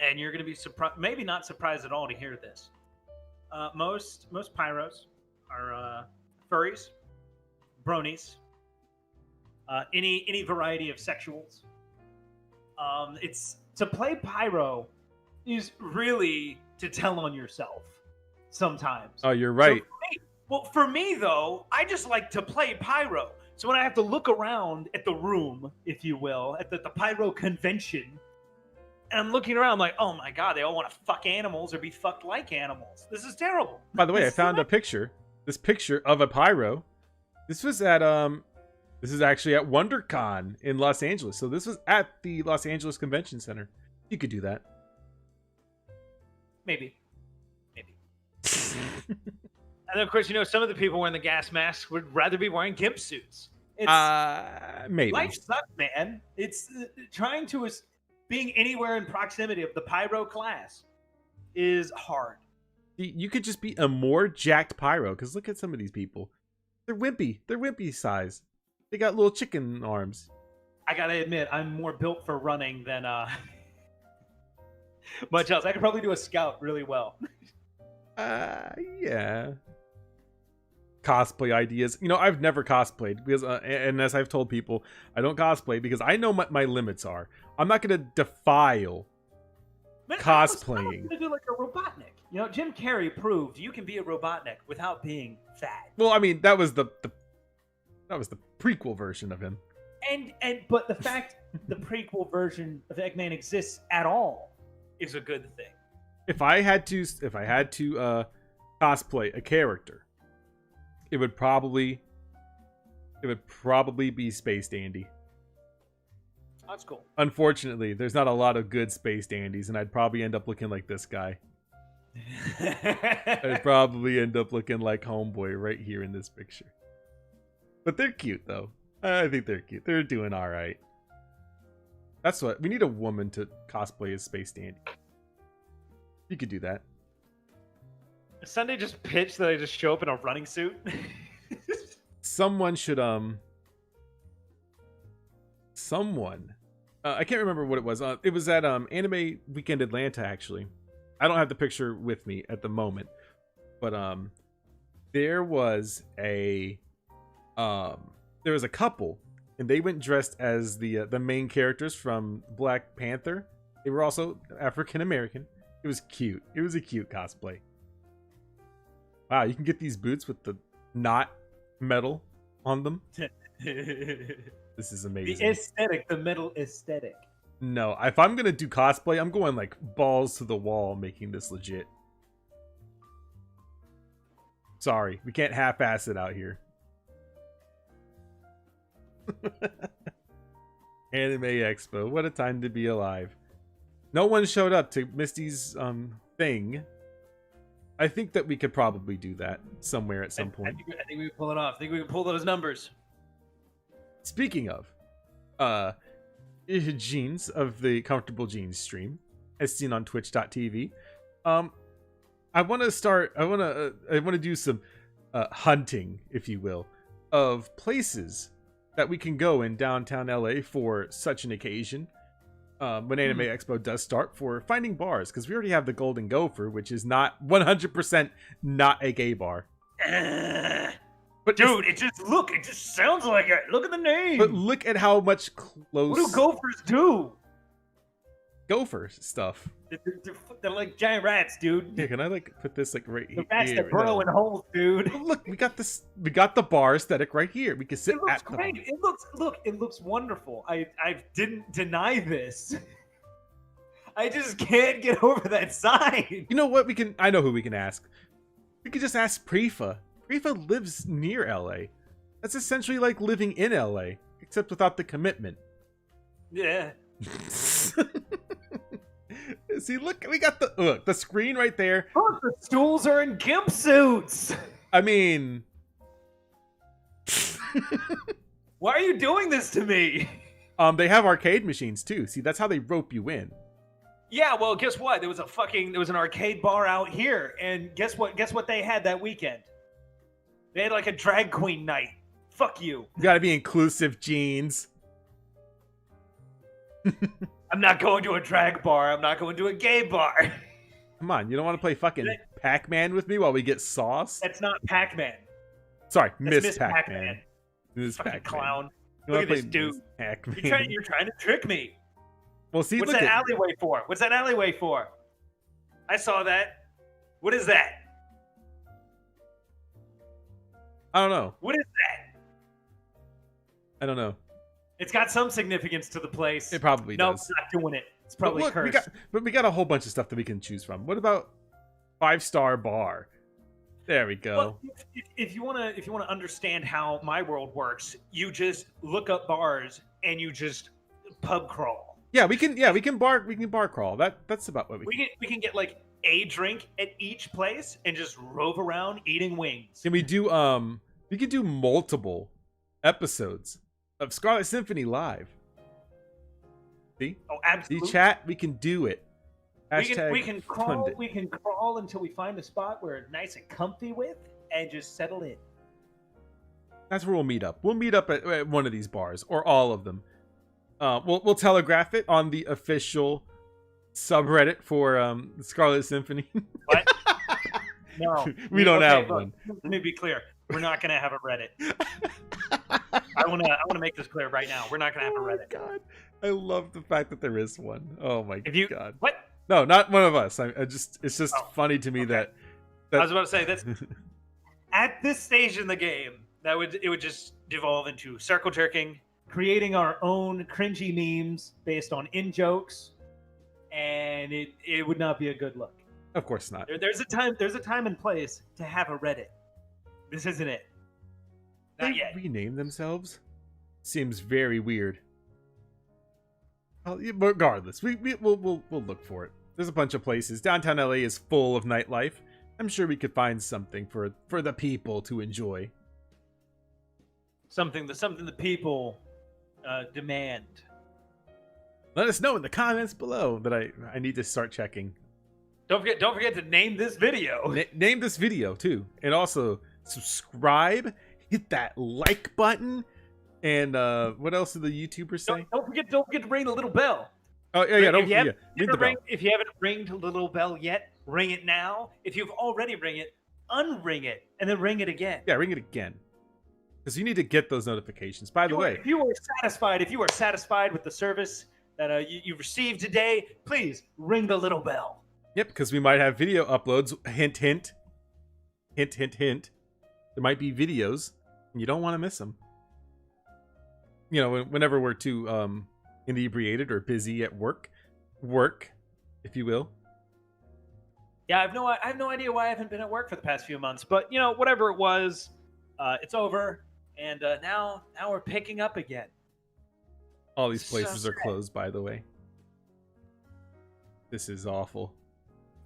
And you're going to be surprised, maybe not surprised at all to hear this. Most pyros are furries, bronies, any variety of sexuals. It's to play pyro is really to tell on yourself sometimes. Oh, you're right. For me though, I just like to play pyro. So when I have to look around at the room, if you will, at the pyro convention, and I'm looking around, I'm like, oh my god, they all want to fuck animals or be fucked like animals. This is terrible. By the way, I found a picture. This picture of a pyro. This was at this is actually at WonderCon in Los Angeles. So this was at the Los Angeles Convention Center. You could do that. Maybe. And of course, some of the people wearing the gas masks would rather be wearing gimp suits. Maybe. Life sucks, man. It's being anywhere in proximity of the pyro class is hard. You could just be a more jacked pyro, because look at some of these people. They're wimpy. They're wimpy size. They got little chicken arms. I gotta admit, I'm more built for running than much else. I could probably do a scout really well. Yeah. Cosplay ideas. I've never cosplayed because, and as I've told people, I don't cosplay because I know what my limits are. I'm not going to defile cosplaying. I'm going to do like a Robotnik. Jim Carrey proved you can be a Robotnik without being fat. Well, I mean, that was the prequel version of him. But the fact the prequel version of Eggman exists at all is a good thing. If I had to cosplay a character, it would probably be Space Dandy. That's cool. Unfortunately, there's not a lot of good Space Dandies, and I'd probably end up looking like this guy. I'd probably end up looking like Homeboy right here in this picture. But they're cute, though. I think they're cute. They're doing all right. That's what we need, a woman to cosplay as Space Dandy. You could do that. Sunday just pitched that I just show up in a running suit. Someone should I can't remember what it was. It was at Anime Weekend Atlanta, actually. I don't have the picture with me at the moment, but there was a couple, and they went dressed as the main characters from Black Panther. They were also African American. It was cute. It was a cute cosplay. Wow, you can get these boots with the not metal on them. This is amazing. The aesthetic, the metal aesthetic. No, if I'm gonna do cosplay, I'm going like balls to the wall, making this legit. Sorry, we can't half-ass it out here. Anime Expo, what a time to be alive. No one showed up to Misty's thing. I think that we could probably do that somewhere at some point. I think we can pull it off. I think we can pull those numbers. Speaking of, Jeans of the Comfortable Jeans stream, as seen on Twitch.tv. I want to do some hunting, if you will. of places that we can go in downtown LA for such an occasion. When Anime Expo does start, for finding bars, because we already have the Golden Gopher, which is not 100% not a gay bar. But Dude, it just sounds like it. Look at the name. But look at how much close. What do gophers do? Gopher stuff. They're like giant rats, dude. Yeah, can I like put this like right here? The rats that burrow in holes, dude. But look, we got this. We got the bar aesthetic right here. We can sit It looks at great. the. It looks wonderful. I didn't deny this. I just can't get over that sign. You know what? I know who we can ask. We could just ask Prefa. Prefa lives near LA. That's essentially like living in LA, except without the commitment. Yeah. See, look, we got the screen right there. Look, the stools are in gimp suits. I mean, why are you doing this to me? They have arcade machines too. See, that's how they rope you in. Yeah, well, guess what? There was an arcade bar out here, and guess what they had that weekend? They had like a drag queen night. Fuck you. You gotta be inclusive, Jeans. I'm not going to a drag bar. I'm not going to a gay bar. Come on, you don't want to play fucking Pac-Man with me while we get sauce? That's not Pac-Man. Sorry, That's Miss Pac-Man. Miss Fucking Pac-Man. clown. You Look wanna at this play dude. Miss Pac-Man? You're trying to trick me. Well, see, What's look that at alleyway for? What's that alleyway for? I saw that. What is that? I don't know. What is that? I don't know. It's got some significance to the place. It probably No, does. it's not doing it. It's But probably look, cursed. we got a whole bunch of stuff that we can choose from. What about 5-star bar? There we go. Well, if you want to understand how my world works, you just look up bars and you just pub crawl. Yeah, we can bar crawl. That's about what We can get like a drink at each place and just rove around eating wings. Can we do we could do multiple episodes of Scarlet Symphony live. See? Oh, absolutely. See, chat, we can do it. We can crawl. fund it. We can crawl until we find a spot where it's nice and comfy with, and just settle in. That's where we'll meet up. We'll meet up at one of these bars or all of them. We'll telegraph it on the official subreddit for Scarlet Symphony. What? No, we don't have look, one. Let me be clear. We're not going to have a Reddit. I want to make this clear right now. We're not going to have a Reddit. God, I love the fact that there is one. Oh my god. What? No, not one of us. It's just funny to me that I was about to say that's at this stage in the game it would just devolve into circle jerking, creating our own cringy memes based on in jokes, and it would not be a good look. Of course not. There's a time and place to have a Reddit. This isn't it. Not They yet. rename themselves? Seems very weird. Well, regardless, we'll look for it. There's a bunch of places. Downtown LA is full of nightlife. I'm sure we could find something for the people to enjoy. Something the people demand. Let us know in the comments below that I need to start checking. Don't forget to name this video. Name this video too, and also subscribe. Hit that like button, and what else did the YouTubers say? Don't forget to ring the little bell. Oh yeah, If don't you haven't- forget. Ring the bell. If you haven't ringed the little bell yet, ring it now. If you've already ring it, unring it, and then ring it again. Yeah, ring it again, because you need to get those notifications. By the way, if you are satisfied with the service that you received today, please ring the little bell. yep, because we might have video uploads. Hint, hint, hint, hint, hint. There might be videos, and you don't want to miss them. You know, whenever we're too inebriated or busy at work, if you will. Yeah, I have no idea why I haven't been at work for the past few months, but whatever it was, it's over, and now we're picking up again. All these So places are sad. closed, by the way. This is awful.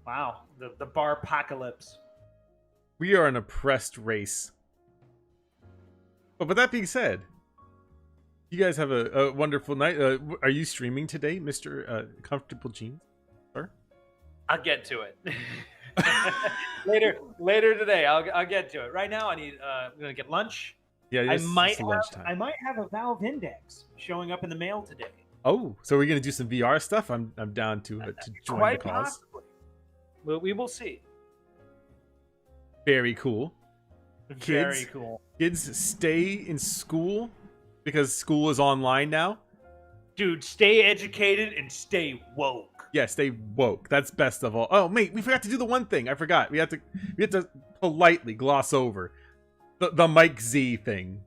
Wow, the bar apocalypse. We are an oppressed race. But with that being said, you guys have a wonderful night. Are you streaming today, Mr. Comfortable Jeans? Sir? I'll get to it. later today. I'll get to it. Right now, I'm gonna get lunch. Yeah, I it's might lunchtime. have a Valve Index showing up in the mail today. Oh, so we're gonna do some VR stuff? I'm down to join Quite the cause. possibly. But we will see. Very cool. Very cool. Kids stay in school because school is online now. Dude, stay educated and stay woke. Yeah, stay woke. That's best of all. Oh, mate, we forgot to do the one thing. I forgot. We have to politely gloss over the Mike Z thing.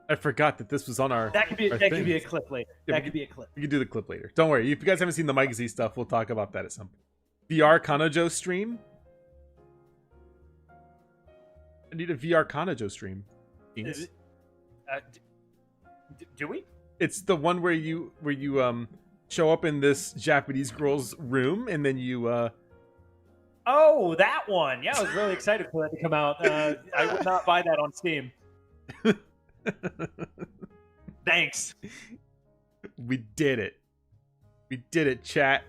I forgot that this was on our. That could be a clip later. Yeah, that could be a clip. We can do the clip later. Don't worry. If you guys haven't seen the Mike Z stuff, we'll talk about that at some point. VR Kanojo stream. I need a VR Kanojo stream. Do we? It's the one where you show up in this Japanese girl's room and then you Oh, that one. Yeah, I was really excited for that to come out. I would not buy that on Steam. Thanks. We did it. We did it, chat.